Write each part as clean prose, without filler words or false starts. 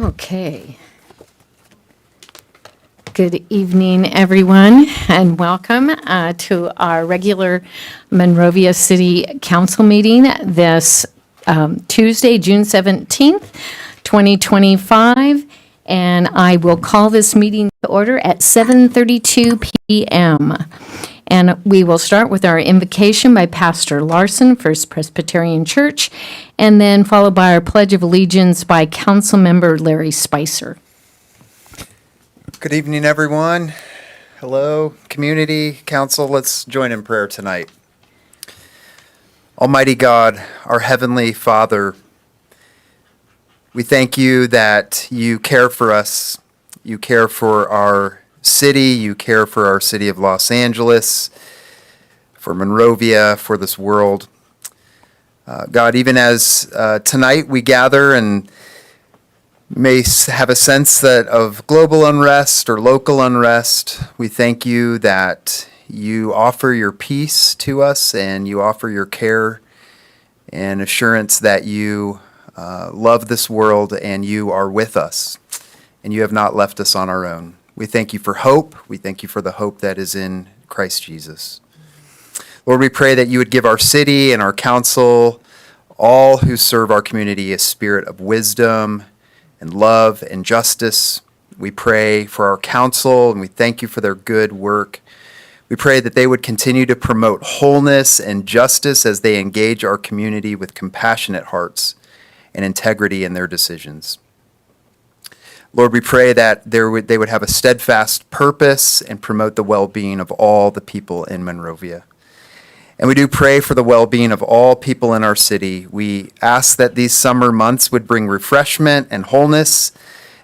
Okay. Good evening, everyone, and welcome to our regular Monrovia City Council meeting this Tuesday, June 17th, 2025. And I will call this meeting to order at 7:32 p.m. And we will start with our invocation by Pastor Larson, First Presbyterian Church, and then followed by our Pledge of Allegiance by Council Member Larry Spicer. Good evening, everyone. Hello, community, council. Let's join in prayer tonight. Almighty God, our Heavenly Father, we thank you that you care for us. You care for our city. You care for our city of Los Angeles, for Monrovia, for this world. God, even as tonight we gather and may have a sense that of global unrest or local unrest, we thank you that you offer your peace to us and you offer your care and assurance that you love this world and you are with us and you have not left us on our own. We thank you for hope. We thank you for the hope that is in Christ Jesus. Lord, we pray that you would give our city and our council, all who serve our community, a spirit of wisdom and love and justice. We pray for our council and we thank you for their good work. We pray that they would continue to promote wholeness and justice as they engage our community with compassionate hearts and integrity in their decisions. Lord, we pray that they would have a steadfast purpose and promote the well-being of all the people in Monrovia. And we do pray for the well-being of all people in our city. We ask that these summer months would bring refreshment and wholeness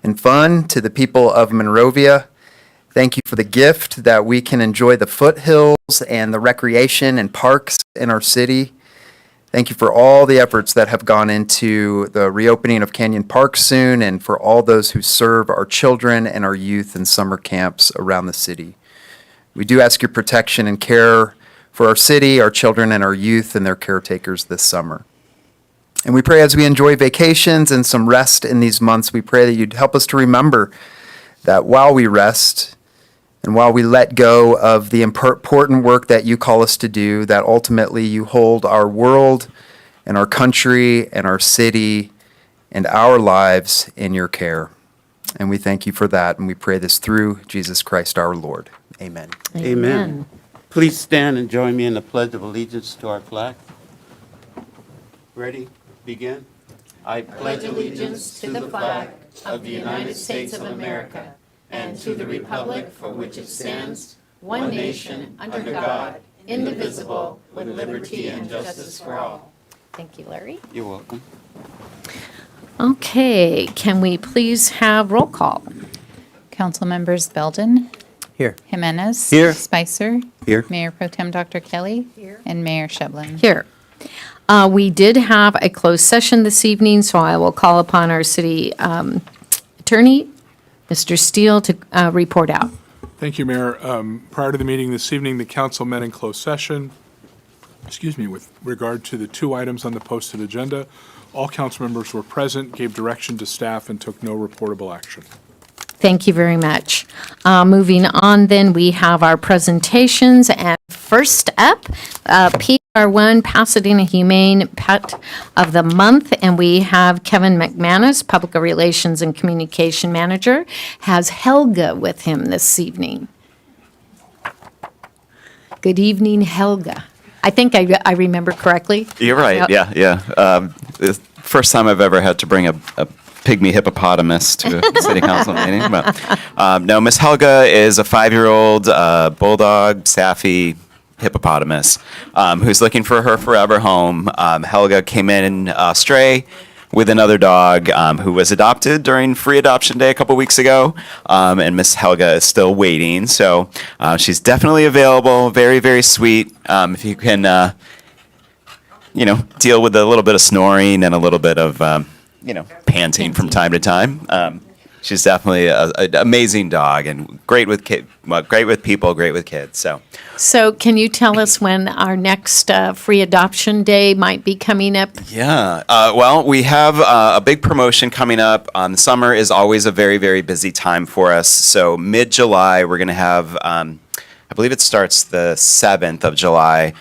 and fun to the people of Monrovia. Thank you for the gift that we can enjoy the foothills and the recreation and parks in our city. Thank you for all the efforts that have gone into the reopening of Canyon Park soon and for all those who serve our children and our youth in summer camps around the city. We do ask your protection and care for our city, our children, and our youth and their caretakers this summer. And we pray as we enjoy vacations and some rest in these months, we pray that you'd help us to remember that while we rest and while we let go of the important work that you call us to do, that ultimately you hold our world and our country and our city and our lives in your care. And we thank you for that, and we pray this through Jesus Christ our Lord. Amen. Amen. Please stand and join me in the Pledge of Allegiance to our flag. Ready? Begin. I pledge allegiance to the flag of the United States of America and to the republic for which it stands, one nation, under God, indivisible, with liberty and justice for all. Thank you, Larry. You're welcome. Okay, can we please have roll call? Council members Belden. Here. Jimenez. Here. Spicer. Here. Mayor Pro Tem Dr. Kelly. Here. And Mayor Shevlin. Here. We did have a closed session this evening, so I will call upon our city attorney, Mr. Steele, to report out. Thank you, Mayor. Prior to the meeting this evening, the council met in closed session, with regard to the two items on the posted agenda. All council members were present, gave direction to staff, and took no reportable action. Thank you very much. Moving on, then, we have our presentations. And first up, PR1 Pasadena Humane Pet of the Month. And we have Kevin McManus, Public Relations and Communication Manager, has Helga with him this evening. Good evening, Helga. I think I remember correctly. You're right. Yep. Yeah. The first time I've ever had to bring a pygmy hippopotamus to a city council meeting. But no, Miss Helga is a 5-year-old bulldog, Saffy hippopotamus who's looking for her forever home. Helga came in stray with another dog who was adopted during Free Adoption Day a couple weeks ago, and Miss Helga is still waiting. So she's definitely available. Very, very sweet. If you can, deal with a little bit of snoring and a little bit of panting from time to time. she's definitely an amazing dog and great with great with people, great with kids. So can you tell us when our next free adoption day might be coming up? Yeah. Well, we have a big promotion coming up. The summer is always a very, very busy time for us. So mid-July, we're going to have, I believe it starts the 7th of July,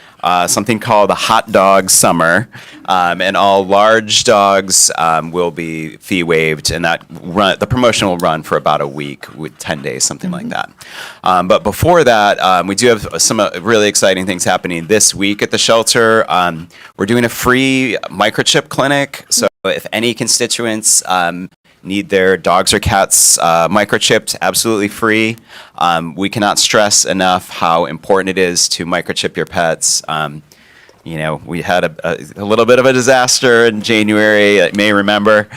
something called the Hot Dog Summer. And all large dogs will be fee waived, and the promotion will run for about a week, with 10 days, something like that. But before that, we do have some really exciting things happening this week at the shelter. We're doing a free microchip clinic, so if any constituents need their dogs or cats microchipped, absolutely free. We cannot stress enough how important it is to microchip your pets. We had a little bit of a disaster in January, you may remember.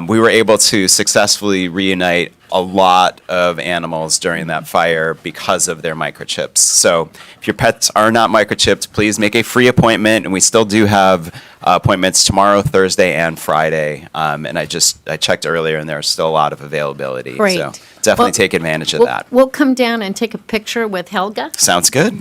We were able to successfully reunite a lot of animals during that fire because of their microchips. So if your pets are not microchipped, please make a free appointment. And we still do have appointments tomorrow, Thursday, and Friday. And I checked earlier, and there's still a lot of availability. Great. So definitely Well, take advantage of We'll, that. we'll come down and take a picture with Helga. Sounds good.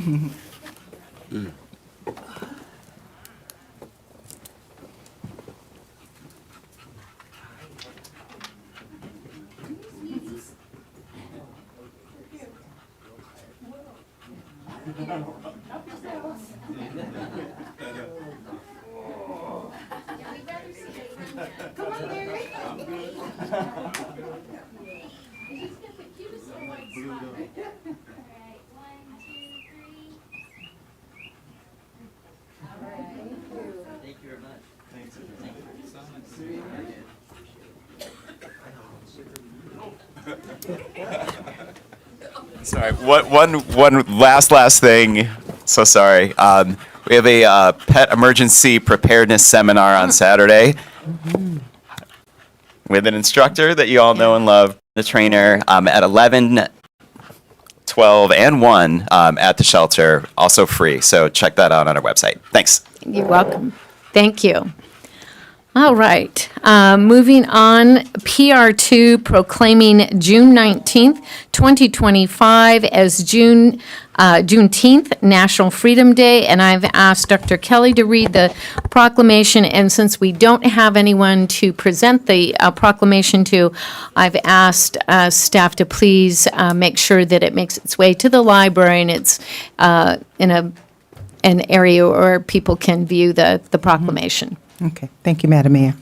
Sorry, one last thing. So sorry. We have a pet emergency preparedness seminar on Saturday with an instructor that you all know and love, the trainer, at 11, 12, and 1 at the shelter, also free. So check that out on our website. Thanks. You're welcome. Thank you. All right, moving on, PR2 proclaiming June 19th, 2025 as Juneteenth, National Freedom Day, and I've asked Dr. Kelly to read the proclamation, and since we don't have anyone to present the proclamation to, I've asked staff to please make sure that it makes its way to the library and it's in an area where people can view the proclamation. Okay, thank you, Madam Mayor.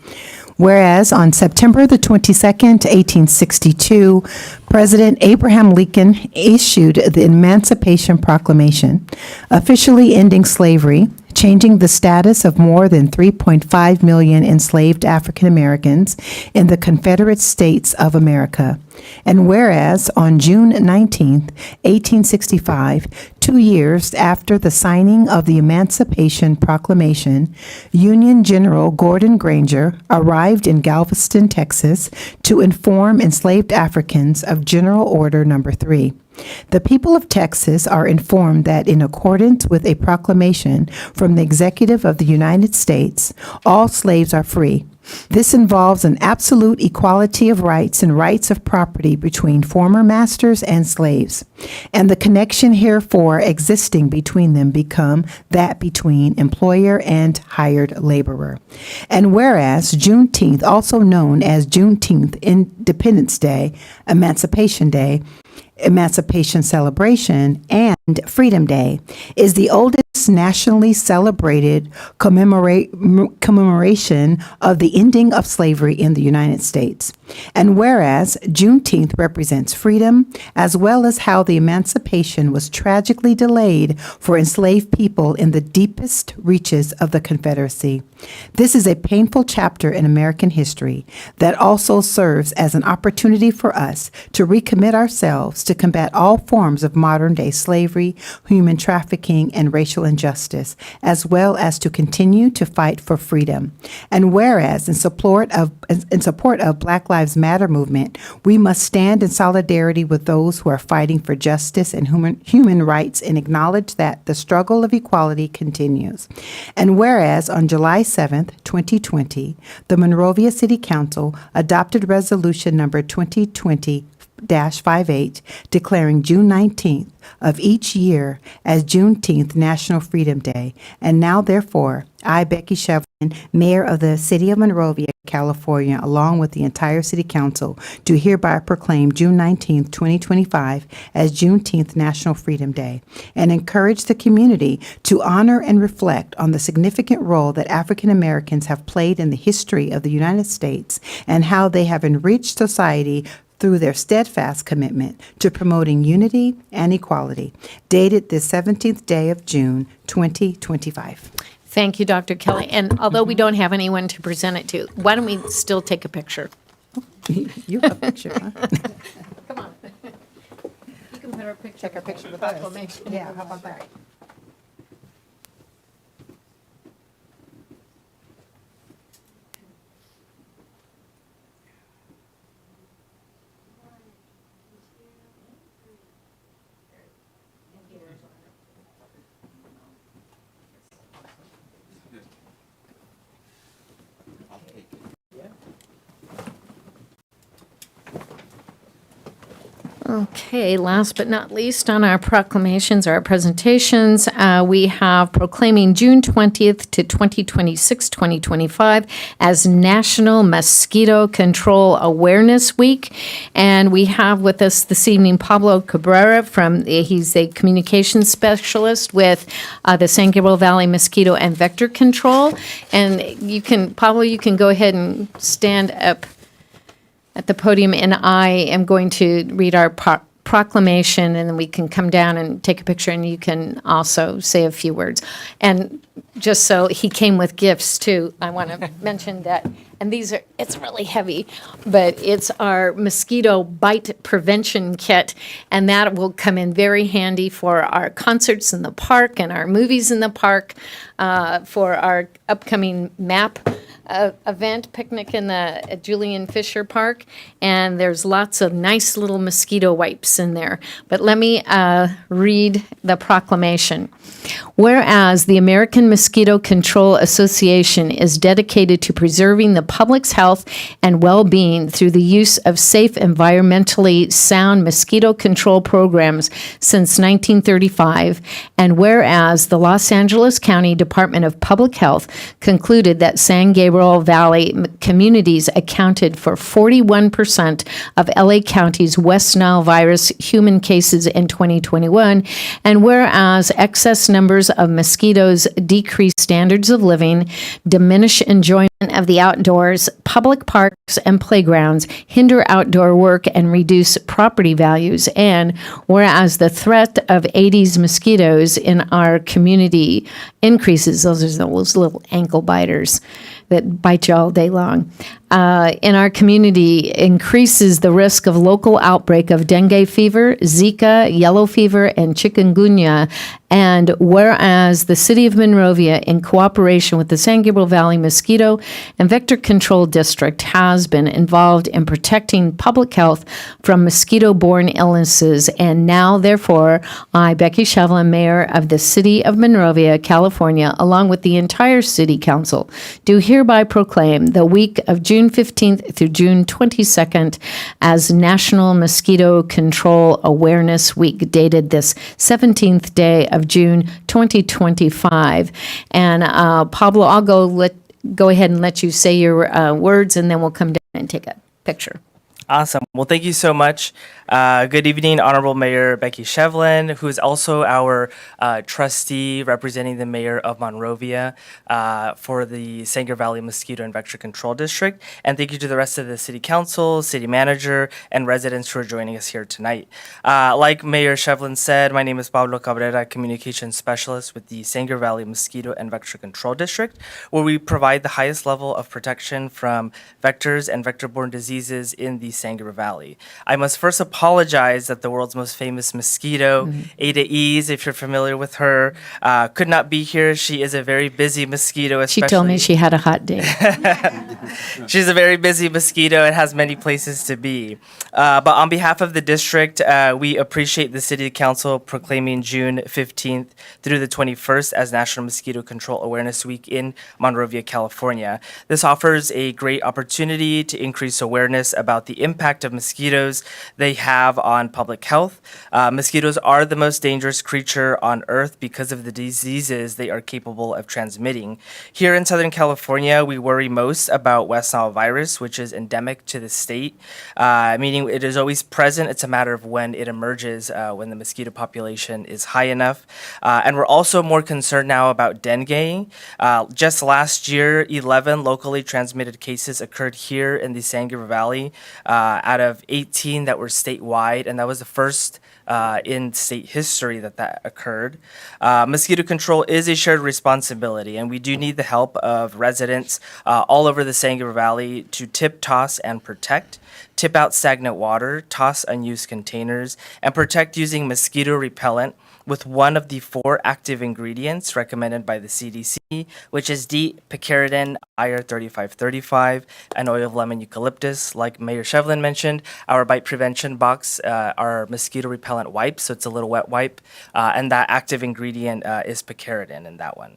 Whereas on September the 22nd, 1862, President Abraham Lincoln issued the Emancipation Proclamation, officially ending slavery, changing the status of more than 3.5 million enslaved African Americans in the Confederate States of America. And whereas on June 19th, 1865, 2 years after the signing of the Emancipation Proclamation, Union General Gordon Granger arrived in Galveston, Texas, to inform enslaved Africans of General Order Number 3. The people of Texas are informed that in accordance with a proclamation from the Executive of the United States, all slaves are free. This involves an absolute equality of rights and rights of property between former masters and slaves, and the connection herefore existing between them become that between employer and hired laborer. And whereas Juneteenth, also known as Juneteenth Independence Day, Emancipation Day, Emancipation Celebration, and Freedom Day, is the oldest nationally celebrated commemoration of the ending of slavery in the United States. And whereas Juneteenth represents freedom, as well as how the emancipation was tragically delayed for enslaved people in the deepest reaches of the Confederacy. This is a painful chapter in American history that also serves as an opportunity for us to recommit ourselves to combat all forms of modern-day slavery, human trafficking, and racial injustice. and justice, as well as to continue to fight for freedom. And whereas, in support of Black Lives Matter movement, we must stand in solidarity with those who are fighting for justice and human rights and acknowledge that the struggle of equality continues. And whereas, on July 7th, 2020, the Monrovia City Council adopted Resolution Number 2020-58, declaring June 19th of each year as Juneteenth National Freedom Day. And now, therefore, I, Becky Shevlin, Mayor of the City of Monrovia, California, along with the entire City Council, do hereby proclaim June 19th, 2025 as Juneteenth National Freedom Day, and encourage the community to honor and reflect on the significant role that African Americans have played in the history of the United States and how they have enriched society through their steadfast commitment to promoting unity and equality, dated this 17th day of June, 2025. Thank you, Dr. Kelly. And although we don't have anyone to present it to, why don't we still take a picture? You have a picture, huh? Come on. You can put our picture. Take our picture with us. Yeah, how about that? Okay, last but not least on our proclamations, our presentations, we have proclaiming June 20th to 2025 as National Mosquito Control Awareness Week. And we have with us this evening Pablo Cabrera he's a communications specialist with the San Gabriel Valley Mosquito and Vector Control. And Pablo, you can go ahead and stand up at the podium, and I am going to read our proclamation, and then we can come down and take a picture, and you can also say a few words. And just so he came with gifts too, I want to mention that, and it's really heavy, but it's our mosquito bite prevention kit, and that will come in very handy for our concerts in the park and our movies in the park, for our upcoming MAP event, picnic in the Julian Fisher Park, and there's lots of nice little mosquito wipes in there. But let me read the proclamation. Whereas the American Mosquito Control Association is dedicated to preserving the public's health and well-being through the use of safe, environmentally sound mosquito control programs since 1935, and whereas the Los Angeles County Department of Public Health concluded that San Gabriel Valley communities accounted for 41% of LA County's West Nile virus human cases in 2021, and whereas excess numbers of mosquitoes decrease standards of living, diminish enjoyment of the outdoors, public parks and playgrounds, hinder outdoor work, and reduce property values, and whereas the threat of Aedes mosquitoes in our community increases, those are those little ankle biters that bite you all day long, in our community increases the risk of local outbreak of dengue fever, Zika, yellow fever, and chikungunya. And whereas the City of Monrovia, in cooperation with the San Gabriel Valley Mosquito and Vector Control District, has been involved in protecting public health from mosquito-borne illnesses. And now, therefore, I, Becky Shevlin, Mayor of the City of Monrovia, California, along with the entire City Council, do hereby proclaim the week of June 15th through June 22nd as National Mosquito Control Awareness Week, dated this 17th day of June 2025. And Pablo, I'll go ahead and let you say your words, and then we'll come down and take a picture. Awesome. Well, thank you so much. Good evening, Honorable Mayor Becky Shevlin, who is also our trustee representing the Mayor of Monrovia for the San Gabriel Valley Mosquito and Vector Control District. And thank you to the rest of the City Council, City Manager, and residents who are joining us here tonight. Like Mayor Shevlin said, my name is Pablo Cabrera, Communications Specialist with the San Gabriel Valley Mosquito and Vector Control District, where we provide the highest level of protection from vectors and vector-borne diseases in the San Gabriel Valley. I must first apologize that the world's most famous mosquito, Ada Ease, if you're familiar with her, could not be here. She is a very busy mosquito, She especially. told me she had a hot day. She's a very busy mosquito and has many places to be. But on behalf of the district, we appreciate the City Council proclaiming June 15th through the 21st as National Mosquito Control Awareness Week in Monrovia, California. This offers a great opportunity to increase awareness about the impact of mosquitoes they have on public health. Mosquitoes are the most dangerous creature on Earth because of the diseases they are capable of transmitting. Here in Southern California, we worry most about West Nile virus, which is endemic to the state, meaning it is always present. It's a matter of when it emerges, when the mosquito population is high enough. And we're also more concerned now about dengue. Just last year, 11 locally transmitted cases occurred here in the San Gabriel Valley out of 18 that were statewide, and that was the first in state history that occurred. Mosquito control is a shared responsibility, and we do need the help of residents all over the San Gabriel Valley to tip, toss, and protect. Tip out stagnant water, toss unused containers, and protect using mosquito repellent with one of the 4 active ingredients recommended by the CDC, which is DEET, picaridin, IR 3535, and oil of lemon eucalyptus. Like Mayor Shevlin mentioned, our bite prevention box are mosquito repellent wipes, so it's a little wet wipe, and that active ingredient is picaridin in that one.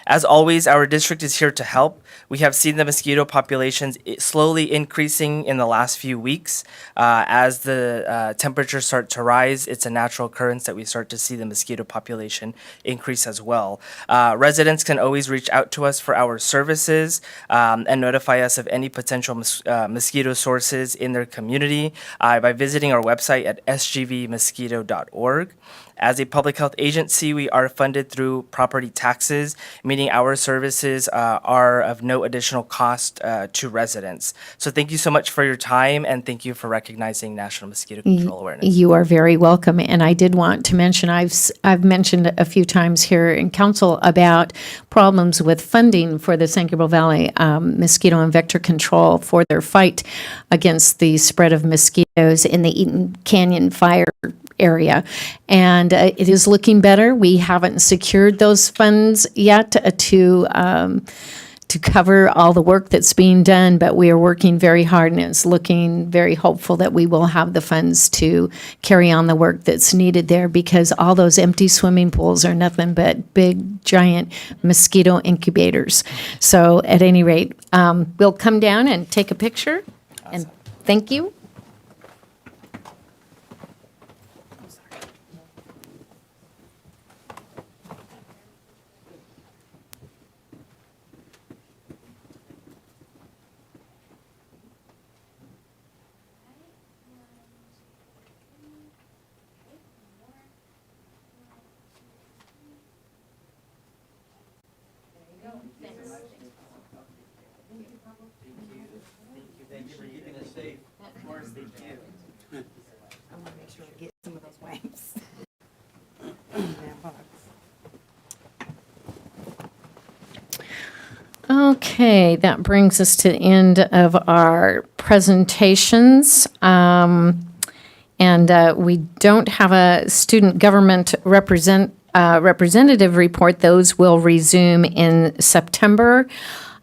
As always, our district is here to help. We have seen the mosquito populations slowly increasing in the last few weeks. As the temperatures start to rise, it's a natural occurrence that we start to see the mosquito population increase as well. Residents can always reach out to us for our services and notify us of any potential mosquito sources in their community by visiting our website at sgvmosquito.org. As a public health agency, we are funded through property taxes, meaning our services are of no additional cost to residents. So thank you so much for your time, and thank you for recognizing National Mosquito Control Awareness. You are very welcome. And I did want to mention, I've mentioned a few times here in council about problems with funding for the San Gabriel Valley mosquito and vector control for their fight against the spread of mosquitoes in the Eaton Canyon fire area. And it is looking better. We haven't secured those funds yet to cover all the work that's being done, but we are working very hard, and it's looking very hopeful that we will have the funds to carry on the work that's needed there, because all those empty swimming pools are nothing but big, giant mosquito incubators. So at any rate, we'll come down and take a picture. And thank you. Okay, that brings us to the end of our presentations. And we don't have a student government representative report. Those will resume in September.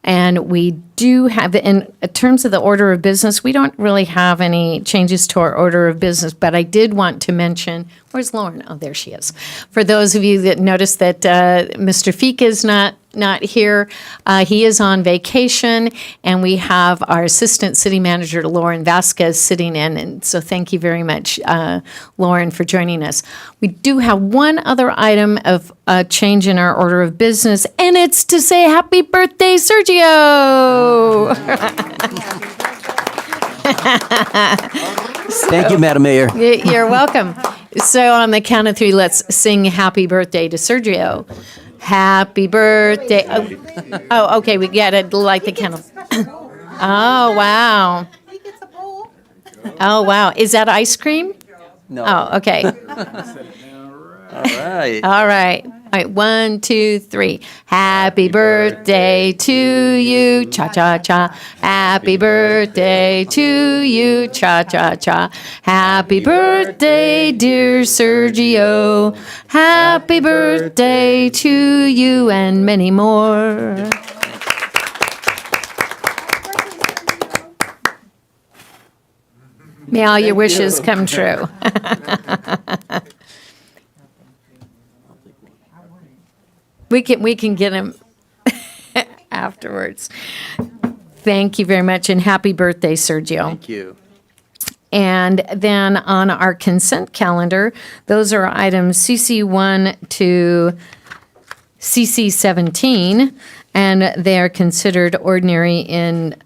And we do have, in terms of the order of business, we don't really have any changes to our order of business, but I did want to mention, where's Lauren? Oh, there she is. For those of you that noticed that Mr. Feek is not here, he is on vacation, and we have our Assistant City Manager, Lauren Vasquez, sitting in, and so thank you very much, Lauren, for joining us. We do have one other item of change in our order of business, and it's to say happy birthday, Sergio! Thank you, Madam Mayor. You're welcome. So on the count of 3, let's sing happy birthday to Sergio. Happy birthday. Oh, okay, we got to light the candle. Oh, wow. Oh, wow. Is that ice cream? No. Oh, okay. All right. All right. right, 1, 2, 3. Happy birthday to you, cha-cha-cha. Happy birthday to you, cha-cha-cha. Happy birthday, dear Sergio. Happy birthday to you and many more. May all your wishes come true. We can get him afterwards. Thank you very much, and happy birthday, Sergio. Thank you. And then on our consent calendar, those are items CC1 to CC17, and they are considered ordinary in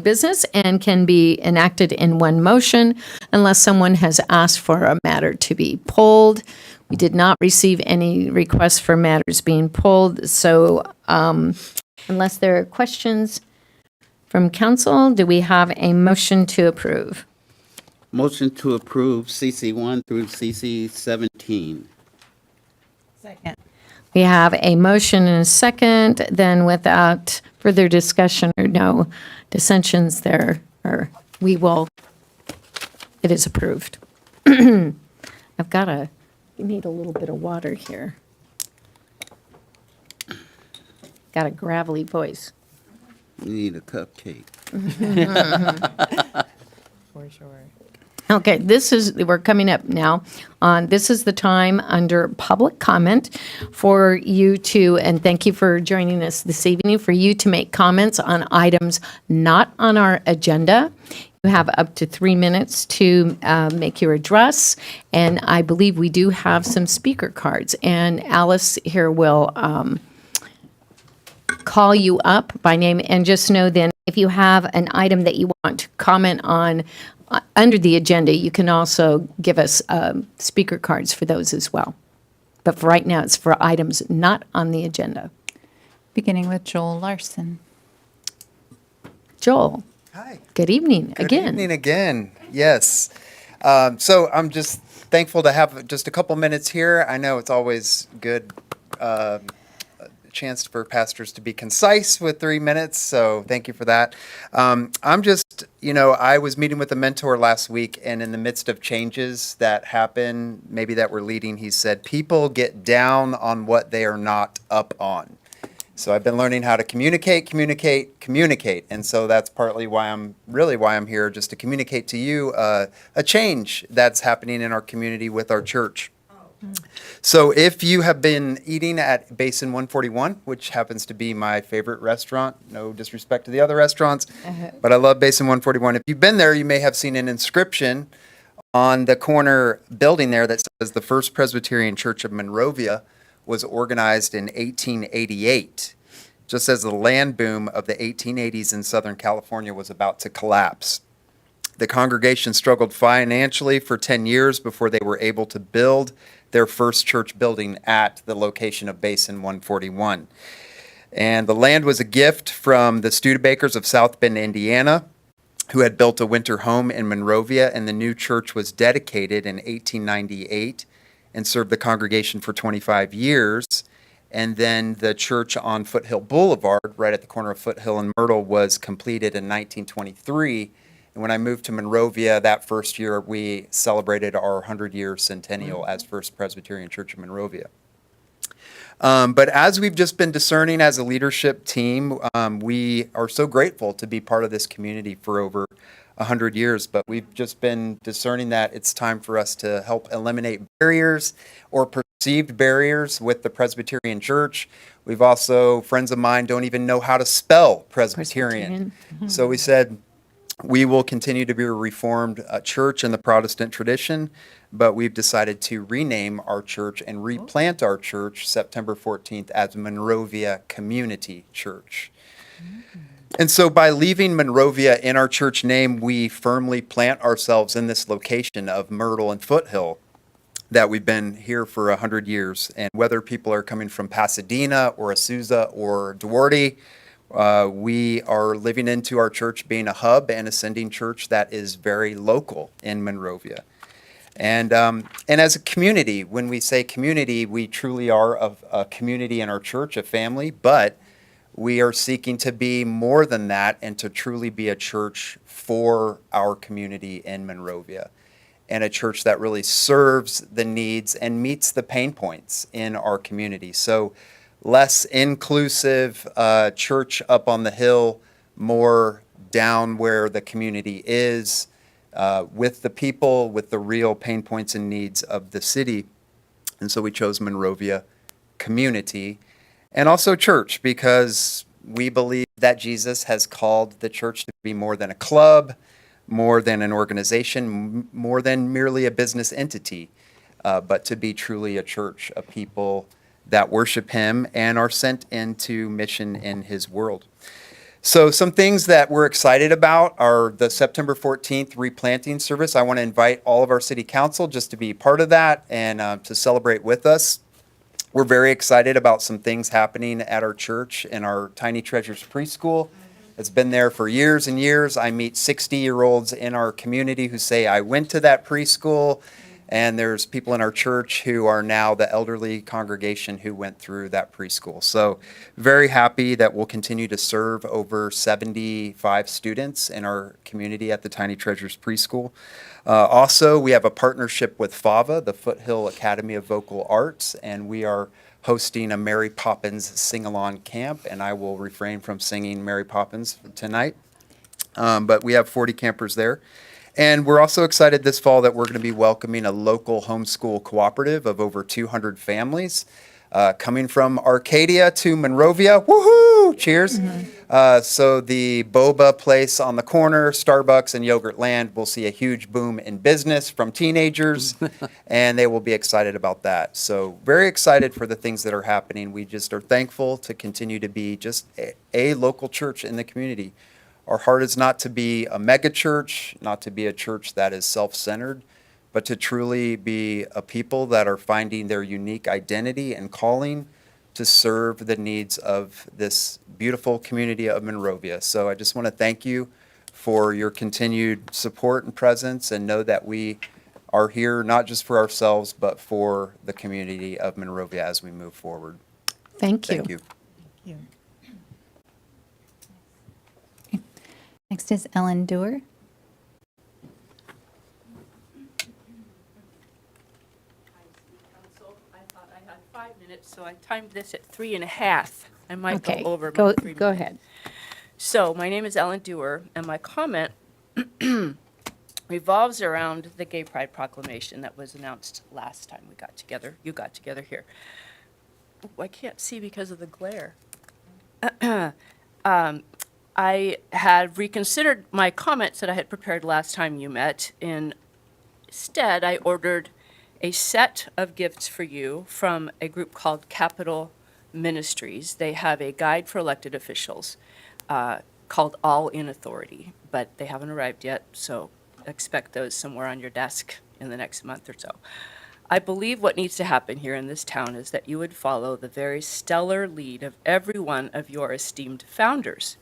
business and can be enacted in one motion unless someone has asked for a matter to be pulled. We did not receive any requests for matters being pulled, so unless there are questions from council, do we have a motion to approve? Motion to approve CC1 through CC17. We have a motion and a second, then without further discussion or no dissensions there, or it is approved. You need a little bit of water here. Got a gravelly voice. We need a cupcake. For sure. Okay, we're coming up now on, this is the time under public comment for you to, and thank you for joining us this evening, for you to make comments on items not on our agenda. You have up to 3 minutes to make your address, and I believe we do have some speaker cards, and Alice here will call you up by name, and just know then, if you have an item that you want to comment on under the agenda, you can also give us speaker cards for those as well. But for right now, it's for items not on the agenda. Beginning with Joel Larson. Joel, Hi. good evening Good again. evening again. Yes. So I'm just thankful to have just a couple minutes here. I know it's always good chance for pastors to be concise with 3 minutes, so thank you for that. I'm just, I was meeting with a mentor last week, and in the midst of changes that happen, maybe that we're leading, he said, people get down on what they are not up on. So I've been learning how to communicate, and so that's partly why I'm here, just to communicate to you a change that's happening in our community with our church. So if you have been eating at Basin 141, which happens to be my favorite restaurant, no disrespect to the other restaurants, but I love Basin 141. If you've been there, you may have seen an inscription on the corner building there that says the First Presbyterian Church of Monrovia was organized in 1888, just as the land boom of the 1880s in Southern California was about to collapse. The congregation struggled financially for 10 years before they were able to build their first church building at the location of Basin 141. And the land was a gift from the Studebakers of South Bend, Indiana, who had built a winter home in Monrovia, and the new church was dedicated in 1898 and served the congregation for 25 years. And then the church on Foothill Boulevard, right at the corner of Foothill and Myrtle, was completed in 1923. And when I moved to Monrovia that first year, we celebrated our 100-year centennial as First Presbyterian Church of Monrovia. But as we've just been discerning as a leadership team, we are so grateful to be part of this community for over 100 years. But we've just been discerning that it's time for us to help eliminate barriers or perceived barriers with the Presbyterian Church. We've also, friends of mine don't even know how to spell Presbyterian. So we said, we will continue to be a Reformed church in the Protestant tradition, but we've decided to rename our church and replant our church September 14th as Monrovia Community Church. And so by leaving Monrovia in our church name, we firmly plant ourselves in this location of Myrtle and Foothill that we've been here for 100 years. And whether people are coming from Pasadena or Azusa or Duarte, we are living into our church being a hub and ascending church that is very local in Monrovia. And as a community, when we say community, we truly are a community in our church, a family, but we are seeking to be more than that and to truly be a church for our community in Monrovia, and a church that really serves the needs and meets the pain points in our community. So less inclusive church up on the hill, more down where the community is, with the people, with the real pain points and needs of the city. And so we chose Monrovia Community and also church, because we believe that Jesus has called the church to be more than a club, more than an organization, more than merely a business entity, but to be truly a church, a people that worship him and are sent into mission in his world. So some things that we're excited about are the September 14th replanting service. I want to invite all of our city council just to be part of that and to celebrate with us. We're very excited about some things happening at our church in our Tiny Treasures preschool. It's been there for years and years. I meet 60-year-olds in our community who say, I went to that preschool. And there's people in our church who are now the elderly congregation who went through that preschool. So very happy that we'll continue to serve over 75 students in our community at the Tiny Treasures preschool. Also, we have a partnership with FAVA, the Foothill Academy of Vocal Arts, and we are hosting a Mary Poppins sing-along camp, and I will refrain from singing Mary Poppins tonight. But we have 40 campers there. And we're also excited this fall that we're going to be welcoming a local homeschool cooperative of over 200 families coming from Arcadia to Monrovia. Woohoo! Cheers. So the boba place on the corner, Starbucks and Yogurt Land, will see a huge boom in business from teenagers, and they will be excited about that. So very excited for the things that are happening. We just are thankful to continue to be just a local church in the community. Our heart is not to be a mega church, not to be a church that is self-centered, but to truly be a people that are finding their unique identity and calling to serve the needs of this beautiful community of Monrovia. So I just want to thank you for your continued support and presence, and know that we are here not just for ourselves, but for the community of Monrovia as we move forward. Thank you. Thank you. Next is Ellen Dewar. So I thought I had 5 minutes, so I timed this at 3.5. I might Okay, go over. go my 3 minutes. ahead. So my name is Ellen Dewar, and my comment revolves around the Gay Pride Proclamation that was announced last time we got together. You got together here. Oh, I can't see because of the glare. I had reconsidered my comments that I had prepared last time you met. Instead, I ordered a set of gifts for you from a group called Capital Ministries. They have a guide for elected officials called All in Authority, but they haven't arrived yet, so expect those somewhere on your desk in the next month or so. I believe what needs to happen here in this town is that you would follow the very stellar lead of every one of your esteemed founders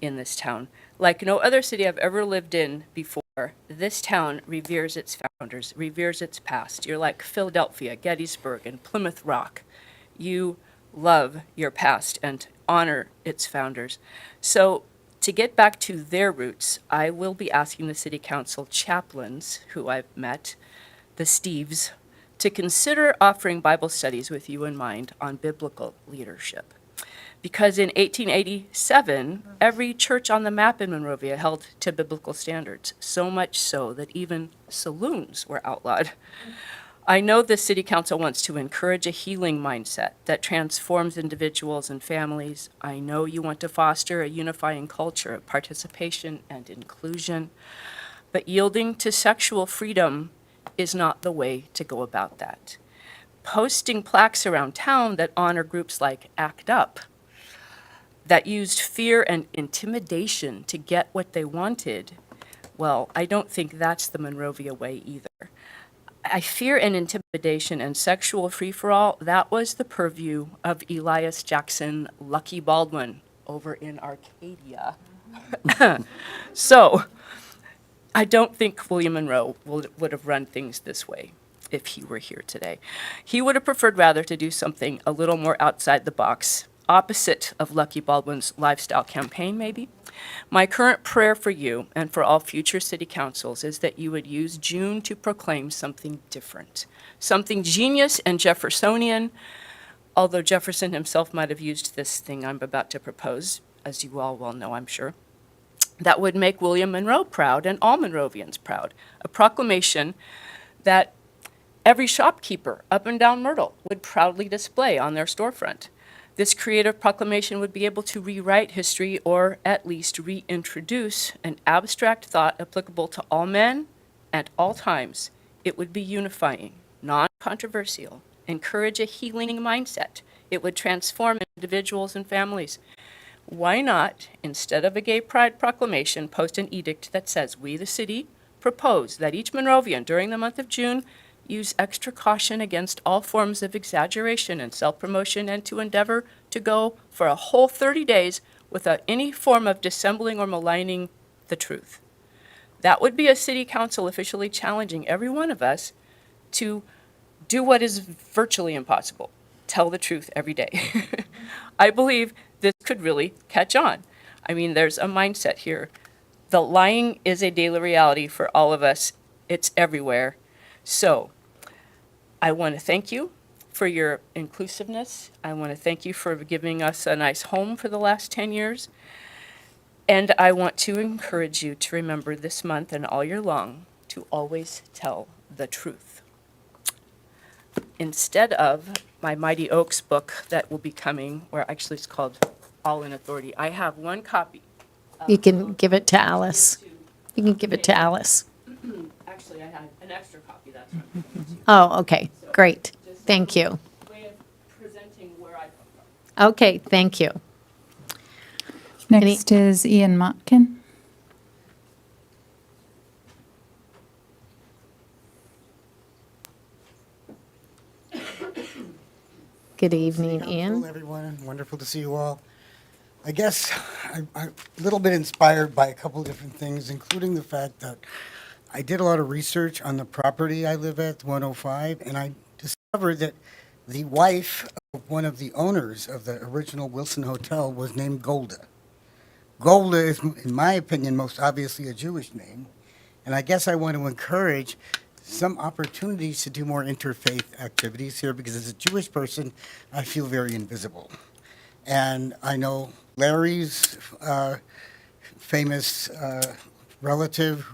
in this town. Like no other city I've ever lived in before, this town reveres its founders, reveres its past. You're like Philadelphia, Gettysburg, and Plymouth Rock. You love your past and honor its founders. So to get back to their roots, I will be asking the city council chaplains who I've met, the Steves, to consider offering Bible studies with you in mind on biblical leadership. Because in 1887, every church on the map in Monrovia held to biblical standards, so much so that even saloons were outlawed. I know the city council wants to encourage a healing mindset that transforms individuals and families. I know you want to foster a unifying culture of participation and inclusion, but yielding to sexual freedom is not the way to go about that. Posting plaques around town that honor groups like ACT UP, that used fear and intimidation to get what they wanted, well, I don't think that's the Monrovia way either. I fear and intimidation and sexual free-for-all, that was the purview of Elias Jackson, Lucky Baldwin over in Arcadia. So I don't think William Monroe would have run things this way if he were here today. He would have preferred rather to do something a little more outside the box, opposite of Lucky Baldwin's lifestyle campaign, maybe. My current prayer for you and for all future city councils is that you would use June to proclaim something different, something genius and Jeffersonian, although Jefferson himself might have used this thing I'm about to propose, as you all well know, I'm sure, that would make William Monroe proud and all Monrovians proud. A proclamation that every shopkeeper up and down Myrtle would proudly display on their storefront. This creative proclamation would be able to rewrite history or at least reintroduce an abstract thought applicable to all men at all times. It would be unifying, non-controversial, encourage a healing mindset. It would transform individuals and families. Why not, instead of a gay pride proclamation, post an edict that says, we, the city, propose that each Monrovian during the month of June use extra caution against all forms of exaggeration and self-promotion and to endeavor to go for a whole 30 days without any form of dissembling or maligning the truth. That would be a city council officially challenging every one of us to do what is virtually impossible, tell the truth every day. I believe this could really catch on. I mean, there's a mindset here. The lying is a daily reality for all of us. It's everywhere. So I want to thank you for your inclusiveness. I want to thank you for giving us a nice home for the last 10 years. And I want to encourage you to remember this month and all year long to always tell the truth. Instead of my Mighty Oaks book that will be coming, where actually it's called All in Authority, I have one copy. You can give it to Alice. You can give it to Alice. Actually, I had an extra copy, that's what I'm giving to you. Oh, okay, great. Thank you. Way of presenting where I come from. Okay, thank you. Next is Ian Motkin. Good evening, Hello, Ian. everyone. Wonderful to see you all. I guess I'm a little bit inspired by a couple of different things, including the fact that I did a lot of research on the property I live at, 105, and I discovered that the wife of one of the owners of the original Wilson Hotel was named Golda. Golda is, in my opinion, most obviously a Jewish name, and I guess I want to encourage some opportunities to do more interfaith activities here, because as a Jewish person, I feel very invisible. And I know Larry's famous relative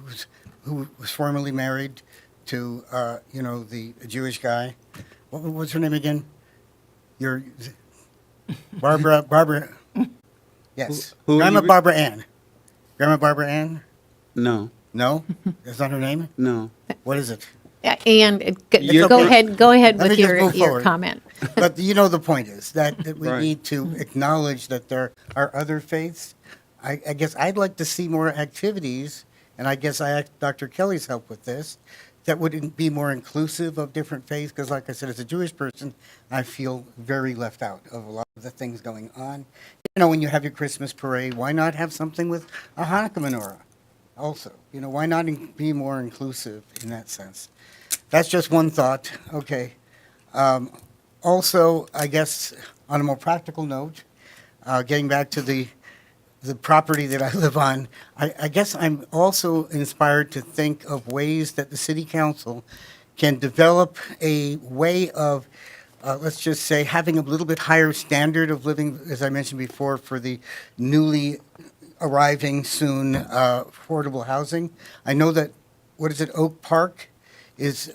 who was formerly married to, the Jewish guy. What was her name again? Barbara, yes. Who are Grandma you Barbara Ann. Grandma Barbara Ann? No, No? That's not her name? no. What is it? Ian, You're- go ahead Let with me just your move forward. comment. But the point is that we Right. need to acknowledge that there are other faiths. I guess I'd like to see more activities, and I guess I asked Dr. Kelly's help with this, that would be more inclusive of different faiths, because like I said, as a Jewish person, I feel very left out of a lot of the things going on. When you have your Christmas parade, why not have something with a Hanukkah menorah also? Why not be more inclusive in that sense? That's just one thought. Okay. Also, I guess, on a more practical note, getting back to the property that I live on, I guess I'm also inspired to think of ways that the city council can develop a way of, let's just say, having a little bit higher standard of living, as I mentioned before, for the newly arriving soon affordable housing. I know that, Oak Park?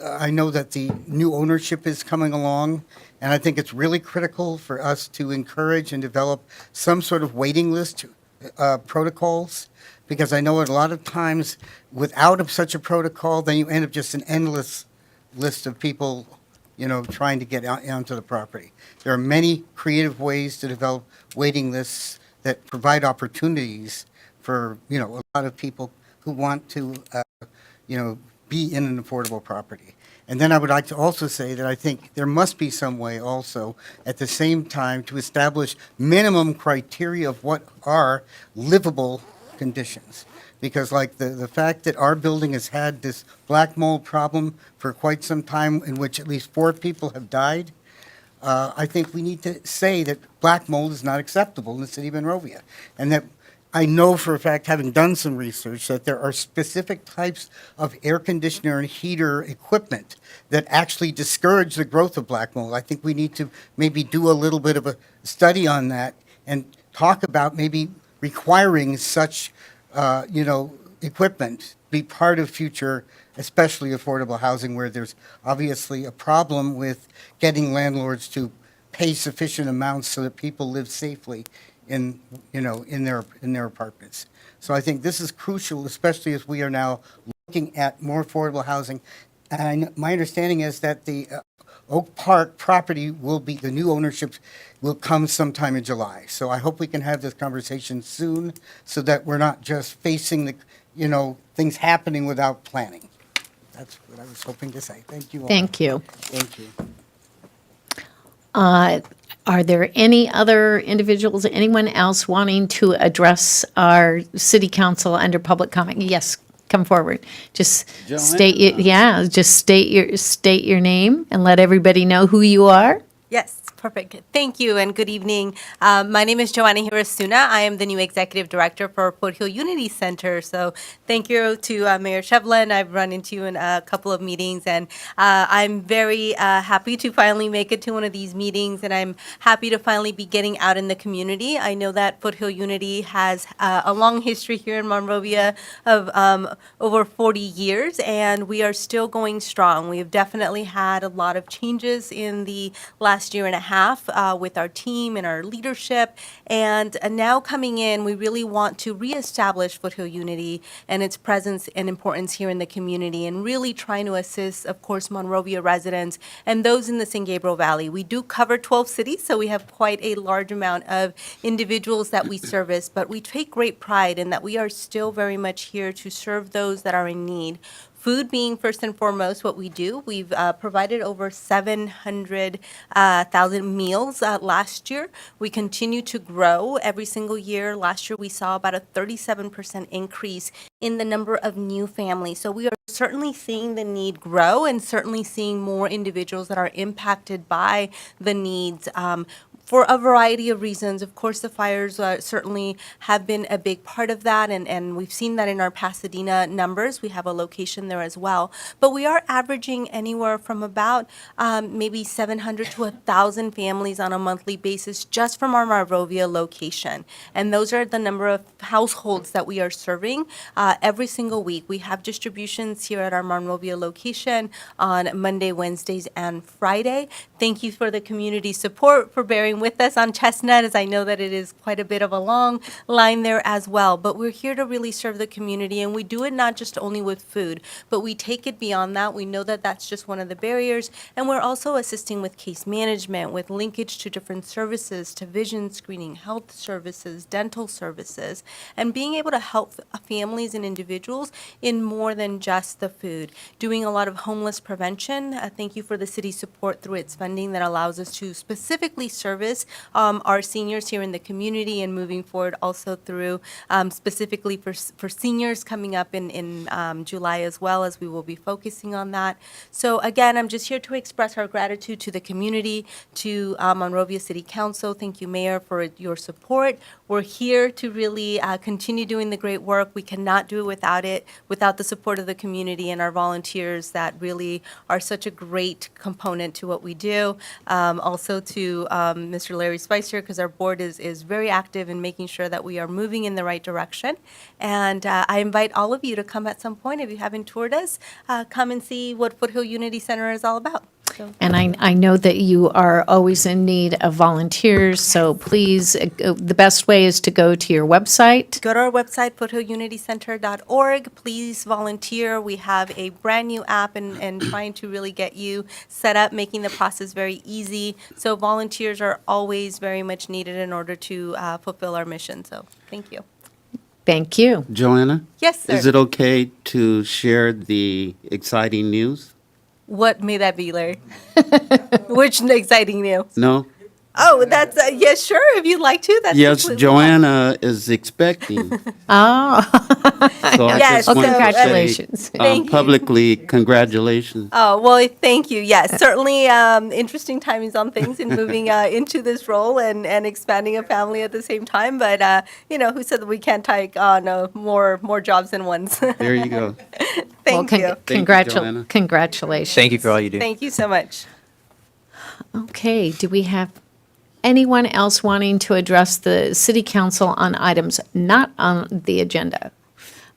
I know that the new ownership is coming along, and I think it's really critical for us to encourage and develop some sort of waiting list protocols, because I know a lot of times without such a protocol, then you end up just an endless list of people, trying to get onto the property. There are many creative ways to develop waiting lists that provide opportunities for, a lot of people who want to, be in an affordable property. And then I would like to also say that I think there must be some way also, at the same time, to establish minimum criteria of what are livable conditions. because like the fact that our building has had this black mold problem for quite some time, in which at least 4 people have died, I think we need to say that black mold is not acceptable in the city of Monrovia. And that I know for a fact, having done some research, that there are specific types of air conditioner and heater equipment that actually discourage the growth of black mold. I think we need to maybe do a little bit of a study on that and talk about maybe requiring such, equipment be part of future, especially affordable housing, where there's obviously a problem with getting landlords to pay sufficient amounts so that people live safely in their apartments. So I think this is crucial, especially as we are now looking at more affordable housing. And my understanding is that the Oak Park property the new ownership will come sometime in July. So I hope we can have this conversation soon so that we're not just facing things happening without planning. That's what I was hoping to say. Thank you all. Thank you. Thank you. Are there any other individuals, anyone else wanting to address our city council under public comment? Yes, come forward. Just state your name and let everybody know who you are. Yes, perfect. Thank you and good evening. My name is Joanna Hirasuna. I am the new executive director for Foothill Unity Center. So thank you to Mayor Shevlin. I've run into you in a couple of meetings, and I'm very happy to finally make it to one of these meetings, and I'm happy to finally be getting out in the community. I know that Foothill Unity has a long history here in Monrovia of over 40 years, and we are still going strong. We have definitely had a lot of changes in the last year and a half with our team and our leadership. And now coming in, we really want to reestablish Foothill Unity and its presence and importance here in the community, and really trying to assist, of course, Monrovia residents and those in the San Gabriel Valley. We do cover 12 cities, so we have quite a large amount of individuals that we service, but we take great pride in that we are still very much here to serve those that are in need. Food being first and foremost what we do. We've provided over 700,000 meals last year. We continue to grow every single year. Last year we saw about a 37% increase in the number of new families. So we are certainly seeing the need grow and certainly seeing more individuals that are impacted by the needs. For a variety of reasons. Of course, the fires certainly have been a big part of that, and we've seen that in our Pasadena numbers. We have a location there as well. But we are averaging anywhere from about maybe 700 to 1,000 families on a monthly basis just from our Monrovia location. And those are the number of households that we are serving every single week. We have distributions here at our Monrovia location on Monday, Wednesdays, and Friday. Thank you for the community support, for bearing with us on Chestnut, as I know that it is quite a bit of a long line there as well. But we're here to really serve the community, and we do it not just only with food, but we take it beyond that. We know that that's just one of the barriers, and we're also assisting with case management, with linkage to different services, to vision screening, health services, dental services, and being able to help families and individuals in more than just the food. Doing a lot of homeless prevention. Thank you for the city's support through its funding that allows us to specifically service our seniors here in the community, and moving forward also through specifically for seniors coming up in July as well, as we will be focusing on that. So again, I'm just here to express our gratitude to the community, to Monrovia City Council. Thank you, Mayor, for your support. We're here to really continue doing the great work. We cannot do it without the support of the community and our volunteers that really are such a great component to what we do. Also to Mr. Larry Spicer, because our board is very active in making sure that we are moving in the right direction. And I invite all of you to come at some point, if you haven't toured us, come and see what Foothill Unity Center is all about. So. And I know that you are always in need of volunteers, so please, the best way is to go to your website. Go to our website, foothillunitycenter.org. Please volunteer. We have a brand new app and trying to really get you set up, making the process very easy. So volunteers are always very much needed in order to fulfill our mission. So thank you. Thank you. Joanna? Yes, sir. Is it okay to share the exciting news? What may that be, Larry? Which exciting news? No? Oh, that's, yes, sure, if you'd like to, that's Yes, completely fine. Joanna is expecting. Oh, So I Yes, just wanted to say, congratulations. Thank you. publicly, congratulations. Oh, well, thank you. Yes, certainly interesting timings on things in moving into this role and expanding a family at the same time. But, who said that we can't take on more jobs than once? There you go. Thank you. Joanna. Congratulations. Thank you for all you do. Thank you so much. Okay, do we have anyone else wanting to address the city council on items not on the agenda?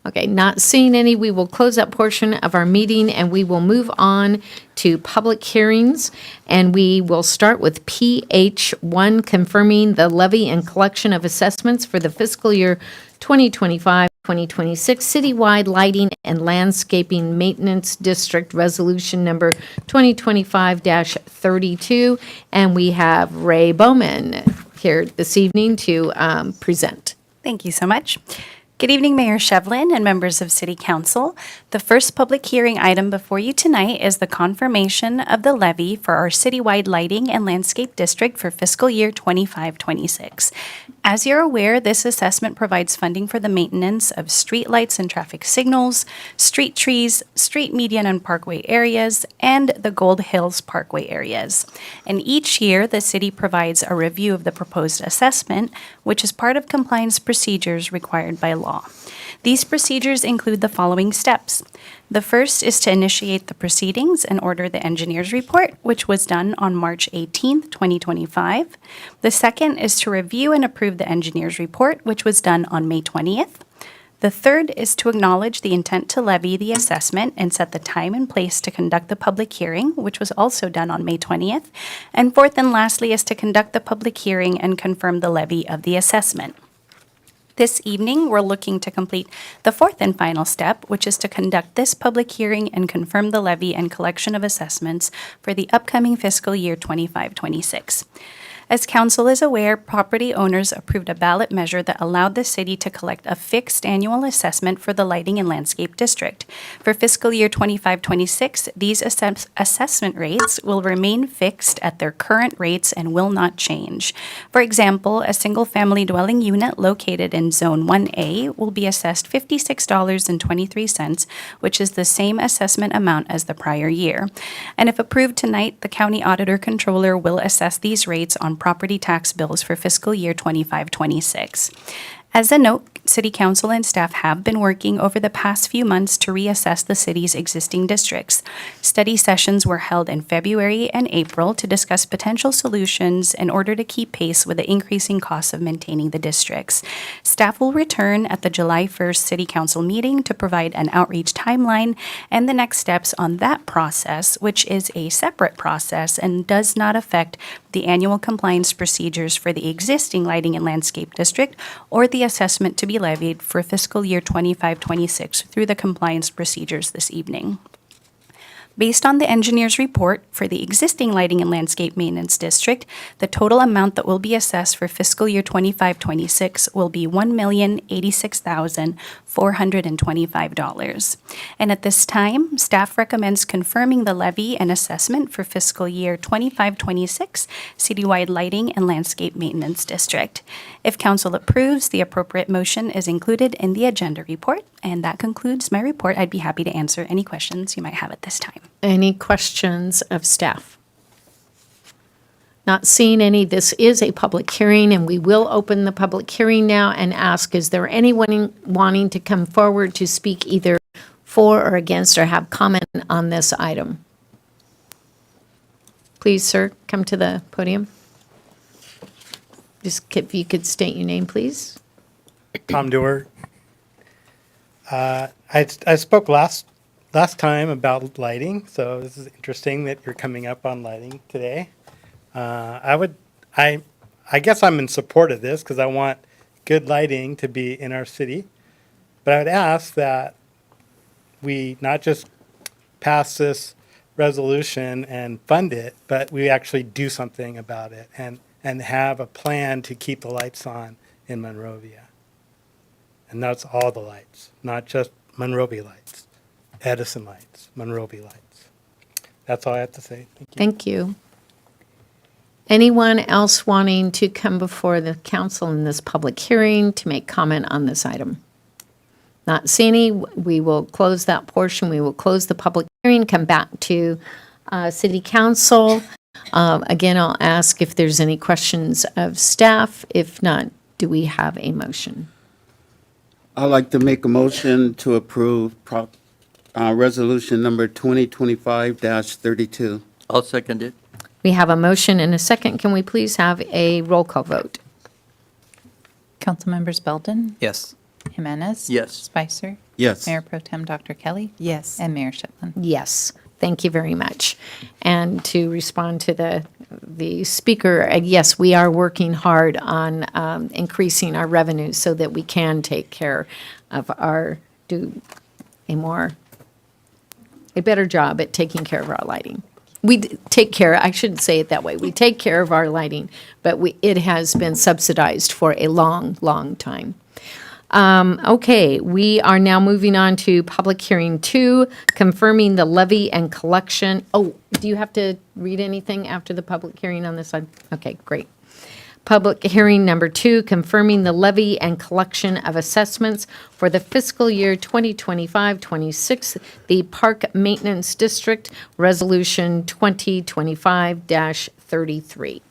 Okay, not seeing any, we will close that portion of our meeting and we will move on to public hearings. And we will start with PH1, confirming the levy and collection of assessments for the fiscal year 2025-2026 citywide lighting and landscaping maintenance district resolution number 2025-32. And we have Ray Bowman here this evening to present. Thank you so much. Good evening, Mayor Shevlin and members of City Council. The first public hearing item before you tonight is the confirmation of the levy for our citywide lighting and landscape district for fiscal year 25-26. As you're aware, this assessment provides funding for the maintenance of street lights and traffic signals, street trees, street median and parkway areas, and the Gold Hills Parkway areas. And each year, the city provides a review of the proposed assessment, which is part of compliance procedures required by law. These procedures include the following steps. The first is to initiate the proceedings and order the engineer's report, which was done on March 18th, 2025. The second is to review and approve the engineer's report, which was done on May 20th. The third is to acknowledge the intent to levy the assessment and set the time and place to conduct the public hearing, which was also done on May 20th. And fourth and lastly is to conduct the public hearing and confirm the levy of the assessment. This evening, we're looking to complete the fourth and final step, which is to conduct this public hearing and confirm the levy and collection of assessments for the upcoming fiscal year 25-26. As council is aware, property owners approved a ballot measure that allowed the city to collect a fixed annual assessment for the lighting and landscape district. For fiscal year 25-26, these assessment rates will remain fixed at their current rates and will not change. For example, a single-family dwelling unit located in Zone 1A will be assessed $56.23, which is the same assessment amount as the prior year. And if approved tonight, the county auditor controller will assess these rates on property tax bills for fiscal year 25-26. As a note, City Council and staff have been working over the past few months to reassess the city's existing districts. Study sessions were held in February and April to discuss potential solutions in order to keep pace with the increasing costs of maintaining the districts. Staff will return at the July 1st City Council meeting to provide an outreach timeline and the next steps on that process, which is a separate process and does not affect the annual compliance procedures for the existing lighting and landscape district or the assessment to be levied for fiscal year 25-26 through the compliance procedures this evening. Based on the engineer's report for the existing lighting and landscape maintenance district, the total amount that will be assessed for fiscal year 25-26 will be $1,086,425. And at this time, staff recommends confirming the levy and assessment for fiscal year 25-26 citywide lighting and landscape maintenance district. If council approves, the appropriate motion is included in the agenda report. And that concludes my report. I'd be happy to answer any questions you might have at this time. Any questions of staff? Not seeing any, this is a public hearing, and we will open the public hearing now and ask, is there anyone wanting to come forward to speak either for or against or have comment on this item? Please, sir, come to the podium. Just if you could state your name, please. Tom Dewar. I spoke last time about lighting, so this is interesting that you're coming up on lighting today. I guess I'm in support of this because I want good lighting to be in our city. But I would ask that we not just pass this resolution and fund it, but we actually do something about it and have a plan to keep the lights on in Monrovia. And that's all the lights, not just Monrovia lights, Edison lights, Monrovia lights. That's all I have to say. Thank you. Thank you. Anyone else wanting to come before the council in this public hearing to make comment on this item? Not seeing any, we will close that portion. We will close the public hearing, come back to city council. Again, I'll ask if there's any questions of staff. If not, do we have a motion? I'd like to make a motion to approve resolution number 2025-32. I'll second it. We have a motion and a second. Can we please have a roll call vote? Councilmembers Belden, Yes. Jimenez. Yes. Spicer. Yes. Mayor Pro Tem Dr. Kelly. Yes. And Mayor Shevlin. Yes, thank you very much. And to respond to the speaker, yes, we are working hard on increasing our revenues so that we can take care of do a better job at taking care of our lighting. I shouldn't say it that way. We take care of our lighting, but it has been subsidized for a long, long time. Okay, we are now moving on to public hearing 2, confirming the levy and collection. Oh, do you have to read anything after the public hearing on this side? Okay, great. Public hearing number 2, confirming the levy and collection of assessments for the fiscal year 2025-26, the Park Maintenance District, Resolution 2025-33.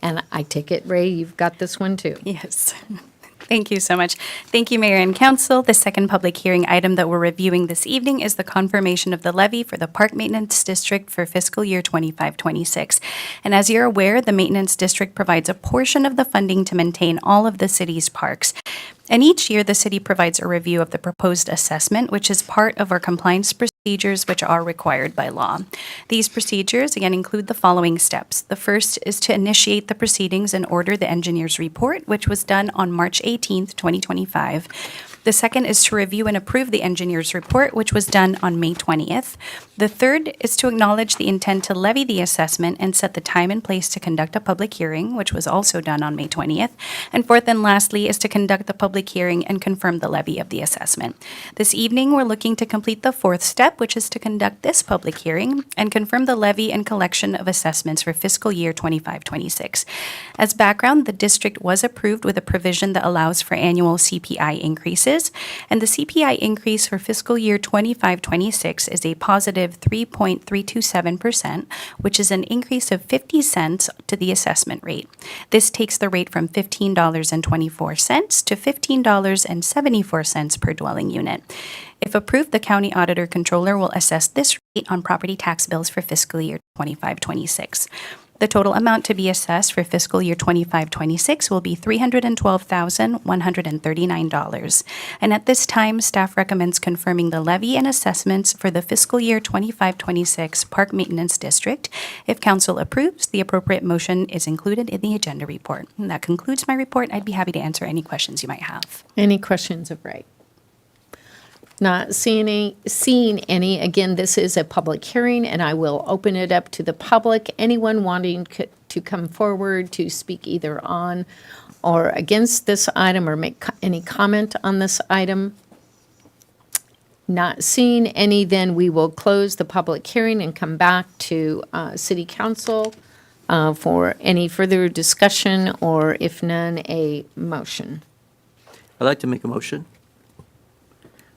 And I take it, Ray, you've got this one too. Yes. Thank you so much. Thank you, Mayor and Council. The second public hearing item that we're reviewing this evening is the confirmation of the levy for the Park Maintenance District for fiscal year 25-26. And as you're aware, the Maintenance District provides a portion of the funding to maintain all of the city's parks. And each year, the city provides a review of the proposed assessment, which is part of our compliance procedures, which are required by law. These procedures, again, include the following steps. The first is to initiate the proceedings and order the engineer's report, which was done on March 18th, 2025. The second is to review and approve the engineer's report, which was done on May 20th. The third is to acknowledge the intent to levy the assessment and set the time and place to conduct a public hearing, which was also done on May 20th. And fourth and lastly is to conduct the public hearing and confirm the levy of the assessment. This evening, we're looking to complete the fourth step, which is to conduct this public hearing and confirm the levy and collection of assessments for fiscal year 25-26. As background, the district was approved with a provision that allows for annual CPI increases. And the CPI increase for fiscal year 25-26 is a positive 3.327%, which is an increase of 50 cents to the assessment rate. This takes the rate from $15.24 to $15.74 per dwelling unit. If approved, the county auditor controller will assess this rate on property tax bills for fiscal year 25-26. The total amount to be assessed for fiscal year 25-26 will be $312,139. And at this time, staff recommends confirming the levy and assessments for the fiscal year 25-26 Park Maintenance District. If council approves, the appropriate motion is included in the agenda report. And that concludes my report. I'd be happy to answer any questions you might have. Any questions of Ray? Not seeing any. Again, this is a public hearing, and I will open it up to the public. Anyone wanting to come forward to speak either on or against this item or make any comment on this item? Not seeing any, then we will close the public hearing and come back to City Council for any further discussion, or if none, a motion. I'd like to make a motion.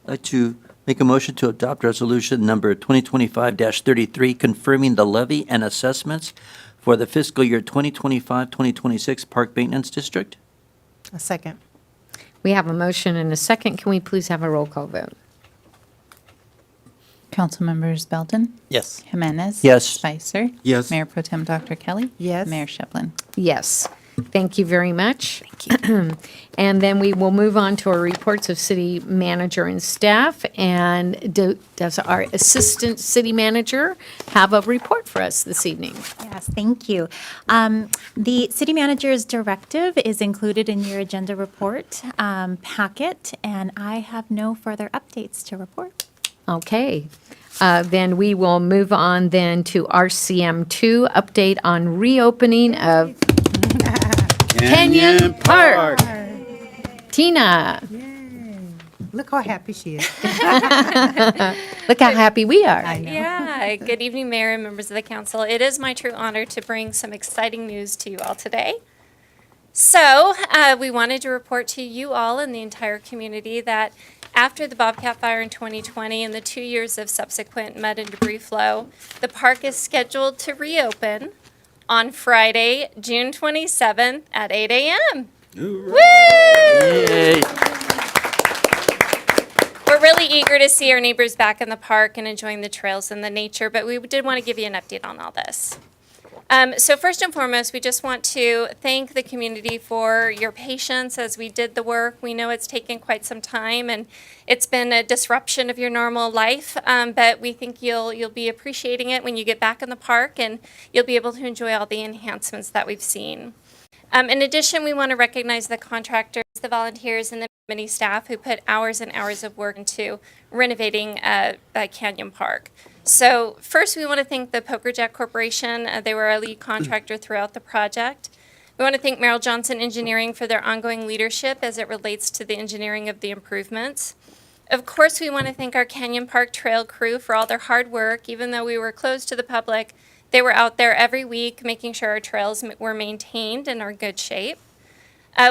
I'd like to make a motion to adopt resolution number 2025-33, confirming the levy and assessments for the fiscal year 2025-2026 Park Maintenance District. A second. We have a motion and a second. Can we please have a roll call vote? Councilmembers Belden, Yes. Jimenez. Yes. Spicer. Yes. Mayor Pro Tem Dr. Kelly. Yes. Mayor Shevlin. Yes. Thank you very much. Thank you. And then we will move on to our reports of city manager and staff. And does our assistant city manager have a report for us this evening? Yes, thank you. The city manager's directive is included in your agenda report packet, and I have no further updates to report. Okay. Then we will move on then to RCM2, update on reopening of Canyon Park. Tina. Look how happy she is. Look how happy we are. Yeah, good evening, Mayor and members of the council. It is my true honor to bring some exciting news to you all today. So, we wanted to report to you all and the entire community that after the Bobcat fire in 2020 and the 2 years of subsequent mud and debris flow, the park is scheduled to reopen on Friday, June 27th at 8 a.m. Woo! Yay. We're really eager to see our neighbors back in the park and enjoying the trails and the nature, but we did want to give you an update on all this. So first and foremost, we just want to thank the community for your patience as we did the work. We know it's taken quite some time and it's been a disruption of your normal life, but we think you'll be appreciating it when you get back in the park and you'll be able to enjoy all the enhancements that we've seen. In addition, we want to recognize the contractors, the volunteers, and the many staff who put hours and hours of work into renovating Canyon Park. So first, we want to thank the Poker Jack Corporation. They were our lead contractor throughout the project. We want to thank Merrill Johnson Engineering for their ongoing leadership as it relates to the engineering of the improvements. Of course, we want to thank our Canyon Park Trail crew for all their hard work. Even though we were closed to the public, they were out there every week making sure our trails were maintained and are in good shape.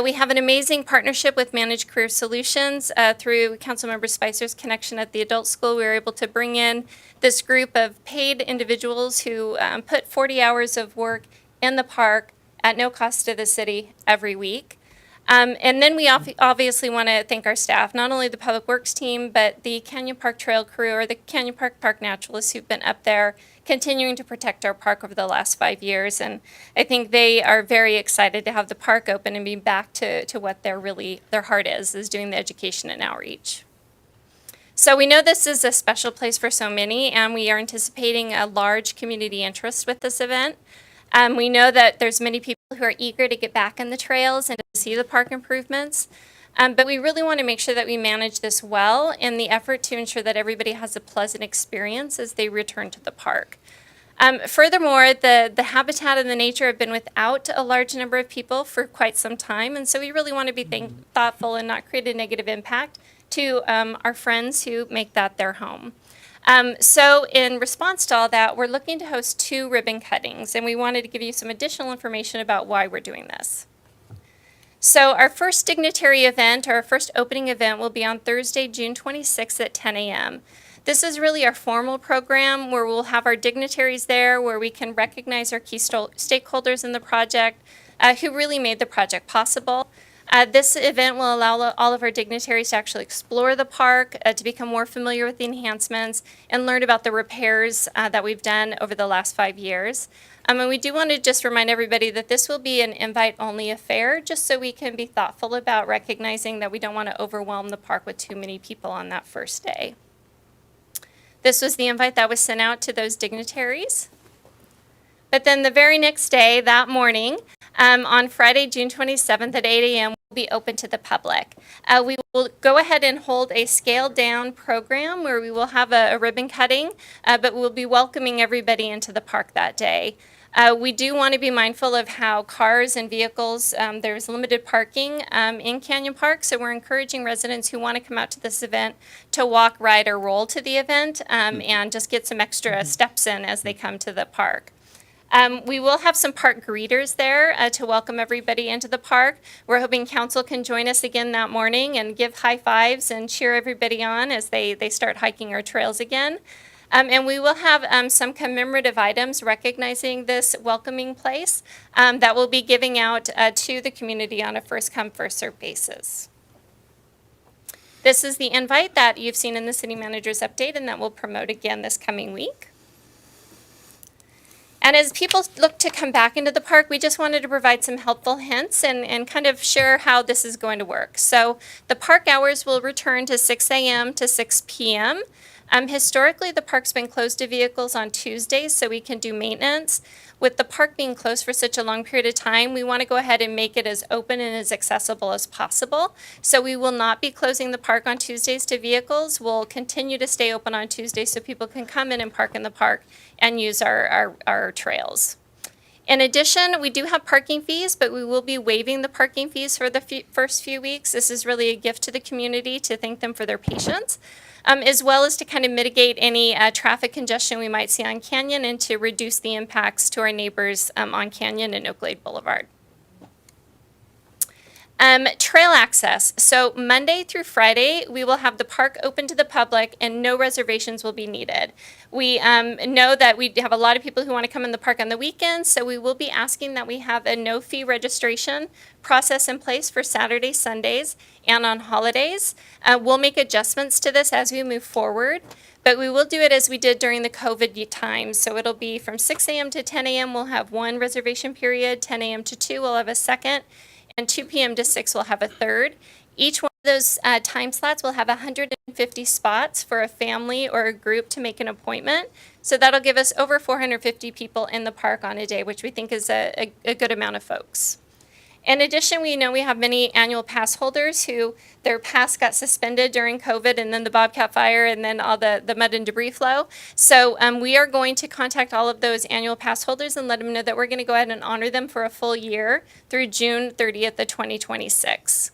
We have an amazing partnership with Managed Career Solutions. Through Councilmember Spicer's connection at the adult school, we were able to bring in this group of paid individuals who put 40 hours of work in the park at no cost to the city every week. And then we obviously want to thank our staff, not only the Public Works team, but the Canyon Park Trail crew or the Canyon Park Naturalists who've been up there continuing to protect our park over the last 5 years. And I think they are very excited to have the park open and be back to what their heart is doing the education and outreach. So we know this is a special place for so many, and we are anticipating a large community interest with this event. We know that there's many people who are eager to get back in the trails and to see the park improvements. But we really want to make sure that we manage this well in the effort to ensure that everybody has a pleasant experience as they return to the park. Furthermore, the habitat and the nature have been without a large number of people for quite some time, and so we really want to be thoughtful and not create a negative impact to our friends who make that their home. So in response to all that, we're looking to host 2 ribbon cuttings, and we wanted to give you some additional information about why we're doing this. So our first dignitary event, our first opening event, will be on Thursday, June 26th at 10 a.m. This is really our formal program where we'll have our dignitaries there, where we can recognize our key stakeholders in the project who really made the project possible. This event will allow all of our dignitaries to actually explore the park, to become more familiar with the enhancements, and learn about the repairs that we've done over the last 5 years. And we do want to just remind everybody that this will be an invite-only affair, just so we can be thoughtful about recognizing that we don't want to overwhelm the park with too many people on that first day. This was the invite that was sent out to those dignitaries. But then the very next day, that morning, on Friday, June 27th at 8 a.m., will be open to the public. We will go ahead and hold a scaled-down program where we will have a ribbon cutting, but we'll be welcoming everybody into the park that day. We do want to be mindful of how cars and vehicles, there's limited parking in Canyon Park, so we're encouraging residents who want to come out to this event to walk, ride, or roll to the event and just get some extra steps in as they come to the park. We will have some park greeters there to welcome everybody into the park. We're hoping council can join us again that morning and give high fives and cheer everybody on as they start hiking our trails again. And we will have some commemorative items recognizing this welcoming place that we'll be giving out to the community on a first-come, first-served basis. This is the invite that you've seen in the city manager's update and that we'll promote again this coming week. And as people look to come back into the park, we just wanted to provide some helpful hints and kind of share how this is going to work. So the park hours will return to 6 a.m. to 6 p.m. Historically, the park's been closed to vehicles on Tuesdays so we can do maintenance. With the park being closed for such a long period of time, we want to go ahead and make it as open and as accessible as possible. So we will not be closing the park on Tuesdays to vehicles. We'll continue to stay open on Tuesdays so people can come in and park in the park and use our trails. In addition, we do have parking fees, but we will be waiving the parking fees for the first few weeks. This is really a gift to the community to thank them for their patience, as well as to kind of mitigate any traffic congestion we might see on Canyon and to reduce the impacts to our neighbors on Canyon and Oaklade Boulevard. Trail access. So Monday through Friday, we will have the park open to the public and no reservations will be needed. We know that we have a lot of people who want to come in the park on the weekends, so we will be asking that we have a no-fee registration process in place for Saturdays, Sundays, and on holidays. We'll make adjustments to this as we move forward, but we will do it as we did during the COVID times. So it'll be from 6 a.m. to 10 a.m. we'll have one reservation period, 10 a.m. to 2 we'll have a second, and 2 p.m. to 6 we'll have a third. Each one of those time slots will have 150 spots for a family or a group to make an appointment. So that'll give us over 450 people in the park on a day, which we think is a good amount of folks. In addition, we know we have many annual pass holders who their pass got suspended during COVID and then the Bobcat fire and then all the mud and debris flow. So we are going to contact all of those annual pass holders and let them know that we're going to go ahead and honor them for a full year through June 30th of 2026.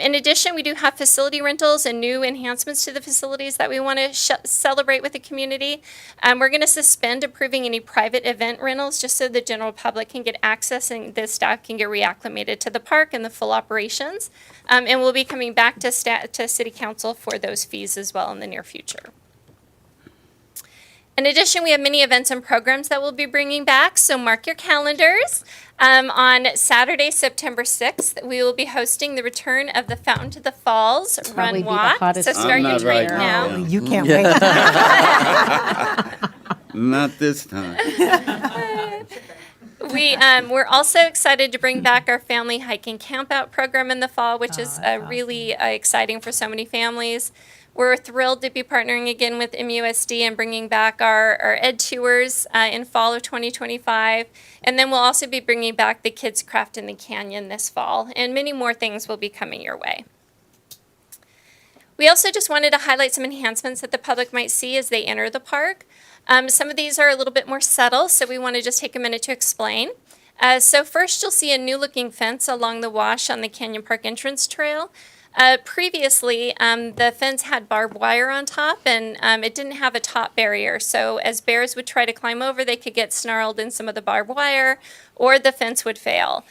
In addition, we do have facility rentals and new enhancements to the facilities that we want to celebrate with the community. We're going to suspend approving any private event rentals just so the general public can get access and the staff can get reacclimated to the park and the full operations. And we'll be coming back to City Council for those fees as well in the near future. In addition, we have many events and programs that we'll be bringing back, so mark your calendars. On Saturday, September 6th, we will be hosting the return of the Fountain to the Falls Probably Run be the Walk. hottest So start your not drink right now. now. You can't wait. Not this time. We're also excited to bring back our family hike and camp out program in the fall, which is really exciting for so many families. We're thrilled to be partnering again with MUSD and bringing back our Ed Tours in fall of 2025. And then we'll also be bringing back the Kids Craft in the Canyon this fall. And many more things will be coming your way. We also just wanted to highlight some enhancements that the public might see as they enter the park. Some of these are a little bit more subtle, so we want to just take a minute to explain. So first, you'll see a new-looking fence along the wash on the Canyon Park entrance trail. Previously, the fence had barbed wire on top, and it didn't have a top barrier. So as bears would try to climb over, they could get snarled in some of the barbed wire, or the fence would fail.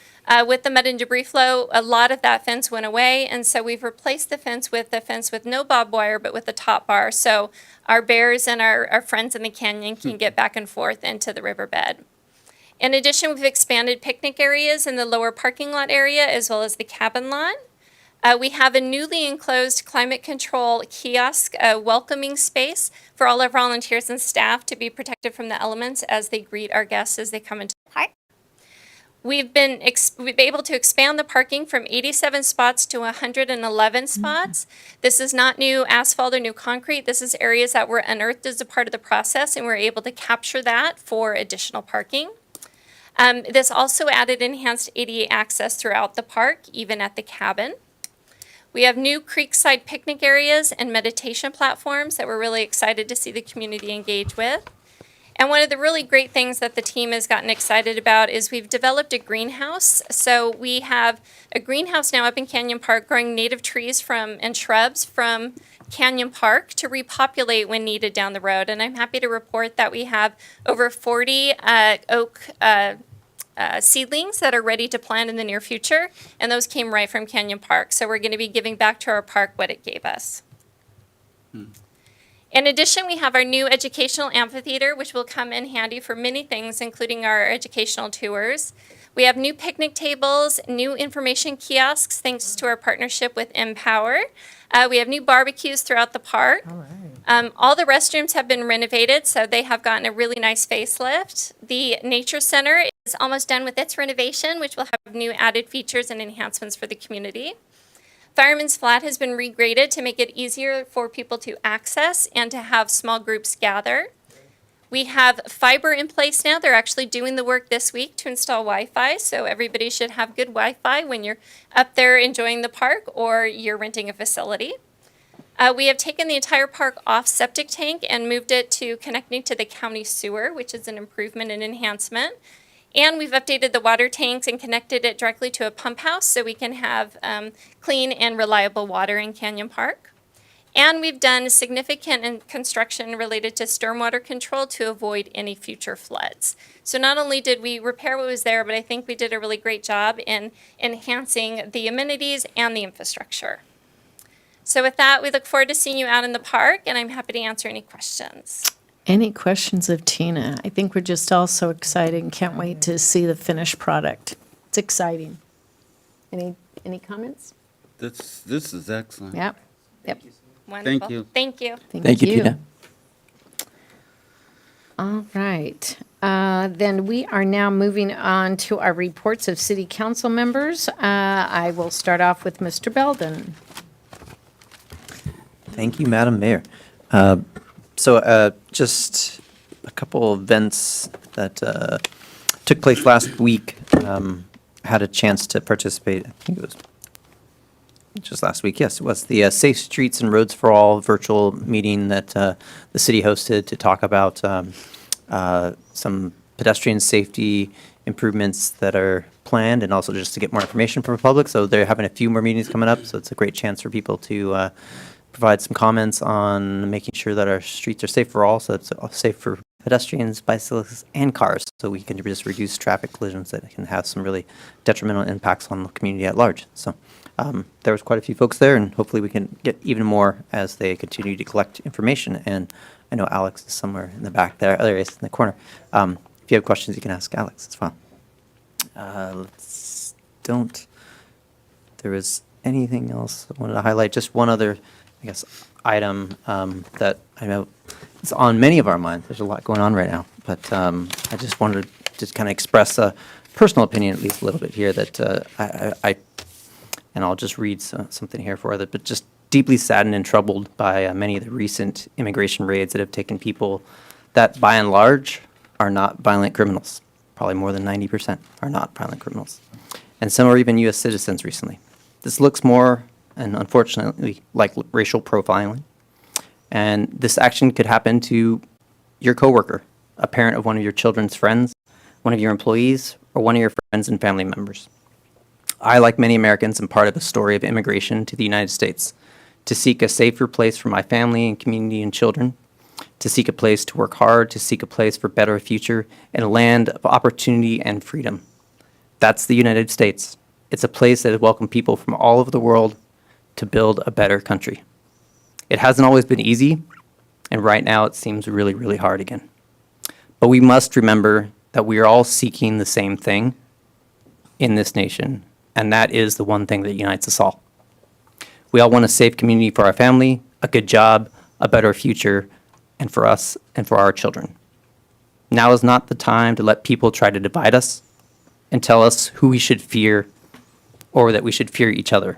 With the mud and debris flow, a lot of that fence went away, and so we've replaced the fence with no barbed wire, but with a top bar. So our bears and our friends in the canyon can get back and forth into the riverbed. In addition, we've expanded picnic areas in the lower parking lot area, as well as the cabin lot. We have a newly enclosed climate control kiosk, welcoming space for all our volunteers and staff to be protected from the elements as they greet our guests as they come into the park. We've been able to expand the parking from 87 spots to 111 spots. This is not new asphalt or new concrete. This is areas that were unearthed as a part of the process, and we're able to capture that for additional parking. This also added enhanced ADA access throughout the park, even at the cabin. We have new creekside picnic areas and meditation platforms that we're really excited to see the community engage with. And one of the really great things that the team has gotten excited about is we've developed a greenhouse. So we have a greenhouse now up in Canyon Park growing native trees and shrubs from Canyon Park to repopulate when needed down the road. And I'm happy to report that we have over 40 oak seedlings that are ready to plant in the near future, and those came right from Canyon Park. So we're going to be giving back to our park what it gave us. In addition, we have our new educational amphitheater, which will come in handy for many things, including our educational tours. We have new picnic tables, new information kiosks, thanks to our partnership with Empower. We have new barbecues throughout the park. All the restrooms have been renovated, so they have gotten a really nice facelift. The Nature Center is almost done with its renovation, which will have new added features and enhancements for the community. Fireman's Flat has been regraded to make it easier for people to access and to have small groups gather. We have fiber in place now. They're actually doing the work this week to install Wi-Fi, so everybody should have good Wi-Fi when you're up there enjoying the park or you're renting a facility. We have taken the entire park off septic tank and moved it to connecting to the county sewer, which is an improvement and enhancement. And we've updated the water tanks and connected it directly to a pump house so we can have clean and reliable water in Canyon Park. And we've done significant construction related to stormwater control to avoid any future floods. So not only did we repair what was there, but I think we did a really great job in enhancing the amenities and the infrastructure. So with that, we look forward to seeing you out in the park, and I'm happy to answer any questions. Any questions of Tina? I think we're just all so excited and can't wait to see the finished product. It's exciting. Any comments? This is excellent. Yep. Wonderful. you. Thank you. Thank you, Tina. All right. Then we are now moving on to our reports of city council members. I will start off with Mr. Belden. Thank you, Madam Mayor. Just a couple of events that took place last week. Had a chance to participate. I think it was just last week. Yes, it was the Safe Streets and Roads for All virtual meeting that the city hosted to talk about some pedestrian safety improvements that are planned, and also just to get more information from the public. So they're having a few more meetings coming up, so it's a great chance for people to provide some comments on making sure that our streets are safe for all, so it's safe for pedestrians, bicyclists, and cars, so we can just reduce traffic collisions that can have some really detrimental impacts on the community at large. So there was quite a few folks there, and hopefully we can get even more as they continue to collect information. And I know Alex is somewhere in the back there, there he is in the corner. If you have questions, you can ask Alex. It's fine. There was anything else I wanted to highlight. Just one other, I guess, item that I know is on many of our minds. There's a lot going on right now, but I just wanted to just kind of express a personal opinion, at least a little bit here, that and I'll just read something here for it, but just deeply saddened and troubled by many of the recent immigration raids that have taken people that, by and large, are not violent criminals. Probably more than 90% are not violent criminals. And some are even U.S. citizens recently. This looks more, and unfortunately, like racial profiling. And this action could happen to your coworker, a parent of one of your children's friends, one of your employees, or one of your friends and family members. I, like many Americans, am part of the story of immigration to the United States, to seek a safer place for my family and community and children, to seek a place to work hard, to seek a place for better future, and a land of opportunity and freedom. That's the United States. It's a place that has welcomed people from all over the world to build a better country. It hasn't always been easy, and right now it seems really, really hard again. But we must remember that we are all seeking the same thing in this nation, and that is the one thing that unites us all. We all want a safe community for our family, a good job, a better future, and for us and for our children. Now is not the time to let people try to divide us and tell us who we should fear or that we should fear each other.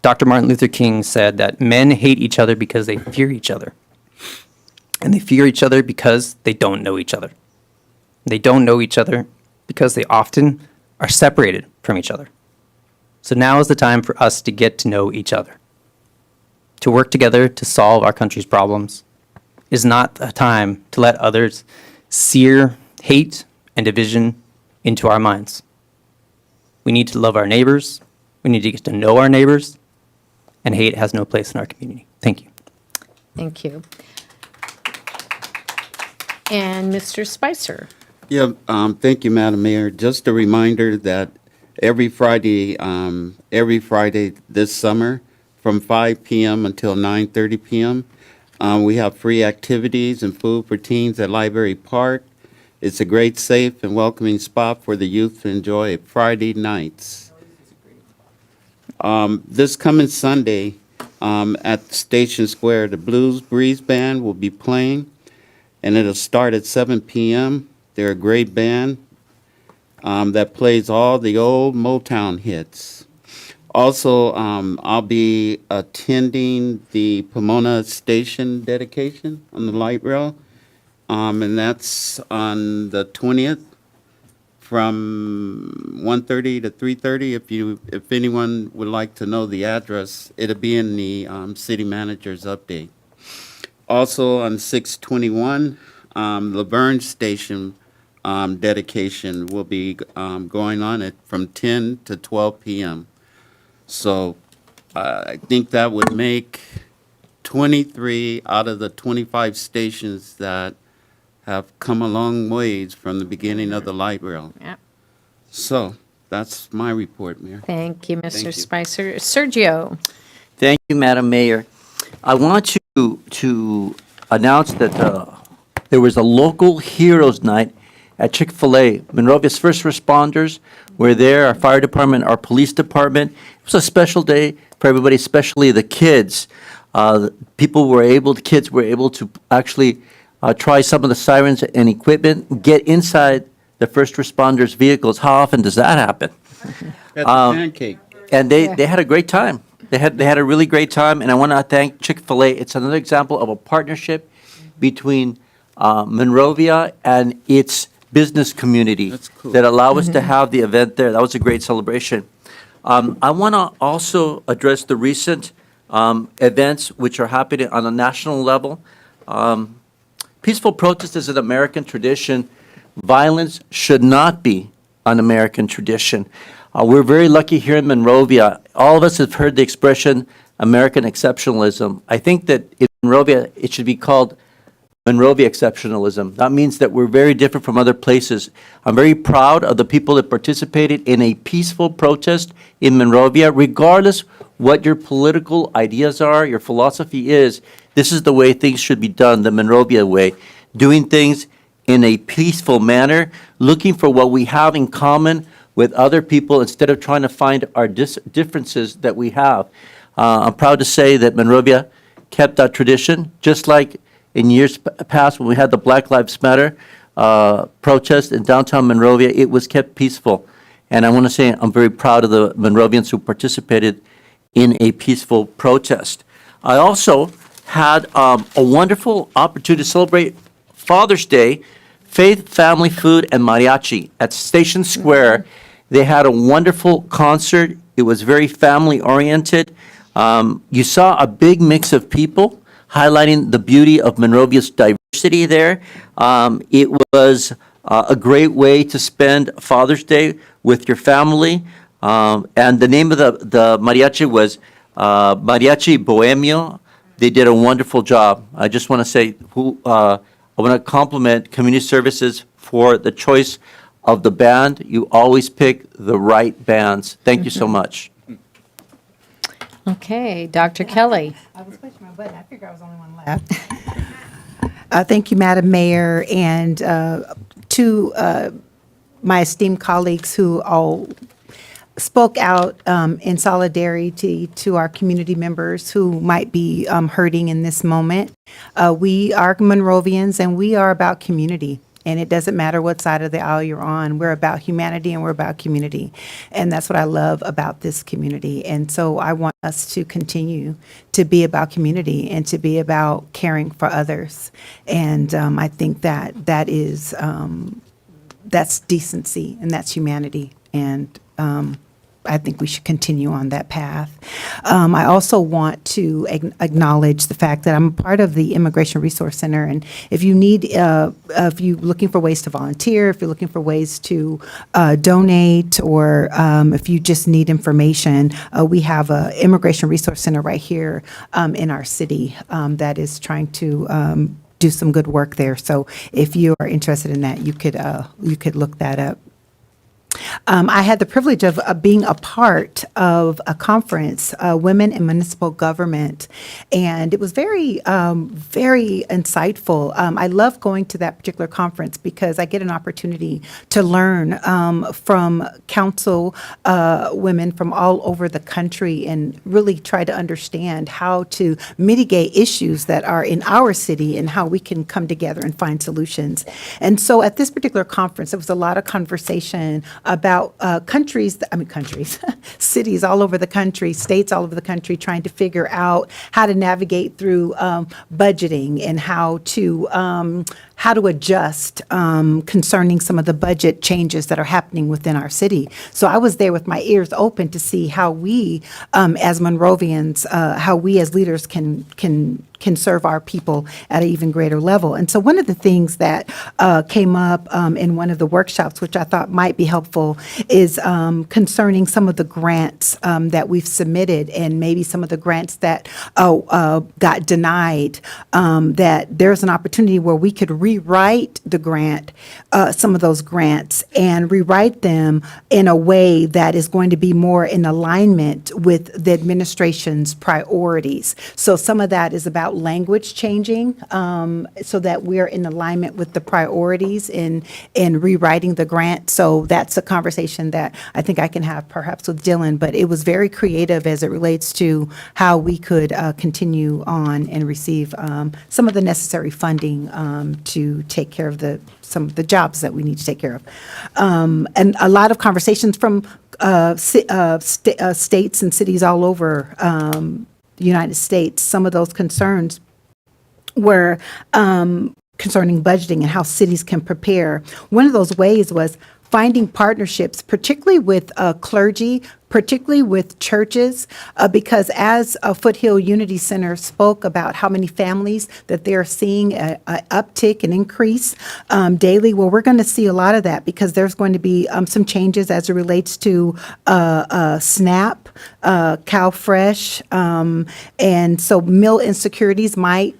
Dr. Martin Luther King said that men hate each other because they fear each other. And they fear each other because they don't know each other. They don't know each other because they often are separated from each other. So now is the time for us to get to know each other. To work together to solve our country's problems is not a time to let others sear hate and division into our minds. We need to love our neighbors. We need to get to know our neighbors. And hate has no place in our community. Thank you. Thank you. And Mr. Spicer. Yeah, thank you, Madam Mayor. Just a reminder that every Friday this summer, from 5 p.m. until 9:30 p.m., we have free activities and food for teens at Library Park. It's a great, safe, and welcoming spot for the youth to enjoy Friday nights. This coming Sunday at Station Square, the Blues Breeze Band will be playing, and it'll start at 7 p.m. They're a great band that plays all the old Motown hits. Also, I'll be attending the Pomona Station dedication on the light rail, and that's on the 20th from 1:30 to 3:30. If anyone would like to know the address, it'll be in the city manager's update. Also on 6/21, Laverne Station dedication will be going on at from 10 to 12 p.m. So I think that would make 23 out of the 25 stations that have come a long ways from the beginning of the light rail. Yeah. So that's my report, Mayor. Thank you, Thank Mr. you. Spicer. Sergio? Thank you, Madam Mayor. I want to announce that there was a local Heroes Night at Chick-fil-A. Monrovia's first responders were there, our fire department, our police department. It was a special day for everybody, especially the kids. The kids were able to actually try some of the sirens and equipment, get inside the first responders' vehicles. How often does that happen? At the pancake. And they had a great time. They had a really great time, and I want to thank Chick-fil-A. It's another example of a partnership between Monrovia and its business community that allow us to have the event there. That was a great celebration. I want to also address the recent events which are happening on a national level. Peaceful protest is an American tradition. Violence should not be an American tradition. We're very lucky here in Monrovia. All of us have heard the expression American exceptionalism. I think that in Monrovia, it should be called Monrovia exceptionalism. That means that we're very different from other places. I'm very proud of the people that participated in a peaceful protest in Monrovia, regardless what your political ideas are, your philosophy is. This is the way things should be done, the Monrovia way. Doing things in a peaceful manner, looking for what we have in common with other people instead of trying to find our differences that we have. I'm proud to say that Monrovia kept that tradition, just like in years past when we had the Black Lives Matter protest in downtown Monrovia, it was kept peaceful. And I want to say I'm very proud of the Monrovians who participated in a peaceful protest. I also had a wonderful opportunity to celebrate Father's Day, Faith, Family, Food, and Mariachi at Station Square. They had a wonderful concert. It was very family-oriented. You saw a big mix of people highlighting the beauty of Monrovia's diversity there. It was a great way to spend Father's Day with your family. And the name of the mariachi was Mariachi Bohemio. They did a wonderful job. I just want to say, I want to compliment Community Services for the choice of the band. You always pick the right bands. Thank you so much. Okay, Dr. Kelly. I was pushing my button. I figured I was the only one left. Thank you, Madam Mayor, and to my esteemed colleagues who all spoke out in solidarity to our community members who might be hurting in this moment. We are Monrovians, and we are about community. And it doesn't matter what side of the aisle you're on. We're about humanity and we're about community. And that's what I love about this community. And so I want us to continue to be about community and to be about caring for others. And I think that is, that's decency and that's humanity. And I think we should continue on that path. I also want to acknowledge the fact that I'm a part of the Immigration Resource Center, and if you need, if you're looking for ways to volunteer, if you're looking for ways to donate, or if you just need information, we have an Immigration Resource Center right here in our city that is trying to do some good work there. So if you are interested in that, you could look that up. I had the privilege of being a part of a conference, Women in Municipal Government, and it was very, very insightful. I love going to that particular conference because I get an opportunity to learn from council women from all over the country and really try to understand how to mitigate issues that are in our city and how we can come together and find solutions. And so at this particular conference, there was a lot of conversation about cities all over the country, states all over the country, trying to figure out how to navigate through budgeting and how how to adjust concerning some of the budget changes that are happening within our city. So I was there with my ears open to see how we, as Monrovians, how we as leaders can serve our people at an even greater level. And so one of the things that came up in one of the workshops, which I thought might be helpful, is concerning some of the grants that we've submitted and maybe some of the grants that got denied, that there's an opportunity where we could rewrite the grant, some of those grants, and rewrite them in a way that is going to be more in alignment with the administration's priorities. So some of that is about language changing, so that we're in alignment with the priorities in rewriting the grant. So that's a conversation that I think I can have perhaps with Dylan, but it was very creative as it relates to how we could continue on and receive some of the necessary funding to take care of some of the jobs that we need to take care of. And a lot of conversations from states and cities all over the United States. Some of those concerns were concerning budgeting and how cities can prepare. One of those ways was finding partnerships, particularly with clergy, particularly with churches, because as Foothill Unity Center spoke about how many families that they're seeing an uptick and increase daily, well, we're going to see a lot of that because there's going to be some changes as it relates to SNAP, CalFresh, and so meal insecurities might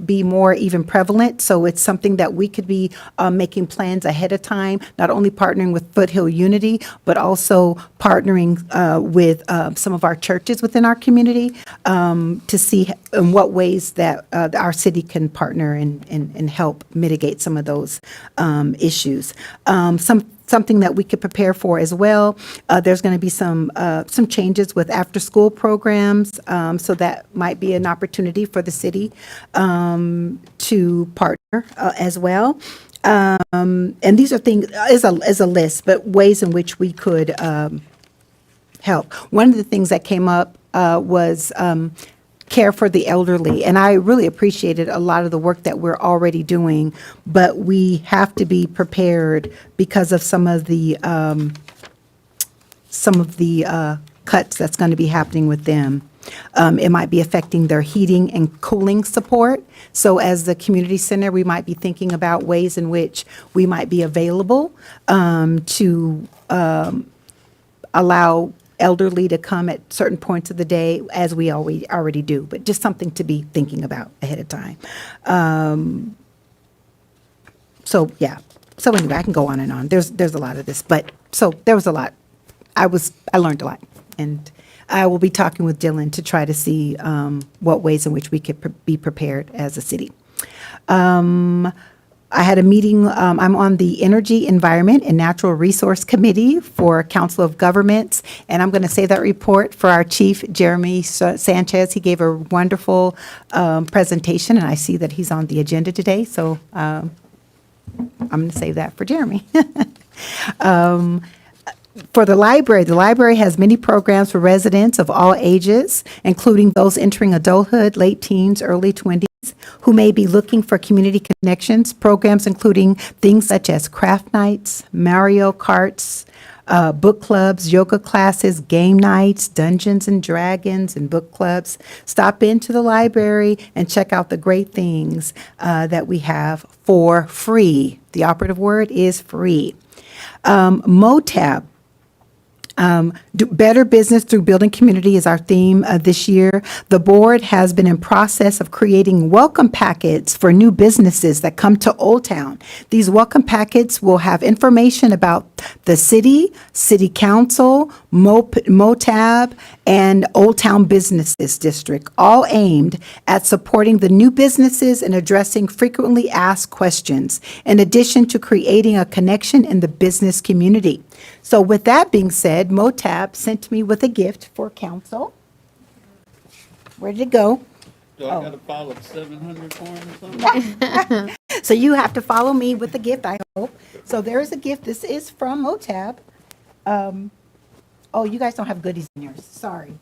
be more even prevalent. So it's something that we could be making plans ahead of time, not only partnering with Foothill Unity, but also partnering with some of our churches within our community to see in what ways that our city can partner and help mitigate some of those issues. Something that we could prepare for as well. There's going to be some changes with after-school programs, so that might be an opportunity for the city to partner as well. And these are things, as a list, but ways in which we could help. One of the things that came up was care for the elderly. And I really appreciated a lot of the work that we're already doing, but we have to be prepared because of some of the cuts that's going to be happening with them. It might be affecting their heating and cooling support. So as the community center, we might be thinking about ways in which we might be available to allow elderly to come at certain points of the day, as we already do, but just something to be thinking about ahead of time. So, yeah. So anyway, I can go on and on. There's a lot of this, but so there was a lot. I learned a lot, and I will be talking with Dylan to try to see what ways in which we could be prepared as a city. I had a meeting, I'm on the Energy, Environment, and Natural Resource Committee for Council of Governments, and I'm going to say that report for our chief, Jeremy Sanchez. He gave a wonderful presentation, and I see that he's on the agenda today, so I'm going to save that for Jeremy. For the library has many programs for residents of all ages, including those entering adulthood, late teens, early 20s, who may be looking for community connections. Programs including things such as craft nights, Mario Karts, book clubs, yoga classes, game nights, Dungeons and Dragons, and book clubs. Stop into the library and check out the great things that we have for free. The operative word is free. MOTAB. Do better business through building community is our theme this year. The board has been in process of creating welcome packets for new businesses that come to Old Town. These welcome packets will have information about the city council, MOTAB, and Old Town Businesses District, all aimed at supporting the new businesses and addressing frequently asked questions, in addition to creating a connection in the business community. So with that being said, MOTAB sent me with a gift for council. Where did it go? Do I gotta follow 700 form or something? So you have to follow me with the gift, I hope. So there is a gift. This is from MOTAB. Oh, you guys don't have goodies in yours. Sorry.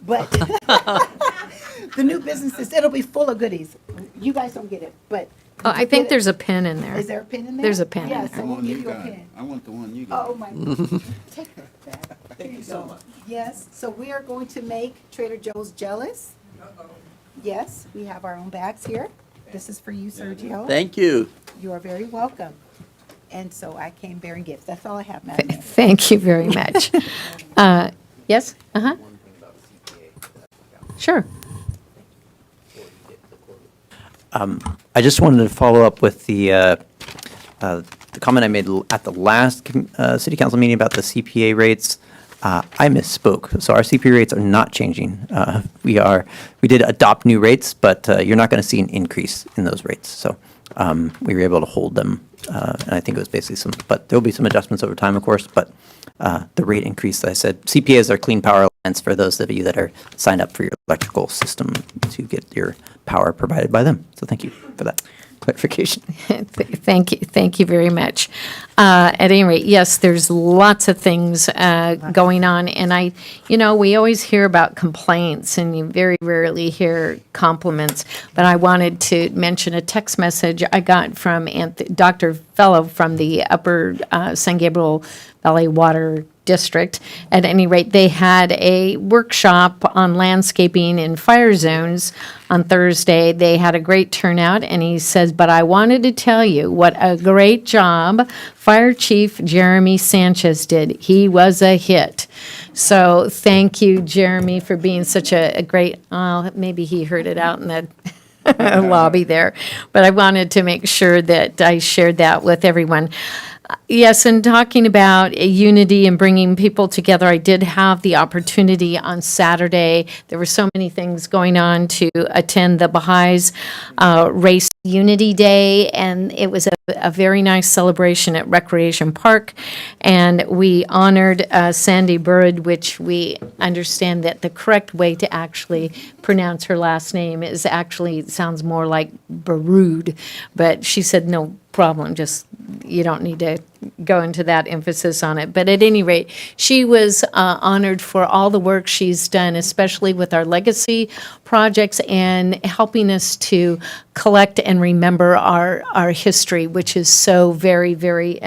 But the new businesses, it'll be full of goodies. You guys don't get it, but Oh, I think there's a pen in there. Is there a pen in there? There's a pen in Yes, there. I will give you a pen. I want the one you got. Oh, my. Take her back. Here you go. Yes, so we are going to make Trader Joe's jealous. Yes, we have our own bags here. This is for you, Sergio. Thank you. You are very welcome. And so I came bearing gifts. That's all I have, Madam Mayor. Thank you very much. Yes? Uh-huh. Sure. I just wanted to follow up with the comment I made at the last city council meeting about the CPA rates. I misspoke. So our CPA rates are not changing. We did adopt new rates, but you're not going to see an increase in those rates. So we were able to hold them. And I think it was basically but there'll be some adjustments over time, of course, but the rate increase, I said, CPAs are Clean Power Alliance for those of you that are signed up for your electrical system to get your power provided by them. So thank you for that clarification. Thank you very much. At any rate, yes, there's lots of things going on, and we always hear about complaints, and you very rarely hear compliments. But I wanted to mention a text message I got from Dr. Fellow from the Upper San Gabriel Valley Water District. At any rate, they had a workshop on landscaping in fire zones on Thursday. They had a great turnout, and he says, but I wanted to tell you what a great job Fire Chief Jeremy Sanchez did. He was a hit. So thank you, Jeremy, for being such a great, maybe he heard it out in the lobby there, but I wanted to make sure that I shared that with everyone. Yes, and talking about unity and bringing people together, I did have the opportunity on Saturday. There were so many things going on to attend the Baha'is Race Unity Day, and it was a very nice celebration at Recreation Park. And we honored Sandy Burd, which we understand that the correct way to actually pronounce her last name is actually, it sounds more like Baroud, but she said no problem, just you don't need to go into that emphasis on it. But at any rate, she was honored for all the work she's done, especially with our legacy projects and helping us to collect and remember our history, which is so very, very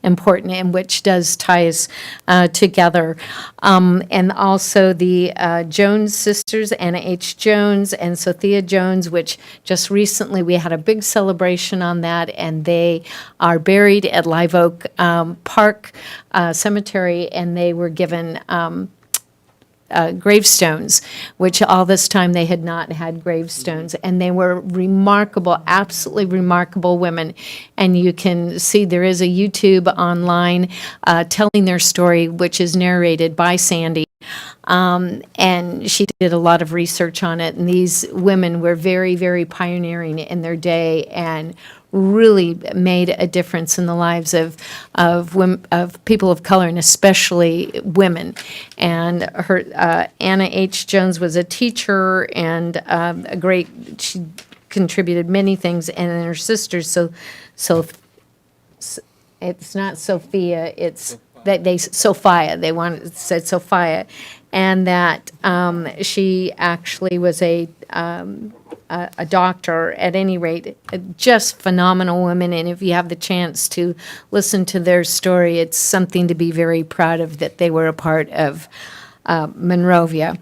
important and which does tie us together. And also the Jones sisters, Anna H. Jones and Sophia Jones, which just recently we had a big celebration on that, and they are buried at Live Oak Park Cemetery, and they were given gravestones, which all this time they had not had gravestones. And they were remarkable, absolutely remarkable women. And you can see there is a YouTube online telling their story, which is narrated by Sandy. And she did a lot of research on it. And these women were very, very pioneering in their day and really made a difference in the lives of people of color, and especially women. And her Anna H. Jones was a teacher and she contributed many things. And then her sisters, so it's not Sophia, it's Sophia. They said Sophia, and that she actually was a doctor. At any rate, just phenomenal women. And if you have the chance to listen to their story, it's something to be very proud of that they were a part of Monrovia.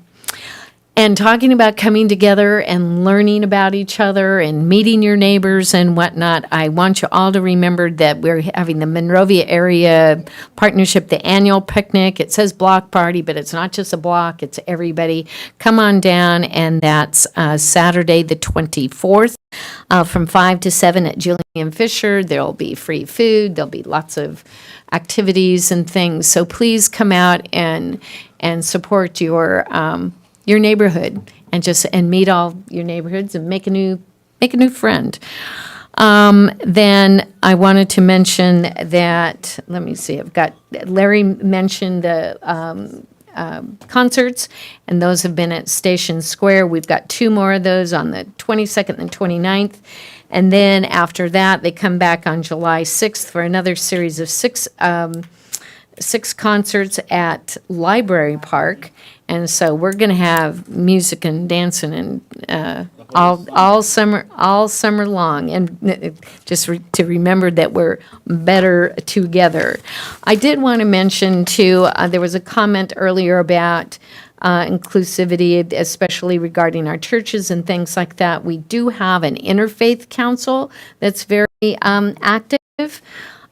And talking about coming together and learning about each other and meeting your neighbors and whatnot, I want you all to remember that we're having the Monrovia Area Partnership, the annual picnic. It says block party, but it's not just a block, it's everybody. Come on down, and that's Saturday the 24th from 5 to 7 at Julian Fisher. There'll be free food, there'll be lots of activities and things. So please come out and support your neighborhood and meet all your neighborhoods and make a new friend. Then I wanted to mention that, let me see, Larry mentioned the concerts, and those have been at Station Square. We've got 2 more of those on the 22nd and 29th. And then after that, they come back on July 6th for another series of 6 concerts at Library Park. And so we're going to have music and dancing and all summer long. And to remember that we're better together. I did want to mention too, there was a comment earlier about inclusivity, especially regarding our churches and things like that. We do have an interfaith council that's very active.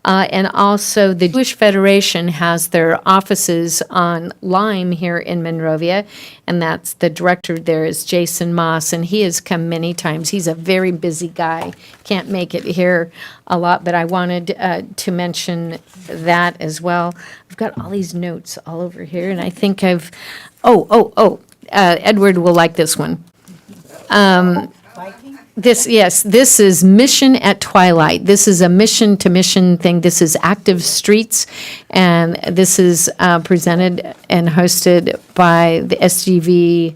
And also, the Jewish Federation has their offices on Lime here in Monrovia, and that's the director there is Jason Moss, and he has come many times. He's a very busy guy, can't make it here a lot, but I wanted to mention that as well. I've got all these notes all over here, and I think Edward will like this one. This is Mission at Twilight. This is a mission-to-mission thing. This is Active Streets, and this is presented and hosted by the SGV.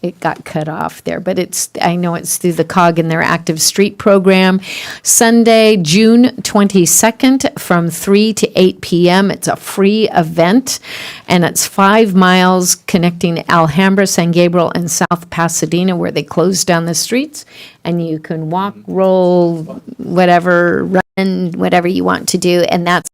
It got cut off there, but I know it's through the COG and their Active Street program. Sunday, June 22nd from 3 to 8 p.m. It's a free event, and it's 5 miles connecting Alhambra, San Gabriel, and South Pasadena, where they close down the streets, and you can walk, roll, whatever, run, whatever you want to do, and that's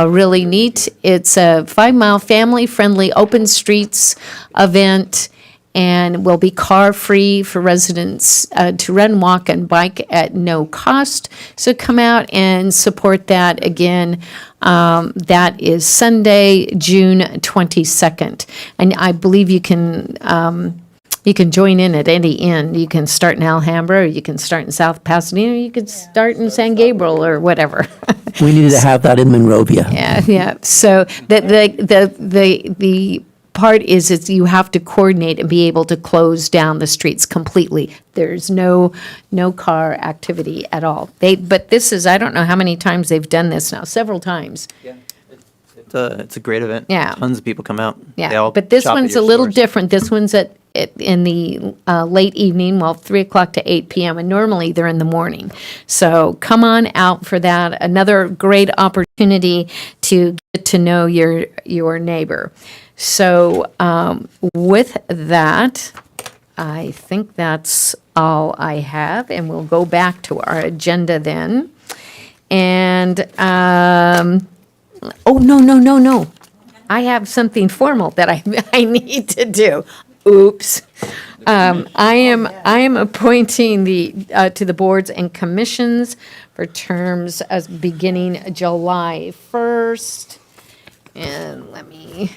really neat. It's a 5-mile family-friendly open streets event, and will be car-free for residents to run, walk, and bike at no cost. So come out and support that. Again, that is Sunday, June 22nd. And I believe you can join in at any end. You can start in Alhambra, or you can start in South Pasadena, or you could start in San Gabriel or whatever. We needed to have that in Monrovia. Yeah. So the part is you have to coordinate and be able to close down the streets completely. There's no car activity at all. But this is, I don't know how many times they've done this now, several times. It's a great event. Yeah. Tons of people come out. They Yeah, all but this shop at one's a your little stores. different. This one's in the late evening, 3 o'clock to 8 p.m., and normally they're in the morning. So come on out for that. Another great opportunity to get to know your neighbor. So with that, I think that's all I have, and we'll go back to our agenda then. And, no. I have something formal that I need to do. Oops. I am appointing to the boards and commissions for terms as beginning July 1st. And let me,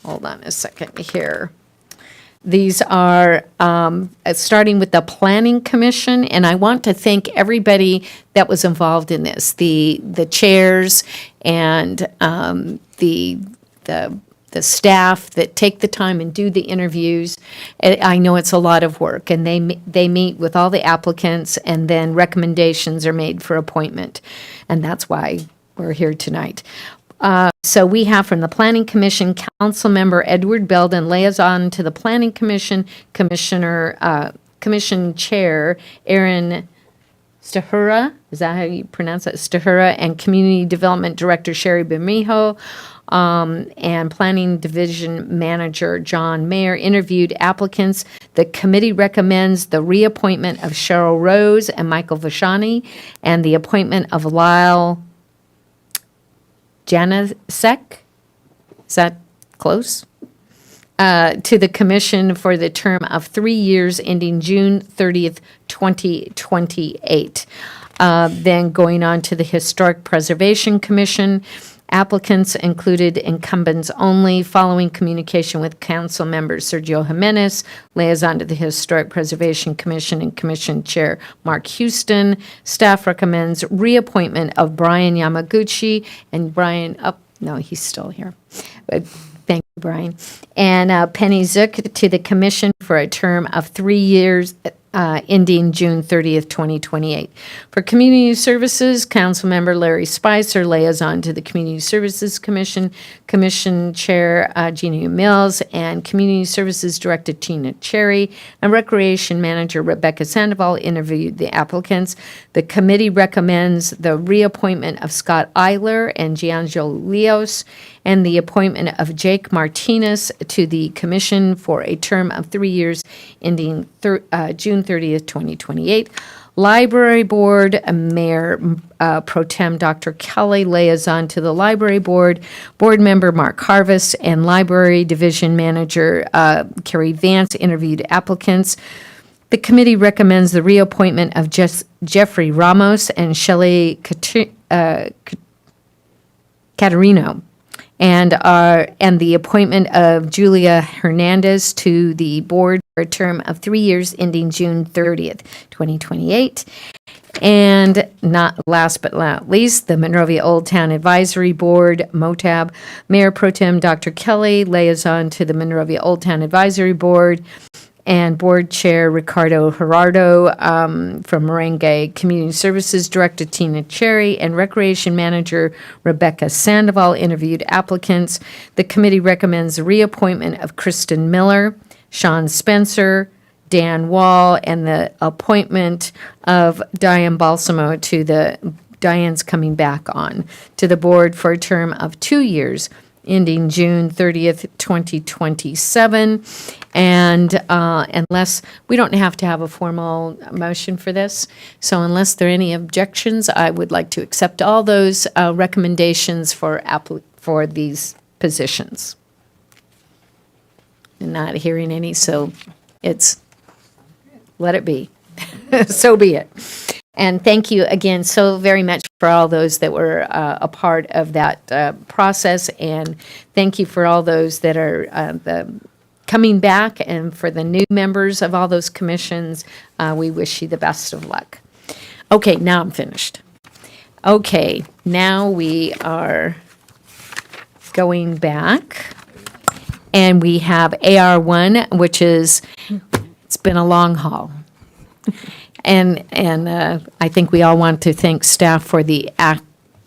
hold on a second here. These are starting with the Planning Commission, and I want to thank everybody that was involved in this, the chairs and the staff that take the time and do the interviews. I know it's a lot of work, and they meet with all the applicants, and then recommendations are made for appointment, and that's why we're here tonight. So we have from the Planning Commission, Councilmember Edward Belden, liaison to the Planning Commission, Commission Chair Aaron Stahura, is that how you pronounce it? Stahura, and Community Development Director Sherry Bermejo, and Planning Division Manager John Mayer interviewed applicants. The committee recommends the reappointment of Cheryl Rose and Michael Vashani, and the appointment of Lyle Janasek, is that close? To the commission for the term of 3 years ending June 30th, 2028. Then going on to the Historic Preservation Commission, applicants included incumbents only, following communication with council member Sergio Jimenez, liaison to the Historic Preservation Commission, and Commission Chair Mark Houston. Staff recommends reappointment of Brian Yamaguchi and Brian, no, he's still here. Thank you, Brian. And Penny Zook to the commission for a term of 3 years, ending June 30th, 2028. For Community Services, Councilmember Larry Spicer, liaison to the Community Services Commission, Commission Chair Gina Mills, and Community Services Director Tina Cherry, and Recreation Manager Rebecca Sandoval interviewed the applicants. The committee recommends the reappointment of Scott Eiler and Giangelo Leos, and the appointment of Jake Martinez to the commission for a term of 3 years ending June 30th, 2028. Library Board, Mayor Pro Tem Dr. Kelly, liaison to the Library Board, Board Member Mark Harvest, and Library Division Manager Carrie Vance interviewed applicants. The committee recommends the reappointment of Jeffrey Ramos and Shelley Caterino, and the appointment of Julia Hernandez to the board for a term of 3 years ending June 30th, 2028. And not last but not least, the Monrovia Old Town Advisory Board, MOTAB, Mayor Pro Tem Dr. Kelly, liaison to the Monrovia Old Town Advisory Board, and Board Chair Ricardo Gerardo from Merengue. Community Services Director Tina Cherry and Recreation Manager Rebecca Sandoval interviewed applicants. The committee recommends the reappointment of Kristen Miller, Sean Spencer, Dan Wall, and the appointment of Diane Balsamo to the, Diane's coming back on, to the board for a term of 2 years ending June 30th, 2027. And unless, we don't have to have a formal motion for this, so unless there are any objections, I would like to accept all those recommendations for these positions. And not hearing any, so it's, let it be. So be it. And thank you again so very much for all those that were a part of that process. And thank you for all those that are coming back. And for the new members of all those commissions, we wish you the best of luck. Okay, now I'm finished. Okay, now we are going back. And we have AR1, which is, it's been a long haul. And I think we all want to thank staff for the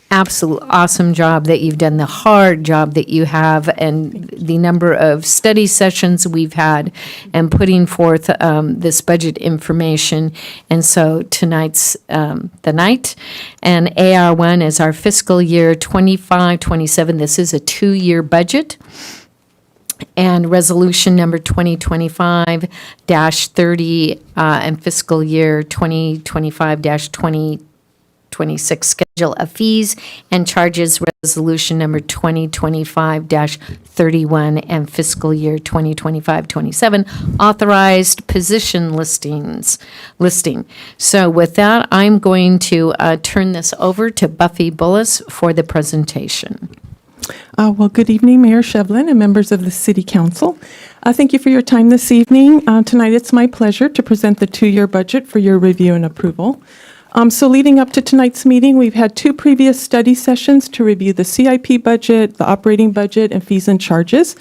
absolute awesome job that you've done, the hard job that you have, and the number of study sessions we've had, and putting forth this budget information. And so tonight's the night, and AR1 is our fiscal year 25-27. This is a 2-year budget. And resolution number 2025-30 and fiscal year 2025-2026 schedule of fees and charges, resolution number 2025-31 and fiscal year 2025-27 authorized position listing. So with that, I'm going to turn this over to Buffy Bullis for the presentation. Well, good evening, Mayor Shevlin and members of the City Council. Thank you for your time this evening. Tonight, it's my pleasure to present the 2-year budget for your review and approval. So leading up to tonight's meeting, we've had 2 previous study sessions to review the CIP budget, the operating budget, and fees and charges.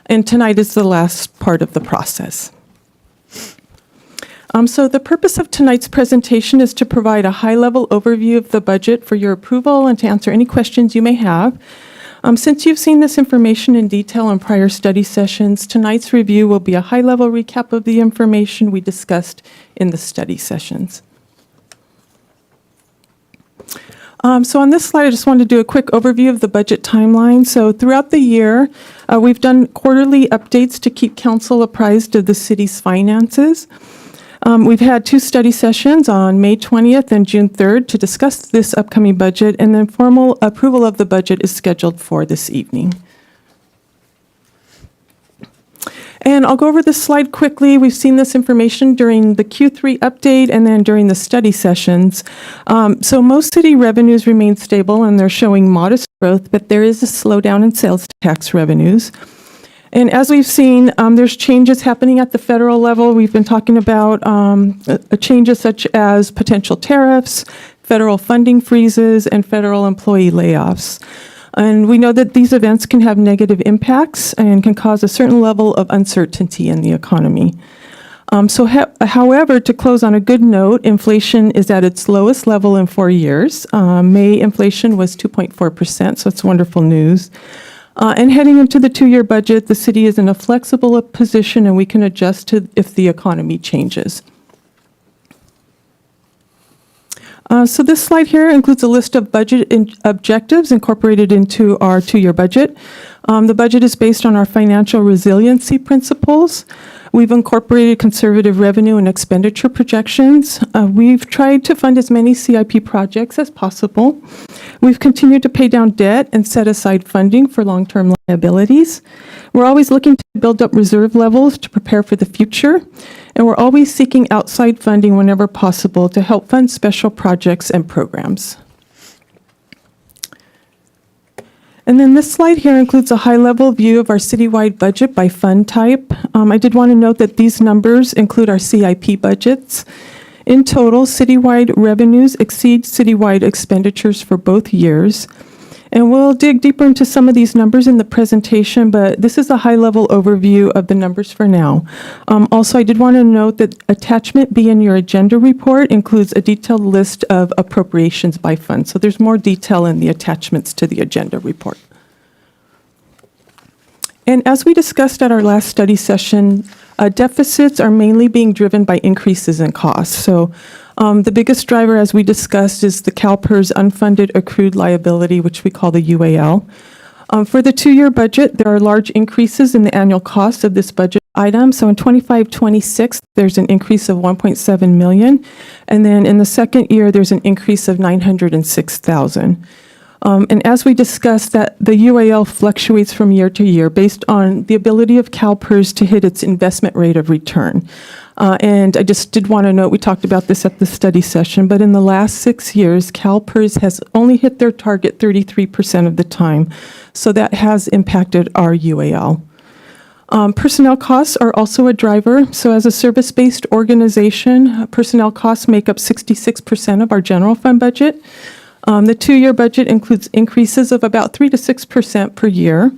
And tonight is the last part of the process. So the purpose of tonight's presentation is to provide a high-level overview of the budget for your approval and to answer any questions you may have. Since you've seen this information in detail in prior study sessions, tonight's review will be a high-level recap of the information we discussed in the study sessions. So on this slide, I just wanted to do a quick overview of the budget timeline. So throughout the year, we've done quarterly updates to keep council apprised of the city's finances. We've had 2 study sessions on May 20th and June 3rd to discuss this upcoming budget, and then formal approval of the budget is scheduled for this evening. And I'll go over this slide quickly. We've seen this information during the Q3 update and then during the study sessions. So most city revenues remain stable and they're showing modest growth, but there is a slowdown in sales tax revenues. And as we've seen, there's changes happening at the federal level. We've been talking about changes such as potential tariffs, federal funding freezes, and federal employee layoffs. And we know that these events can have negative impacts and can cause a certain level of uncertainty in the economy. However, to close on a good note, inflation is at its lowest level in 4 years. May inflation was 2.4%, so it's wonderful news. And heading into the 2-year budget, the city is in a flexible position and we can adjust to if the economy changes. So this slide here includes a list of budget objectives incorporated into our two-year budget. The budget is based on our financial resiliency principles. We've incorporated conservative revenue and expenditure projections. We've tried to fund as many CIP projects as possible. We've continued to pay down debt and set aside funding for long-term liabilities. We're always looking to build up reserve levels to prepare for the future. And we're always seeking outside funding whenever possible to help fund special projects and programs. And then this slide here includes a high-level view of our citywide budget by fund type. I did want to note that these numbers include our CIP budgets. In total, citywide revenues exceed citywide expenditures for both years. And we'll dig deeper into some of these numbers in the presentation, but this is a high-level overview of the numbers for now. Also, I did want to note that attachment B in your agenda report includes a detailed list of appropriations by fund. So there's more detail in the attachments to the agenda report. And as we discussed at our last study session, deficits are mainly being driven by increases in costs. So the biggest driver, as we discussed, is the CalPERS unfunded accrued liability, which we call the UAL. For the two-year budget, there are large increases in the annual cost of this budget item. So in 25-26, there's an increase of 1.7 million. And then in the second year, there's an increase of 906,000. And as we discussed, that the UAL fluctuates from year to year based on the ability of CalPERS to hit its investment rate of return. And I just did want to note, we talked about this at the study session, but in the last 6 years, CalPERS has only hit their target 33% of the time. So that has impacted our UAL. Personnel costs are also a driver. So as a service-based organization, personnel costs make up 66% of our general fund budget. The two-year budget includes increases of about 3 to 6% per year.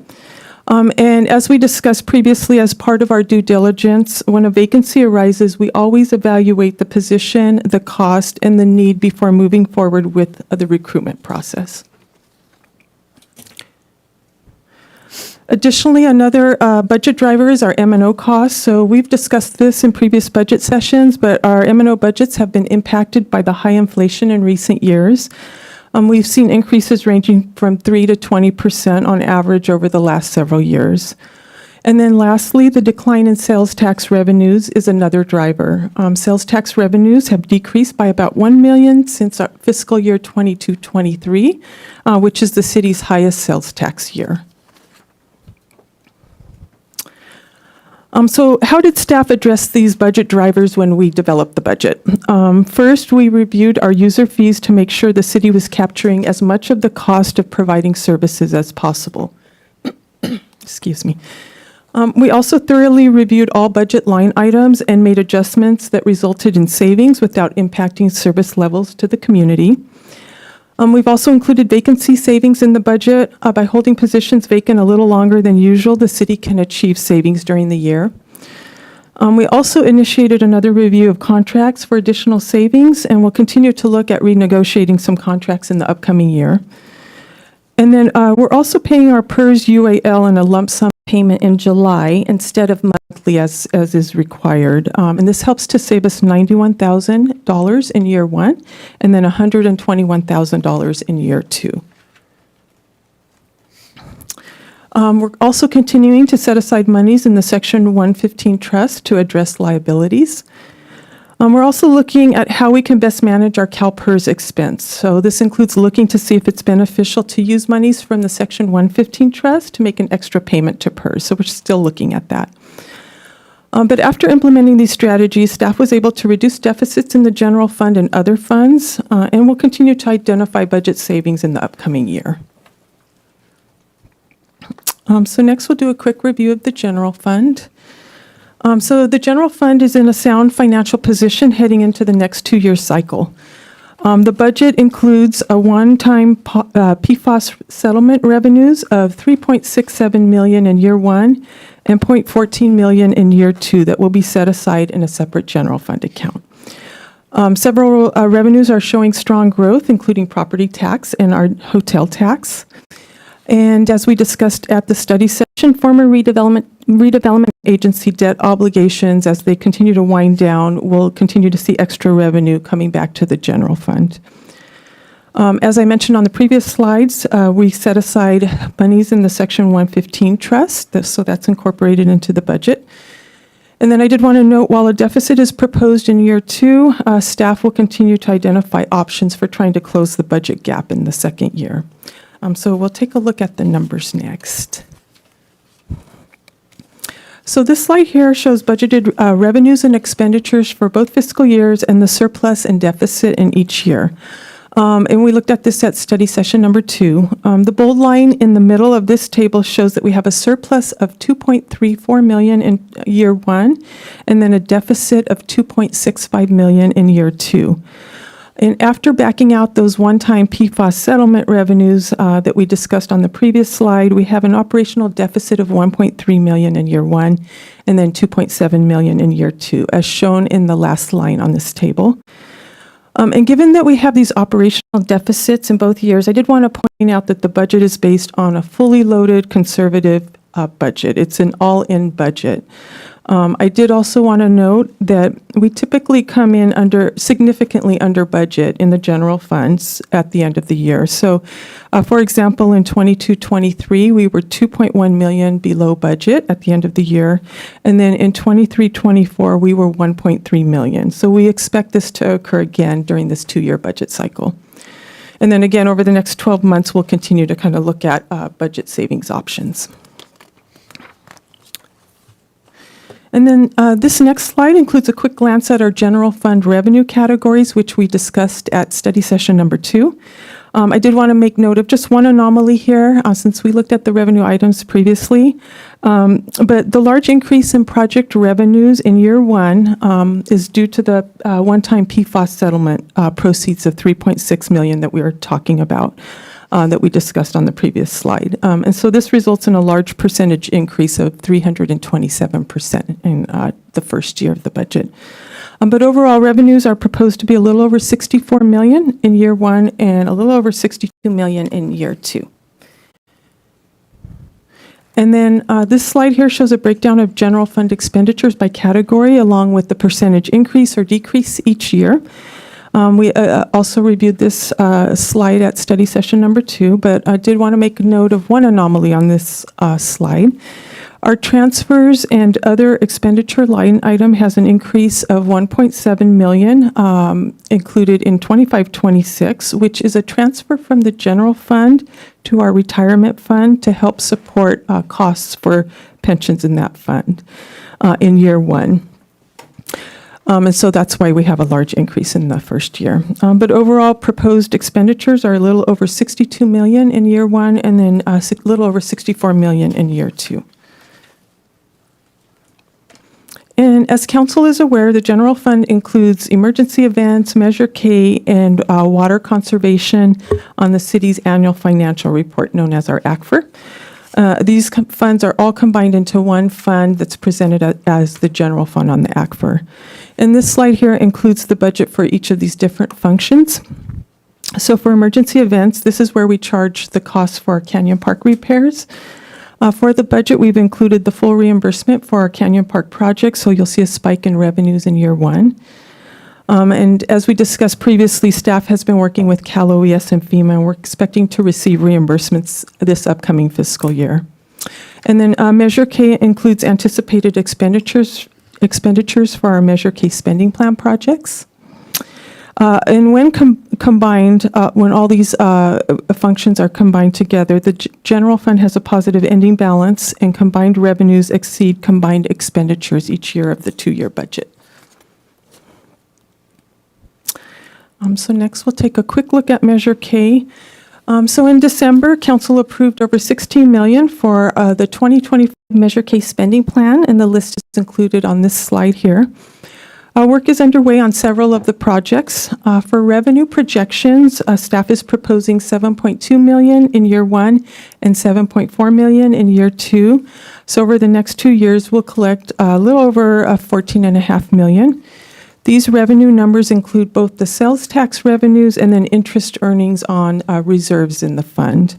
And as we discussed previously, as part of our due diligence, when a vacancy arises, we always evaluate the position, the cost, and the need before moving forward with the recruitment process. Additionally, another budget driver is our M&O costs. So we've discussed this in previous budget sessions, but our M&O budgets have been impacted by the high inflation in recent years. We've seen increases ranging from 3 to 20% on average over the last several years. And then lastly, the decline in sales tax revenues is another driver. Sales tax revenues have decreased by about $1 million since our fiscal year 22-23, which is the city's highest sales tax year. So how did staff address these budget drivers when we developed the budget? First, we reviewed our user fees to make sure the city was capturing as much of the cost of providing services as possible. Excuse me. We also thoroughly reviewed all budget line items and made adjustments that resulted in savings without impacting service levels to the community. We've also included vacancy savings in the budget. By holding positions vacant a little longer than usual, the city can achieve savings during the year. We also initiated another review of contracts for additional savings, and we'll continue to look at renegotiating some contracts in the upcoming year. And then we're also paying our PERS UAL in a lump sum payment in July instead of monthly as is required. And this helps to save us $91,000 in year one and then $121,000 in year two. We're also continuing to set aside monies in the Section 115 trust to address liabilities. We're also looking at how we can best manage our CalPERS expense. So this includes looking to see if it's beneficial to use monies from the Section 115 trust to make an extra payment to PERS. So we're still looking at that. But after implementing these strategies, staff was able to reduce deficits in the general fund and other funds, and will continue to identify budget savings in the upcoming year. So next we'll do a quick review of the general fund. So the general fund is in a sound financial position heading into the next two-year cycle. The budget includes a one-time PFAS settlement revenues of $3.67 million in year one and $0.14 million in year two that will be set aside in a separate general fund account. Several revenues are showing strong growth, including property tax and our hotel tax. And as we discussed at the study session, former redevelopment agency debt obligations, as they continue to wind down, will continue to see extra revenue coming back to the general fund. As I mentioned on the previous slides, we set aside monies in the Section 115 trust, so that's incorporated into the budget. And then I did want to note, while a deficit is proposed in year 2, staff will continue to identify options for trying to close the budget gap in the second year. So we'll take a look at the numbers next. So this slide here shows budgeted revenues and expenditures for both fiscal years and the surplus and deficit in each year. And we looked at this at study session number 2. The bold line in the middle of this table shows that we have a surplus of $2.34 million in year 1, and then a deficit of $2.65 million in year 2. And after backing out those one-time PFAS settlement revenues that we discussed on the previous slide, we have an operational deficit of $1.3 million in year 1, and then $2.7 million in year 2, as shown in the last line on this table. And given that we have these operational deficits in both years, I did want to point out that the budget is based on a fully loaded conservative budget. It's an all-in budget. I did also want to note that we typically come in significantly under budget in the general funds at the end of the year. So, for example, in 22-23, we were $2.1 million below budget at the end of the year. And then in 23-24, we were $1.3 million. So we expect this to occur again during this 2-year budget cycle. And then again, over the next 12 months, we'll continue to kind of look at budget savings options. And then this next slide includes a quick glance at our general fund revenue categories, which we discussed at study session number 2. I did want to make note of just one anomaly here, since we looked at the revenue items previously. But the large increase in project revenues in year 1 is due to the one-time PFAS settlement proceeds of $3.6 million that we were talking about. That we discussed on the previous slide. And so this results in a large percentage increase of 327% in the first year of the budget. But overall revenues are proposed to be a little over $64 million in year 1 and a little over $62 million in year 2. And then this slide here shows a breakdown of general fund expenditures by category, along with the percentage increase or decrease each year. We also reviewed this slide at study session number 2, but I did want to make a note of one anomaly on this slide. Our transfers and other expenditure line item has an increase of $1.7 million included in 25-26, which is a transfer from the general fund to our retirement fund to help support costs for pensions in that fund in year 1. And so that's why we have a large increase in the first year. But overall, proposed expenditures are a little over $62 million in year 1, and then a little over $64 million in year 2. And as council is aware, the general fund includes emergency events, Measure K, and water conservation on the city's annual financial report, known as our ACFR. These funds are all combined into one fund that's presented as the general fund on the ACFR. And this slide here includes the budget for each of these different functions. So for emergency events, this is where we charge the costs for our Canyon Park repairs. For the budget, we've included the full reimbursement for our Canyon Park project, so you'll see a spike in revenues in year 1. And as we discussed previously, staff has been working with Cal OES and FEMA, and we're expecting to receive reimbursements this upcoming fiscal year. And then Measure K includes anticipated expenditures for our Measure K spending plan projects. And when combined, when all these functions are combined together, the general fund has a positive ending balance, and combined revenues exceed combined expenditures each year of the 2-year budget. So next, we'll take a quick look at Measure K. So in December, Council approved over $16 million for the 2025 Measure K spending plan, and the list is included on this slide here. Work is underway on several of the projects. For revenue projections, staff is proposing $7.2 million in year 1 and $7.4 million in year 2. So over the next 2 years, we'll collect a little over $14.5 million. These revenue numbers include both the sales tax revenues and then interest earnings on reserves in the fund.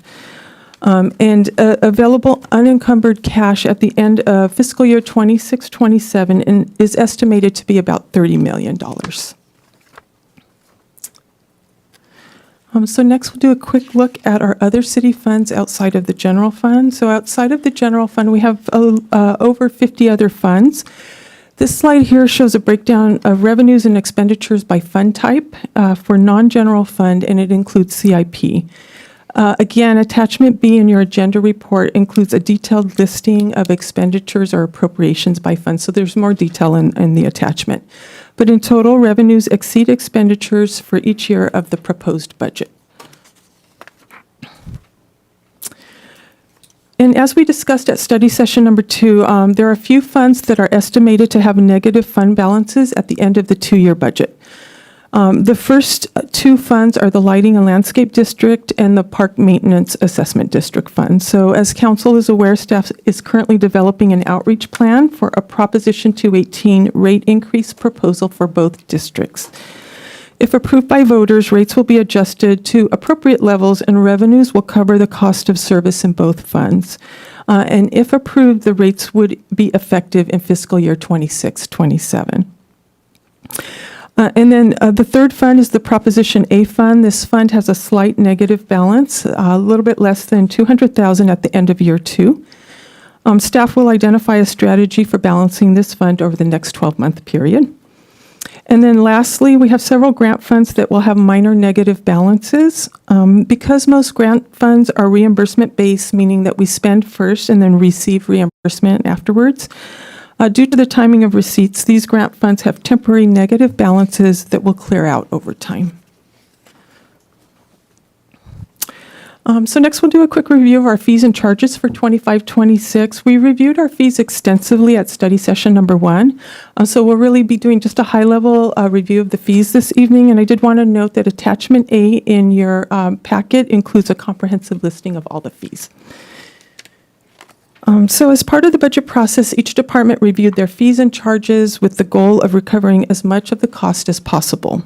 And available unencumbered cash at the end of fiscal year 26-27 is estimated to be about $30 million. So next, we'll do a quick look at our other city funds outside of the general fund. So outside of the general fund, we have over 50 other funds. This slide here shows a breakdown of revenues and expenditures by fund type for non-general fund, and it includes CIP. Again, attachment B in your agenda report includes a detailed listing of expenditures or appropriations by fund, so there's more detail in the attachment. But in total, revenues exceed expenditures for each year of the proposed budget. And as we discussed at study session number 2, there are a few funds that are estimated to have negative fund balances at the end of the 2-year budget. The first 2 funds are the Lighting and Landscape District and the Park Maintenance Assessment District Fund. So as council is aware, staff is currently developing an outreach plan for a Proposition 218 rate increase proposal for both districts. If approved by voters, rates will be adjusted to appropriate levels and revenues will cover the cost of service in both funds. And if approved, the rates would be effective in fiscal year 26-27. And then the third fund is the Proposition A fund. This fund has a slight negative balance, a little bit less than $200,000 at the end of year 2. Staff will identify a strategy for balancing this fund over the next 12-month period. And then lastly, we have several grant funds that will have minor negative balances. Because most grant funds are reimbursement-based, meaning that we spend first and then receive reimbursement afterwards, due to the timing of receipts, these grant funds have temporary negative balances that will clear out over time. So next we'll do a quick review of our fees and charges for 25-26. We reviewed our fees extensively at study session number 1. So we'll really be doing just a high-level review of the fees this evening. And I did want to note that attachment A in your packet includes a comprehensive listing of all the fees. So as part of the budget process, each department reviewed their fees and charges with the goal of recovering as much of the cost as possible.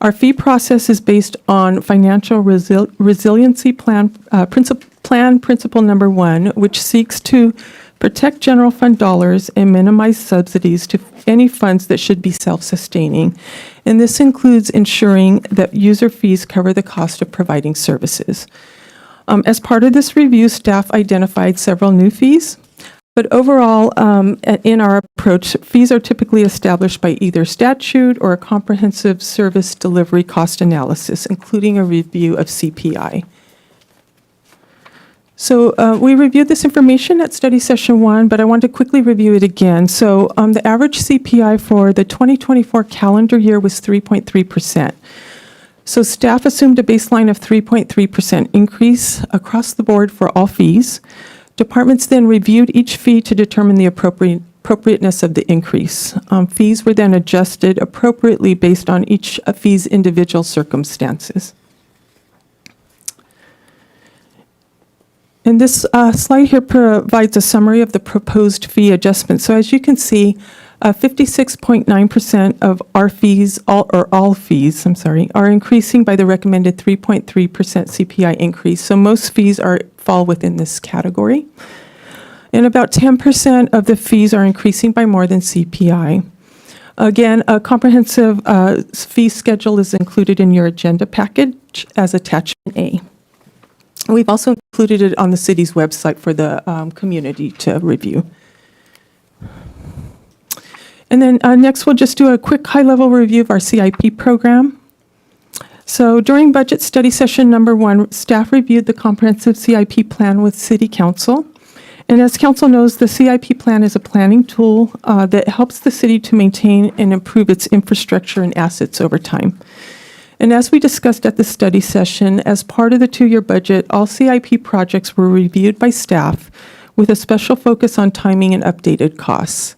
Our fee process is based on financial resiliency plan principle number 1, which seeks to protect general fund dollars and minimize subsidies to any funds that should be self-sustaining. And this includes ensuring that user fees cover the cost of providing services. As part of this review, staff identified several new fees, but overall, in our approach, fees are typically established by either statute or a comprehensive service delivery cost analysis, including a review of CPI. So we reviewed this information at study session 1, but I want to quickly review it again. So the average CPI for the 2024 calendar year was 3.3%. So staff assumed a baseline of 3.3% increase across the board for all fees. Departments then reviewed each fee to determine the appropriateness of the increase. Fees were then adjusted appropriately based on each fee's individual circumstances. And this slide here provides a summary of the proposed fee adjustment. So as you can see, 56.9% of our fees, all fees, are increasing by the recommended 3.3% CPI increase. So most fees fall within this category. And about 10% of the fees are increasing by more than CPI. Again, a comprehensive fee schedule is included in your agenda package as attachment A. We've also included it on the city's website for the community to review. And then next, we'll just do a quick high-level review of our CIP program. So during budget study session number 1, staff reviewed the comprehensive CIP plan with City Council. And as Council knows, the CIP plan is a planning tool that helps the city to maintain and improve its infrastructure and assets over time. And as we discussed at the study session, as part of the 2-year budget, all CIP projects were reviewed by staff with a special focus on timing and updated costs.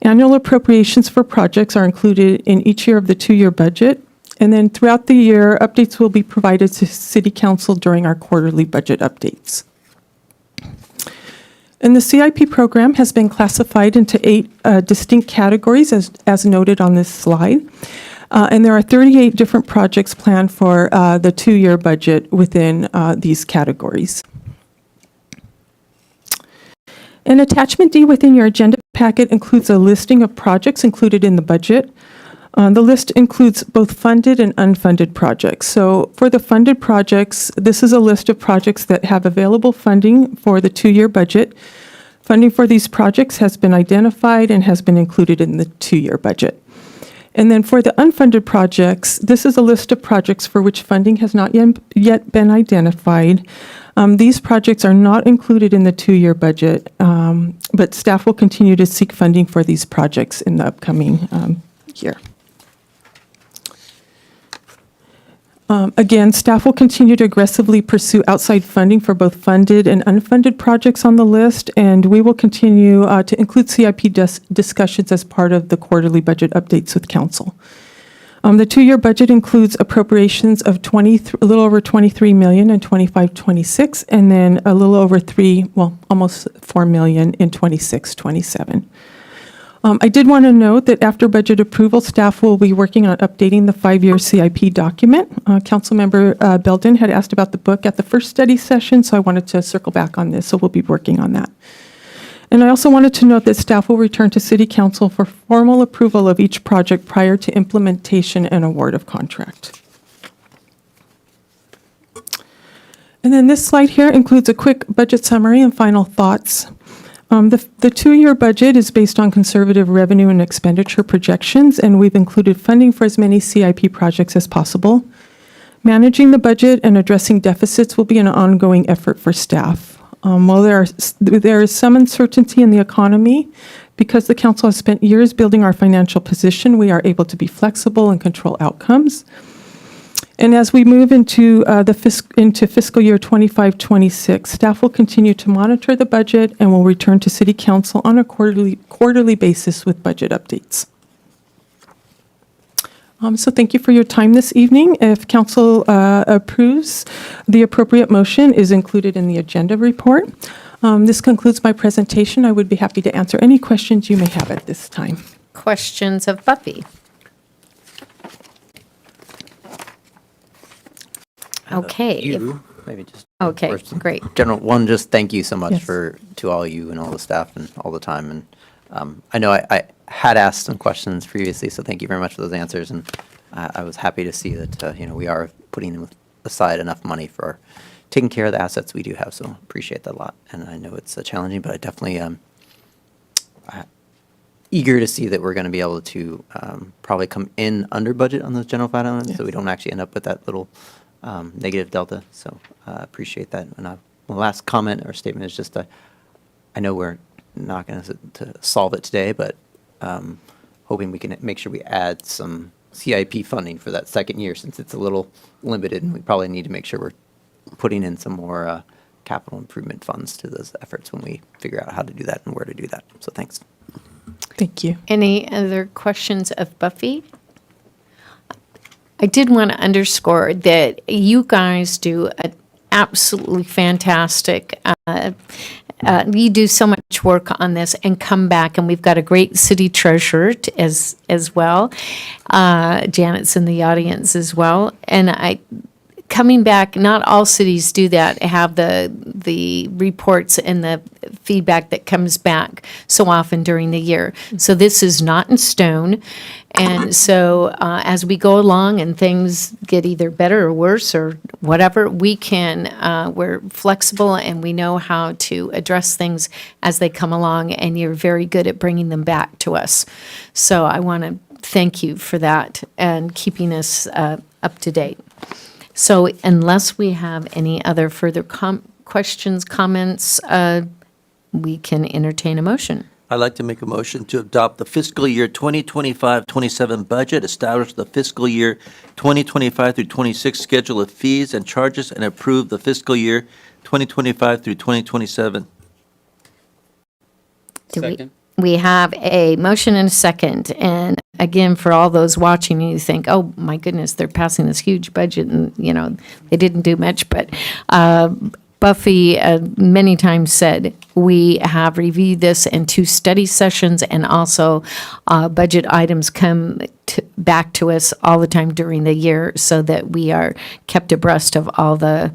Annual appropriations for projects are included in each year of the 2-year budget. And then throughout the year, updates will be provided to City Council during our quarterly budget updates. And the CIP program has been classified into 8 distinct categories as noted on this slide. And there are 38 different projects planned for the 2-year budget within these categories. And attachment D within your agenda packet includes a listing of projects included in the budget. The list includes both funded and unfunded projects. So for the funded projects, this is a list of projects that have available funding for the 2-year budget. Funding for these projects has been identified and has been included in the 2-year budget. And then for the unfunded projects, this is a list of projects for which funding has not yet been identified. These projects are not included in the 2-year budget, but staff will continue to seek funding for these projects in the upcoming year. Again, staff will continue to aggressively pursue outside funding for both funded and unfunded projects on the list, and we will continue to include CIP discussions as part of the quarterly budget updates with council. The 2-year budget includes appropriations of a little over $23 million in 25-26, and then a little over almost $4 million in 26-27. I did want to note that after budget approval, staff will be working on updating the 5-year CIP document. Councilmember Belton had asked about the book at the first study session, so I wanted to circle back on this, so we'll be working on that. And I also wanted to note that staff will return to City Council for formal approval of each project prior to implementation and award of contract. And then this slide here includes a quick budget summary and final thoughts. The 2-year budget is based on conservative revenue and expenditure projections, and we've included funding for as many CIP projects as possible. Managing the budget and addressing deficits will be an ongoing effort for staff. While there is some uncertainty in the economy, because the council has spent years building our financial position, we are able to be flexible and control outcomes. And as we move into fiscal year 25-26, staff will continue to monitor the budget and will return to City Council on a quarterly basis with budget updates. So thank you for your time this evening. If council approves, the appropriate motion is included in the agenda report. This concludes my presentation. I would be happy to answer any questions you may have at this time. Questions of Buffy? Okay. You, maybe just. Okay, first, great. General, one, just thank you so much Yes. to all you and all the staff and all the time. And I know I had asked some questions previously, so thank you very much for those answers. And I was happy to see that, we are putting aside enough money for taking care of the assets we do have. So appreciate that a lot. And I know it's challenging, but I definitely eager to see that we're going to be able to probably come in under budget on those general fund items, so we don't actually end up with that little negative delta. So appreciate that. And my last comment or statement is just I know we're not going to solve it today, but hoping we can make sure we add some CIP funding for that second year, since it's a little limited, and we probably need to make sure we're putting in some more capital improvement funds to those efforts when we figure out how to do that and where to do that. So thanks. Thank you. Any other questions of Buffy? I did want to underscore that you guys do an absolutely fantastic, you do so much work on this and come back, and we've got a great city treasurer as well. Janet's in the audience as well. And coming back, not all cities do that, have the reports and the feedback that comes back so often during the year. So this is not in stone. And so as we go along and things get either better or worse or whatever, we're flexible and we know how to address things as they come along, and you're very good at bringing them back to us. So I want to thank you for that and keeping us up to date. So unless we have any other further questions, comments, we can entertain a motion. I'd like to make a motion to adopt the fiscal year 2025-27 budget, establish the fiscal year 2025 through 26 schedule of fees and charges, and approve the fiscal year 2025 through 2027. We have a motion and a second. And again, for all those watching, you think, oh my goodness, they're passing this huge budget and, they didn't do much. But Buffy many times said, we have reviewed this in 2 study sessions, and also budget items come back to us all the time during the year, so that we are kept abreast of all the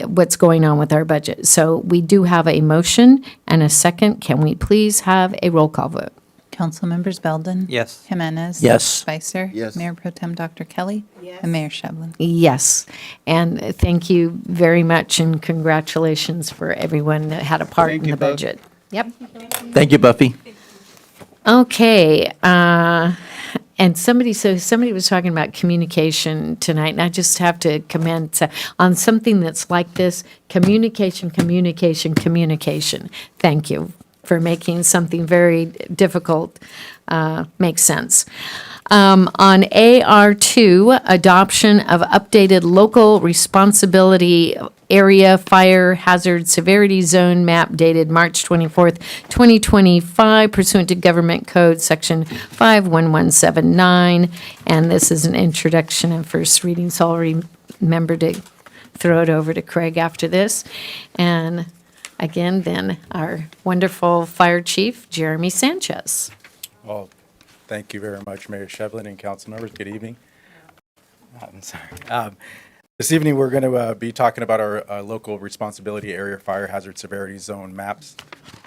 what's going on with our budget. So we do have a motion and a second. Can we please have a roll call vote? Council members Belden. Yes. Jimenez. Yes. Spicer. Yes. Mayor Pro Tem Dr. Kelly. And Mayor Shevlin. Yes. And thank you very much and congratulations for everyone that had a part in the budget. Yep. Thank you, Buffy. Okay. And somebody was talking about communication tonight, and I just have to commend on something that's like this, communication. Thank you for making something very difficult make sense. On AR2, adoption of updated local responsibility area fire hazard severity zone map dated March 24th, 2025 pursuant to Government Code Section 51179. And this is an introduction and first reading, so I'll remember to throw it over to Craig after this. And again, then our wonderful Fire Chief, Jeremy Sanchez. Well, thank you very much, Mayor Shevlin and council members. Good evening. I'm sorry. This evening, we're going to be talking about our local responsibility area fire hazard severity zone maps.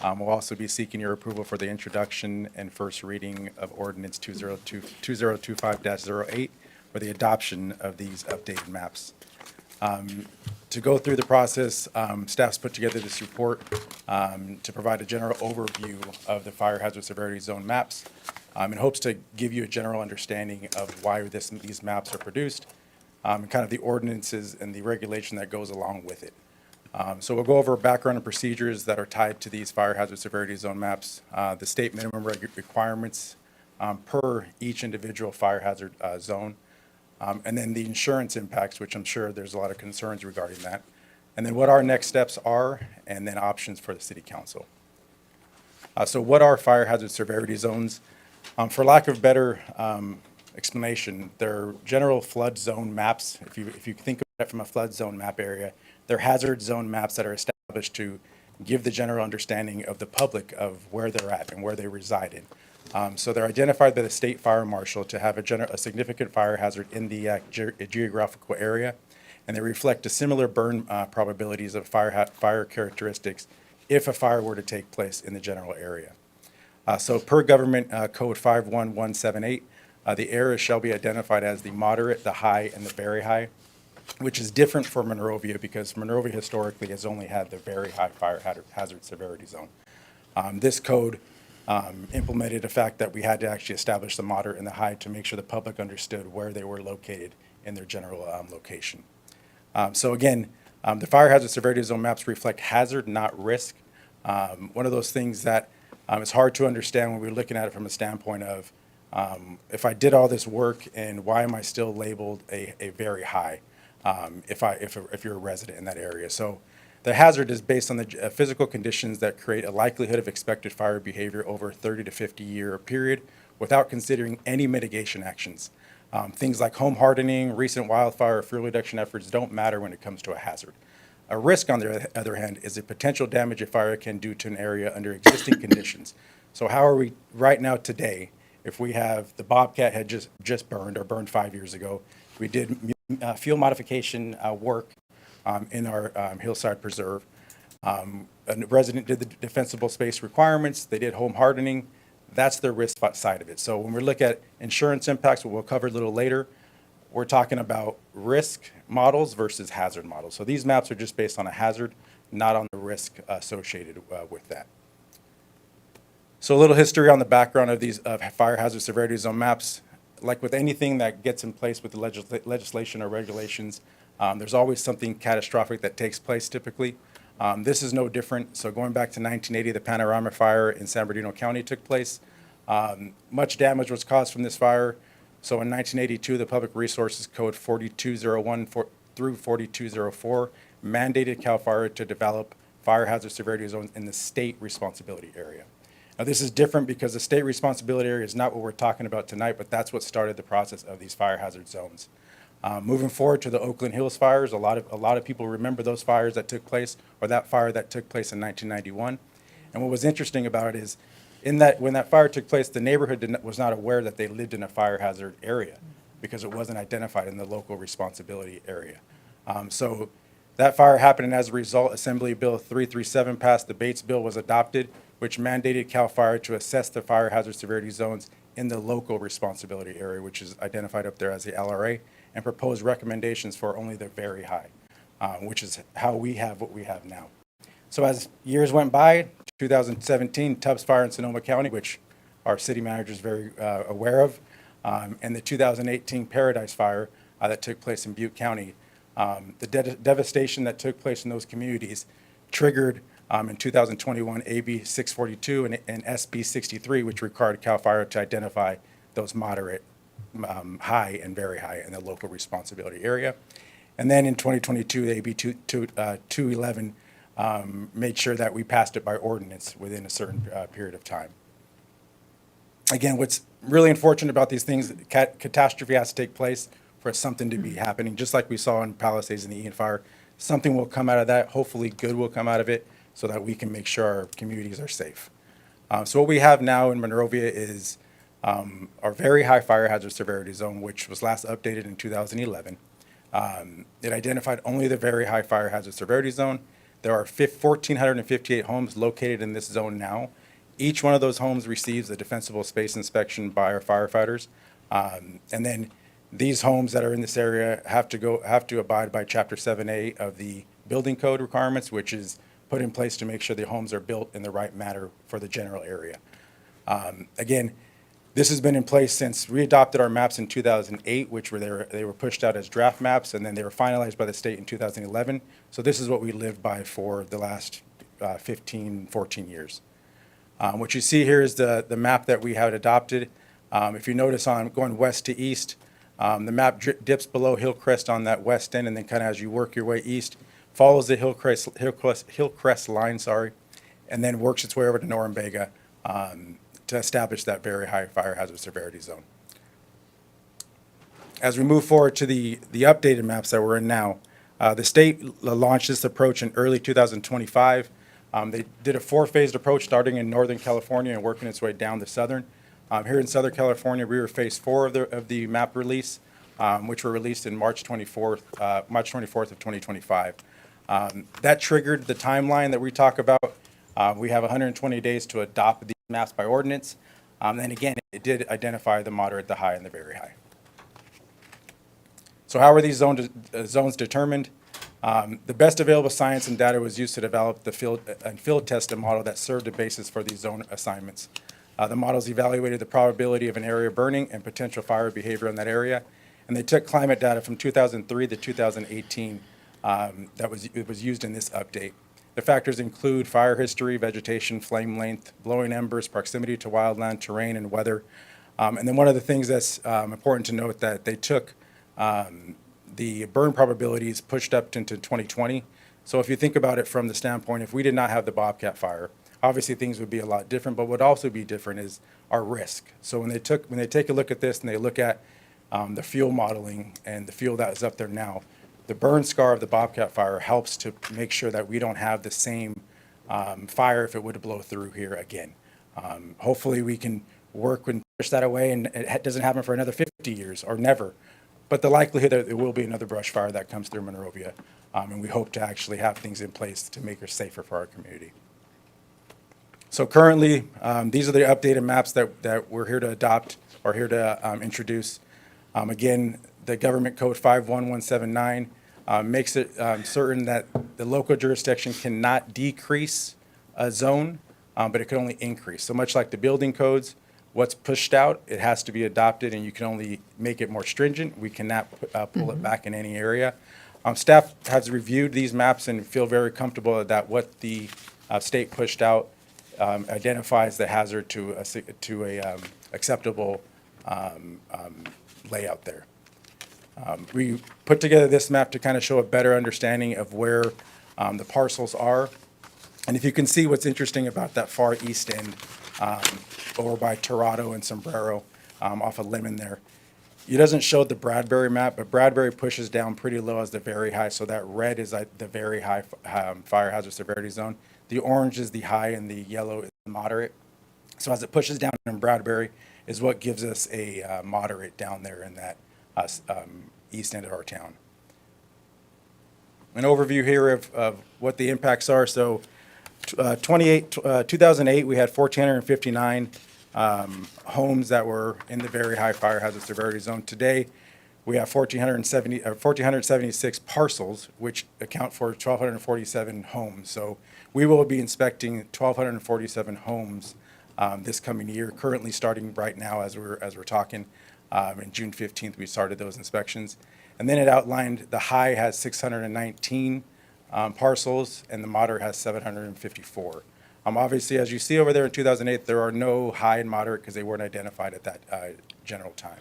We'll also be seeking your approval for the introduction and first reading of ordinance 2025-08 for the adoption of these updated maps. To go through the process, staff's put together this report to provide a general overview of the fire hazard severity zone maps in hopes to give you a general understanding of why these maps are produced and kind of the ordinances and the regulation that goes along with it. So we'll go over background and procedures that are tied to these fire hazard severity zone maps, the state minimum requirements per each individual fire hazard zone, and then the insurance impacts, which I'm sure there's a lot of concerns regarding that, and then what our next steps are, and then options for the city council. So what are fire hazard severity zones? For lack of better explanation, they're general flood zone maps. If you think of it from a flood zone map area, they're hazard zone maps that are established to give the general understanding of the public of where they're at and where they reside in. So they're identified by the state fire marshal to have a significant fire hazard in the geographical area, and they reflect a similar burn probabilities of fire characteristics if a fire were to take place in the general area. So per Government Code 51178, the area shall be identified as the moderate, the high, and the very high, which is different for Monrovia because Monrovia historically has only had the very high fire hazard severity zone. This code implemented a fact that we had to actually establish the moderate and the high to make sure the public understood where they were located in their general location. So again, the fire hazard severity zone maps reflect hazard, not risk. One of those things that is hard to understand when we're looking at it from a standpoint of if I did all this work and why am I still labeled a very high if you're a resident in that area. So the hazard is based on the physical conditions that create a likelihood of expected fire behavior over a 30 to 50 year period without considering any mitigation actions. Things like home hardening, recent wildfire, or fuel reduction efforts don't matter when it comes to a hazard. A risk, on the other hand, is the potential damage a fire can do to an area under existing conditions. So how are we right now today, if we have the Bobcat had just burned or burned 5 years ago, we did fuel modification work in our Hillside Preserve. A resident did the defensible space requirements. They did home hardening. That's the risk side of it. So when we look at insurance impacts, what we'll cover a little later, we're talking about risk models versus hazard models. So these maps are just based on a hazard, not on the risk associated with that. So a little history on the background of these fire hazard severity zone maps. Like with anything that gets in place with the legislation or regulations, there's always something catastrophic that takes place typically. This is no different. So going back to 1980, the Panorama Fire in San Bernardino County took place. Much damage was caused from this fire. So in 1982, the Public Resources Code 4201 through 4204 mandated CAL FIRE to develop fire hazard severity zones in the state responsibility area. Now this is different because the state responsibility area is not what we're talking about tonight, but that's what started the process of these fire hazard zones. Moving forward to the Oakland Hills fires, a lot of people remember those fires that took place, or that fire that took place in 1991. And what was interesting about it is, when that fire took place, the neighborhood was not aware that they lived in a fire hazard area because it wasn't identified in the local responsibility area. So that fire happened, and as a result, Assembly Bill 337 passed. The Bates Bill was adopted, which mandated CAL FIRE to assess the fire hazard severity zones in the local responsibility area, which is identified up there as the LRA, and proposed recommendations for only the very high, which is how we have what we have now. So as years went by, 2017 Tubbs Fire in Sonoma County, which our city manager is very aware of, and the 2018 Paradise Fire that took place in Butte County. The devastation that took place in those communities triggered in 2021 AB 642 and SB 63, which required CAL FIRE to identify those moderate, high, and very high in the local responsibility area. And then in 2022, AB 211 made sure that we passed it by ordinance within a certain period of time. Again, what's really unfortunate about these things, catastrophe has to take place for something to be happening, just like we saw in Palisades and the Ian Fire. Something will come out of that. Hopefully good will come out of it so that we can make sure our communities are safe. So what we have now in Monrovia is our very high fire hazard severity zone, which was last updated in 2011. It identified only the very high fire hazard severity zone. There are 1,458 homes located in this zone now. Each one of those homes receives a defensible space inspection by our firefighters. And then these homes that are in this area have to abide by Chapter 7A of the building code requirements, which is put in place to make sure the homes are built in the right manner for the general area. Again, this has been in place since we adopted our maps in 2008, which they were pushed out as draft maps, and then they were finalized by the state in 2011. So this is what we lived by for the last 15, 14 years. What you see here is the map that we had adopted. If you notice on going west to east, the map dips below Hillcrest on that west end, and then kind of as you work your way east, follows the Hillcrest line, and then works its way over to Norumbega to establish that very high fire hazard severity zone. As we move forward to the updated maps that we're in now, the state launched this approach in early 2025. They did a 4-phased approach starting in Northern California and working its way down to Southern. Here in Southern California, we were phase 4 of the map release, which were released in March 24th of 2025. That triggered the timeline that we talk about. We have 120 days to adopt these maps by ordinance. And again, it did identify the moderate, the high, and the very high. So how are these zones determined? The best available science and data was used to develop the field tested model that served the basis for these zone assignments. The models evaluated the probability of an area burning and potential fire behavior in that area, and they took climate data from 2003 to 2018 it was used in this update. The factors include fire history, vegetation, flame length, blowing embers, proximity to wildland, terrain, and weather. And then one of the things that's important to note that they took the burn probabilities pushed up into 2020. So if you think about it from the standpoint, if we did not have the Bobcat fire, obviously things would be a lot different, but what would also be different is our risk. So when they take a look at this and they look at the fuel modeling and the fuel that is up there now, the burn scar of the Bobcat fire helps to make sure that we don't have the same fire if it would blow through here again. Hopefully we can work and push that away and it doesn't happen for another 50 years or never. But the likelihood that there will be another brush fire that comes through Monrovia, and we hope to actually have things in place to make it safer for our community. So currently, these are the updated maps that we're here to adopt or here to introduce. Again, the Government Code 51179 makes it certain that the local jurisdiction cannot decrease a zone, but it can only increase. So much like the building codes, what's pushed out, it has to be adopted, and you can only make it more stringent. We cannot pull it back in any area. Staff has reviewed these maps and feel very comfortable that what the state pushed out identifies the hazard to a acceptable layout there. We put together this map to kind of show a better understanding of where the parcels are. And if you can see what's interesting about that far east end, over by Torado and Sombrero, off of Lemon there. It doesn't show the Bradbury map, but Bradbury pushes down pretty low as the very high, so that red is like the very high fire hazard severity zone. The orange is the high and the yellow is the moderate. So as it pushes down in Bradbury is what gives us a moderate down there in that east end of our town. An overview here of what the impacts are. So 2008, we had 1,459 homes that were in the very high fire hazard severity zone. Today, we have 1,476 parcels, which account for 1,247 homes. So we will be inspecting 1,247 homes this coming year, currently starting right now as we're talking. And June 15th, we started those inspections. And then it outlined the high has 619 parcels, and the moderate has 754. Obviously, as you see over there in 2008, there are no high and moderate because they weren't identified at that general time.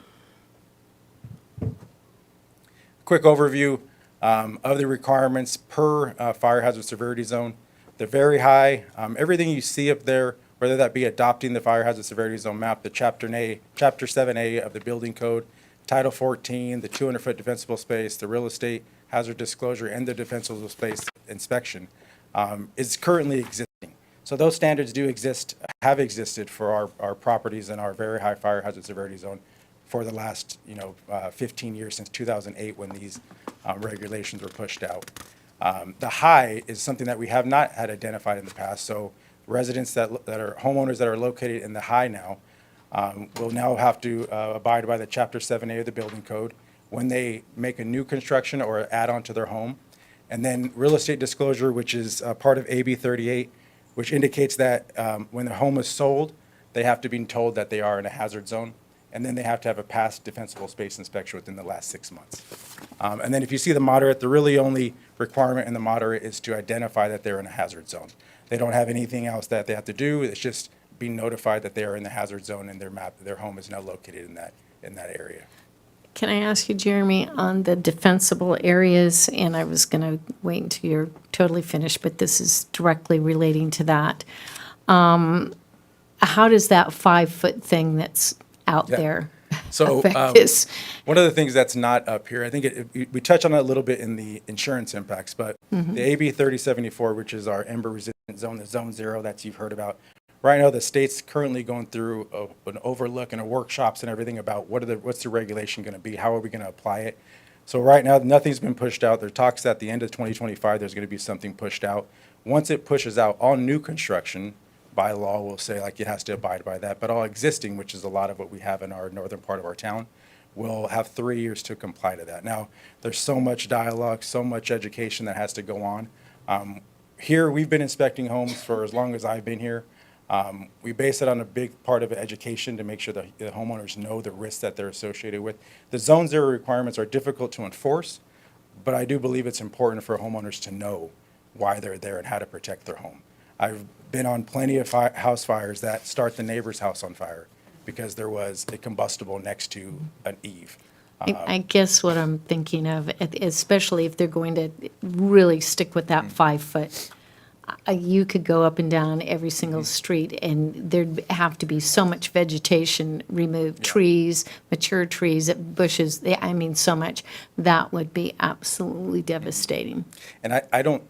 Quick overview of the requirements per fire hazard severity zone. They're very high. Everything you see up there, whether that be adopting the fire hazard severity zone map, the Chapter 7A of the building code, Title 14, the 200-foot defensible space, the real estate hazard disclosure, and the defensible space inspection, is currently existing. So those standards do exist, have existed for our properties in our very high fire hazard severity zone for the last 15 years, since 2008 when these regulations were pushed out. The high is something that we have not had identified in the past. So residents that are homeowners that are located in the high now will now have to abide by the Chapter 7A of the building code when they make a new construction or add on to their home. And then real estate disclosure, which is part of AB 38, which indicates that when the home is sold, they have to be told that they are in a hazard zone. And then they have to have a past defensible space inspection within the last 6 months. And then if you see the moderate, the really only requirement in the moderate is to identify that they're in a hazard zone. They don't have anything else that they have to do. It's just being notified that they are in the hazard zone and their home is now located in that area. Can I ask you, Jeremy, on the defensible areas, and I was going to wait until you're totally finished, but this is directly relating to that. How does that 5-foot thing that's out there So affect this? one of the things that's not up here, I think we touch on it a little bit in the insurance impacts, but the AB 3074, which is our ember resistant zone, the zone 0 that you've heard about. Right now, the state's currently going through an overlook and a workshops and everything about what's the regulation going to be, how are we going to apply it. So right now, nothing's been pushed out. There are talks at the end of 2025, there's going to be something pushed out. Once it pushes out, all new construction by law will say like it has to abide by that, but all existing, which is a lot of what we have in our northern part of our town, will have 3 years to comply to that. Now, there's so much dialogue, so much education that has to go on. Here, we've been inspecting homes for as long as I've been here. We base it on a big part of education to make sure that the homeowners know the risks that they're associated with. The Zone 0 requirements are difficult to enforce, but I do believe it's important for homeowners to know why they're there and how to protect their home. I've been on plenty of house fires that start the neighbor's house on fire because there was a combustible next to an eave. I guess what I'm thinking of, especially if they're going to really stick with that 5-foot, you could go up and down every single street, and there'd have to be so much vegetation removed, trees, mature trees, bushes, I mean, so much. That would be absolutely devastating. And I don't,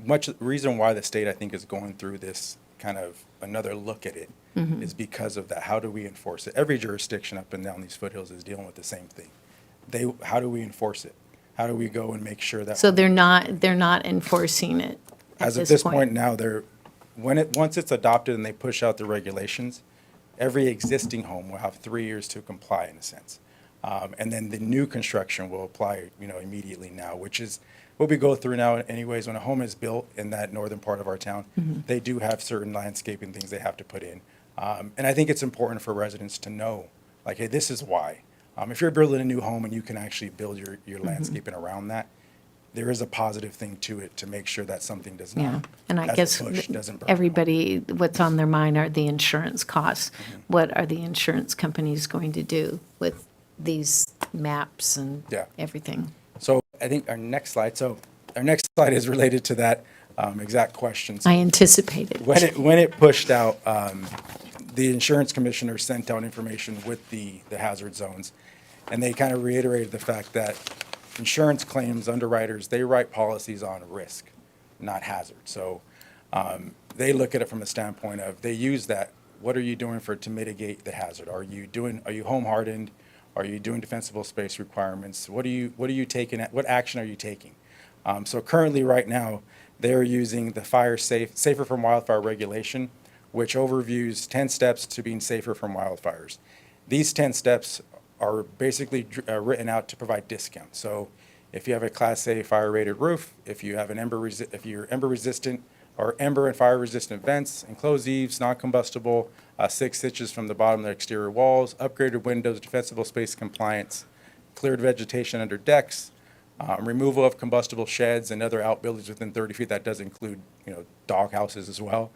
much reason why the state, I think, is going through this kind of another look at it is because of that. How do we enforce it? Every jurisdiction up and down these foothills is dealing with the same thing. How do we enforce it? How do we go and make sure that? So they're not enforcing it at As of this point now, once it's adopted and they push out the regulations, every existing home will have 3 years to comply in a sense. And then the new construction will apply, immediately now, which is what we go through now anyways. When a home is built in that northern part of our town, they do have certain landscaping things they have to put in. And I think it's important for residents to know, like, hey, this is why. If you're building a new home and you can actually build your landscaping around that, there is a positive thing to it to make sure that something does not. Yeah, and I as a guess push, doesn't burn. everybody, what's on their mind are the insurance costs. What are the insurance companies going to do with these maps and everything? So I think our next slide is related to that exact question. So I anticipated. when it pushed out, the insurance commissioner sent out information with the hazard zones, and they kind of reiterated the fact that insurance claims underwriters, they write policies on risk, not hazard. So they look at it from a standpoint of, they use that, what are you doing to mitigate the hazard? Are you home hardened? Are you doing defensible space requirements? What are you taking? What action are you taking? So currently right now, they're using the Safer from Wildfire regulation, which overviews 10 steps to being safer from wildfires. These 10 steps are basically written out to provide discounts. So if you have a Class A fire rated roof, if you have an if you're ember resistant or ember and fire resistant vents, enclosed eaves, non-combustible, 6 inches from the bottom of the exterior walls, upgraded windows, defensible space compliance, cleared vegetation under decks, removal of combustible sheds and other outbuildings within 30 feet. That does include, dog houses as well.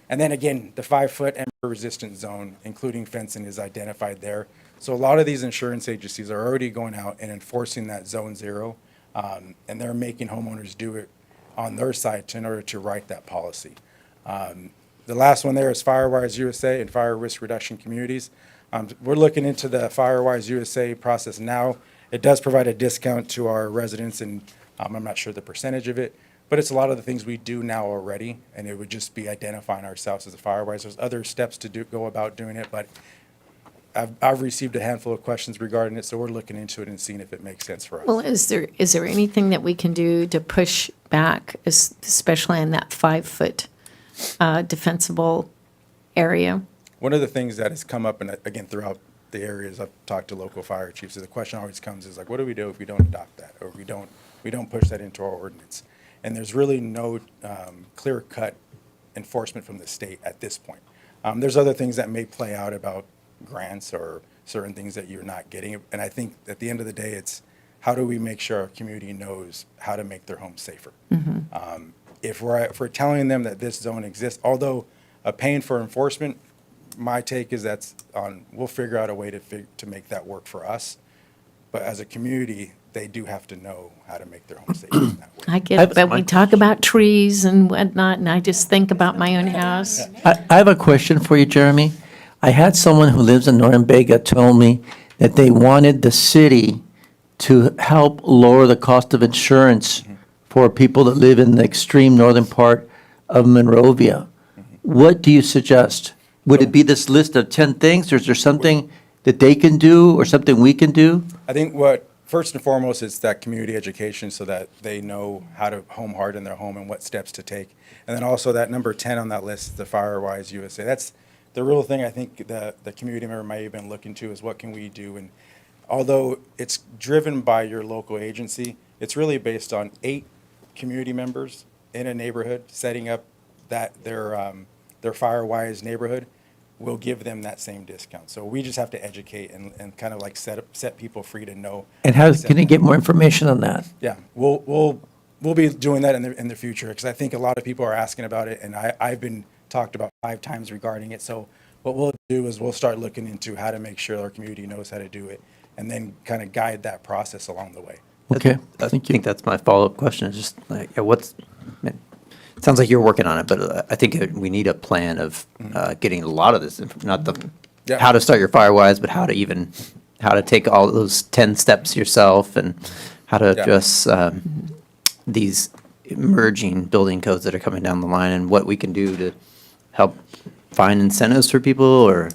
And then again, the 5-foot ember-resistant zone, including fencing, is identified there. So a lot of these insurance agencies are already going out and enforcing that zone 0, and they're making homeowners do it on their side in order to write that policy. The last one there is FireWise USA and Fire Risk Reduction Communities. We're looking into the FireWise USA process now. It does provide a discount to our residents, and I'm not sure the percentage of it, but it's a lot of the things we do now already, and it would just be identifying ourselves as a FireWise. There's other steps to go about doing it, but I've received a handful of questions regarding it, so we're looking into it and seeing if it makes sense for us. Well, is there anything that we can do to push back, especially in that 5-foot defensible area? One of the things that has come up, and again, throughout the areas I've talked to local fire chiefs, so the question always comes is like, what do we do if we don't adopt that, or we don't push that into our ordinance? And there's really no clear-cut enforcement from the state at this point. There's other things that may play out about grants or certain things that you're not getting. And I think at the end of the day, it's how do we make sure our community knows how to make their homes safer? If we're telling them that this zone exists, although paying for enforcement, my take is we'll figure out a way to make that work for us. But as a community, they do have to know how to make their home safe in that way. I get it, but we talk about trees and whatnot, and I just think about my own house. I have a question for you, Jeremy. I had someone who lives in Northern Vega tell me that they wanted the city to help lower the cost of insurance for people that live in the extreme northern part of Monrovia. What do you suggest? Would it be this list of 10 things, or is there something that they can do or something we can do? I think first and foremost is that community education so that they know how to home harden their home and what steps to take. And then also that number 10 on that list, the FireWise USA. That's the real thing I think the community member might have been looking to is what can we do? And although it's driven by your local agency, it's really based on 8 community members in a neighborhood setting up their FireWise neighborhood will give them that same discount. So we just have to educate and kind of like set people free to know. And how can you get more information on that? Yeah, we'll be doing that in the future because I think a lot of people are asking about it, and I've been talked about 5 times regarding it. So what we'll do is we'll start looking into how to make sure our community knows how to do it, and then kind of guide that process along the way. Okay, I think that's my follow-up question, is just like, it sounds like you're working on it, but I think we need a plan of getting a lot of this, not how to start your FireWise, but how to take all those 10 steps yourself and how to address these emerging building codes that are coming down the line and what we can do to help find incentives for people or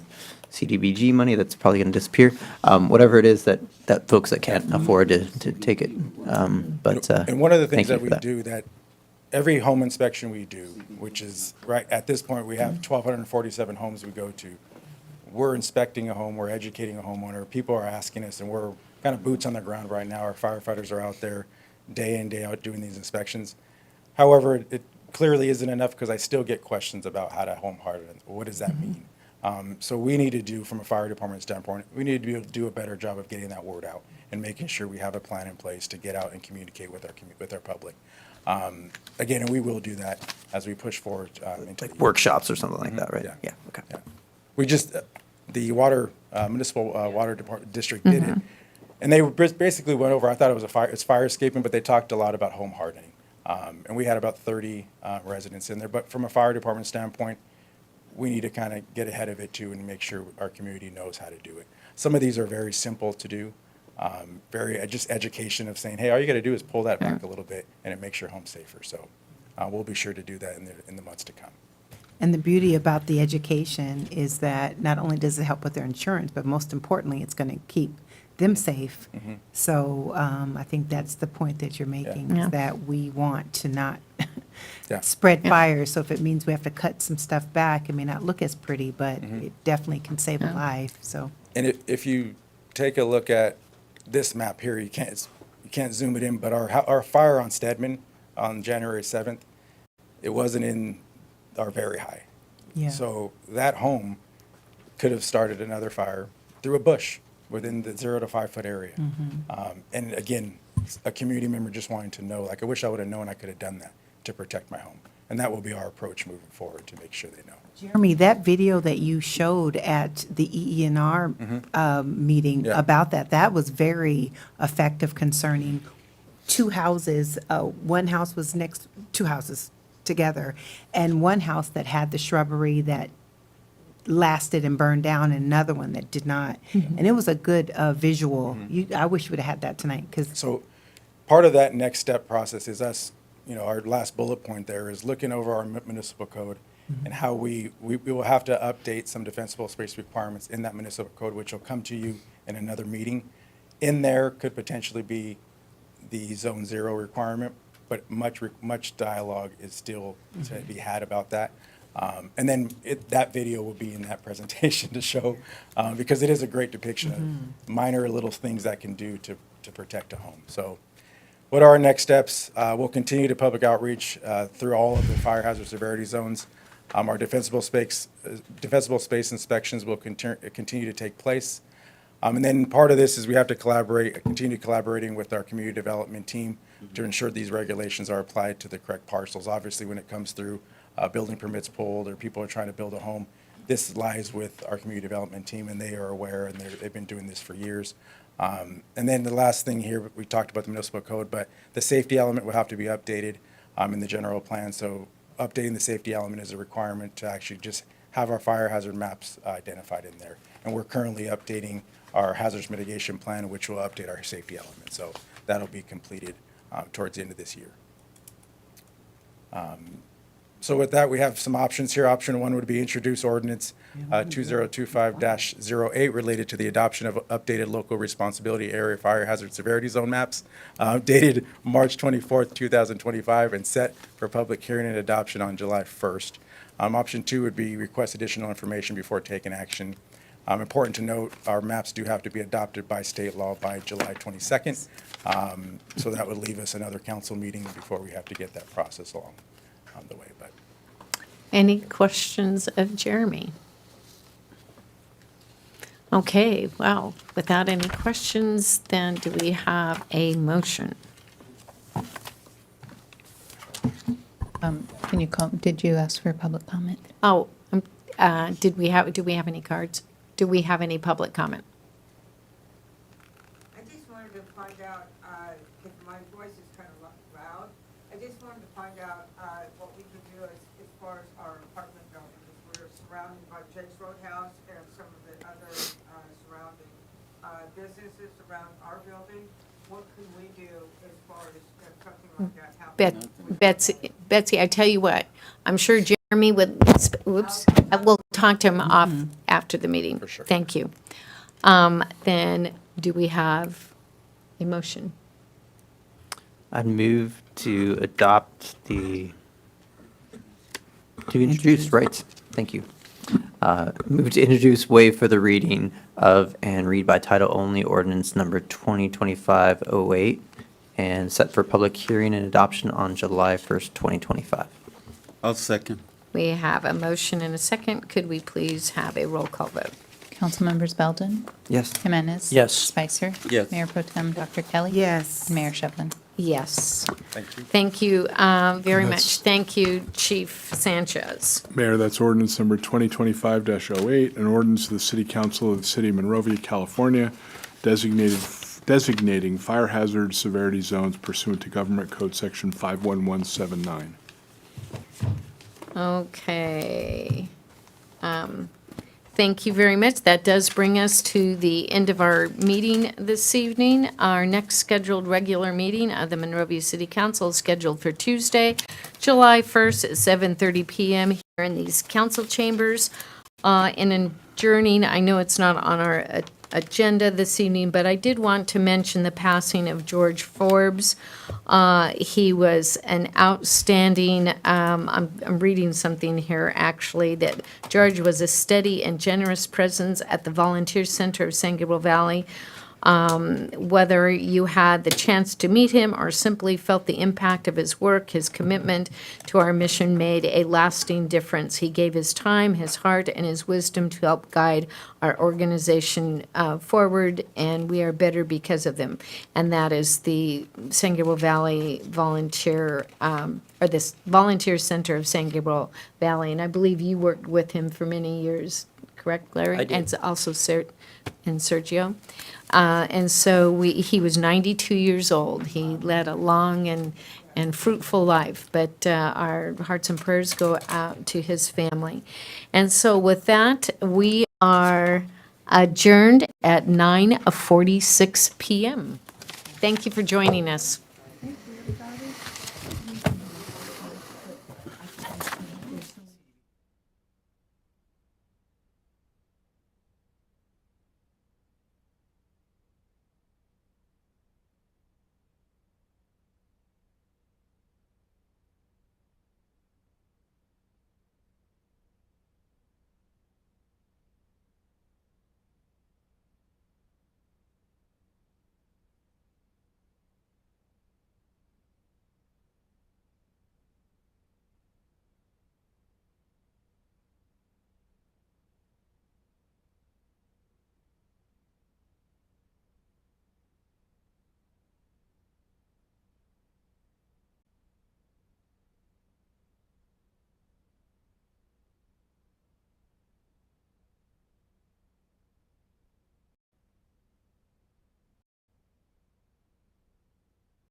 CDBG money that's probably going to disappear, whatever it is that folks that can't afford to take it. And one of the things that we do that every home inspection we do, which is right at this point, we have 1,247 homes we go to. We're inspecting a home, we're educating a homeowner. People are asking us, and we're kind of boots on the ground right now. Our firefighters are out there day in, day out doing these inspections. However, it clearly isn't enough because I still get questions about how to home harden. What does that mean? So we need to do, from a fire department standpoint, we need to be able to do a better job of getting that word out and making sure we have a plan in place to get out and communicate with our public. Again, and we will do that as we push forward. Into like workshops or something like that, right? Yeah. Okay. Yeah. We just, the municipal water district did it. And they basically went over, I thought it was it's fire escaping, but they talked a lot about home hardening. And we had about 30 residents in there. But from a fire department standpoint, we need to kind of get ahead of it too and make sure our community knows how to do it. Some of these are very simple to do. Just education of saying, hey, all you got to do is pull that back a little bit and it makes your home safer. So we'll be sure to do that in the months to come. And the beauty about the education is that not only does it help with their insurance, but most importantly, it's going to keep them safe. Mhm. So I think that's the point that you're making, Yeah. is that we want to not Yeah. spread Yeah. fires. So if it means we have to cut some stuff back, it may not look as pretty, but it definitely can save a Yeah. life, so. And if you take a look at this map here, you can't zoom it in, but our fire on Stedman on January 7th, it wasn't in our very high. Yeah. So that home could have started another fire through a bush within the 0 to 5 foot area. And again, a community member just wanting to know, like, I wish I would have known I could have done that to protect my home. And that will be our approach moving forward, to make sure they know. Jeremy, that video that you showed at the EENR meeting Yeah. about that was very effective concerning two houses. One house was next, two houses together, and one house that had the shrubbery that lasted and burned down, and another one that did not. And it was a good visual. I wish you would have had that tonight, because So part of that next step process is us, our last bullet point there is looking over our municipal code and how we will have to update some defensible space requirements in that municipal code, which will come to you in another meeting. In there could potentially be the Zone 0 requirement, but much dialogue is still to be had about that. And then that video will be in that presentation to show, because it is a great depiction of minor little things that can do to protect a home. So what are our next steps? We'll continue to public outreach through all of the fire hazard severity zones. Our defensible space inspections will continue to take place. And then part of this is we have to continue collaborating with our community development team to ensure these regulations are applied to the correct parcels. Obviously, when it comes through building permits pulled or people are trying to build a home, this lies with our community development team, and they are aware, and they've been doing this for years. And then the last thing here, we talked about the municipal code, but the safety element will have to be updated in the general plan. So updating the safety element is a requirement to actually just have our fire hazard maps identified in there. And we're currently updating our hazardous mitigation plan, which will update our safety element. So that'll be completed towards the end of this year. So with that, we have some options here. Option 1 would be introduce ordinance 2025-08 related to the adoption of updated local responsibility area fire hazard severity zone maps dated March 24th, 2025, and set for public hearing and adoption on July 1st. Option 2 would be request additional information before taking action. Important to note, our maps do have to be adopted by state law by July 22nd. So that would leave us another council meeting before we have to get that process along on the way. But Any questions of Jeremy? Okay, well, without any questions, then do we have a motion? Can you call, did you ask for public comment? Oh, do we have any cards? Do we have any public comment? I just wanted to find out, if my voice is kind of loud, I just wanted to find out what we could do as far as our apartment buildings. We're surrounded by Jake's Roadhouse and some of the other surrounding businesses around our building. What can we do as far as something like that happens? Betsy, I tell you what, I'm sure Jeremy would, we'll talk to him off after the meeting. For sure. Thank you. Then, do we have a motion? I'd move to adopt to introduce, right? Thank you. Move to introduce, waive for the reading of, and read by title only ordinance number 2025-08, and set for public hearing and adoption on July 1st, 2025. I'll second. We have a motion and a second. Could we please have a roll call vote? Councilmembers Belden? Yes. Jimenez? Yes. Spicer? Yes. Mayor Pro Tem Dr. Kelly? Yes. And Mayor Shevlin? Yes. thank you. Thank you very And much. that's- Thank you, Chief Sanchez. Mayor, that's ordinance number 2025-08, an ordinance of the City Council of the City of Monrovia, California, designating fire hazard severity zones pursuant to Government Code Section 51179. Okay. Thank you very much. That does bring us to the end of our meeting this evening. Our next scheduled regular meeting of the Monrovia City Council is scheduled for Tuesday, July 1st at 7:30 PM here in these council chambers. In adjourning, I know it's not on our agenda this evening, but I did want to mention the passing of George Forbes. He was an outstanding, I'm reading something here, actually, that George was a steady and generous presence at the Volunteer Center of San Gabriel Valley. Whether you had the chance to meet him or simply felt the impact of his work, his commitment to our mission made a lasting difference. He gave his time, his heart, and his wisdom to help guide our organization forward, and we are better because of them. And that is the San Gabriel Valley Volunteer, or this Volunteer Center of San Gabriel Valley. And I believe you worked with him for many years, correct, Larry? I did. And also and Sergio. And so he was 92 years old. He led a long and fruitful life, but our hearts and prayers go out to his family. And so with that, we are adjourned at 9:46 p.m. Thank you for joining us.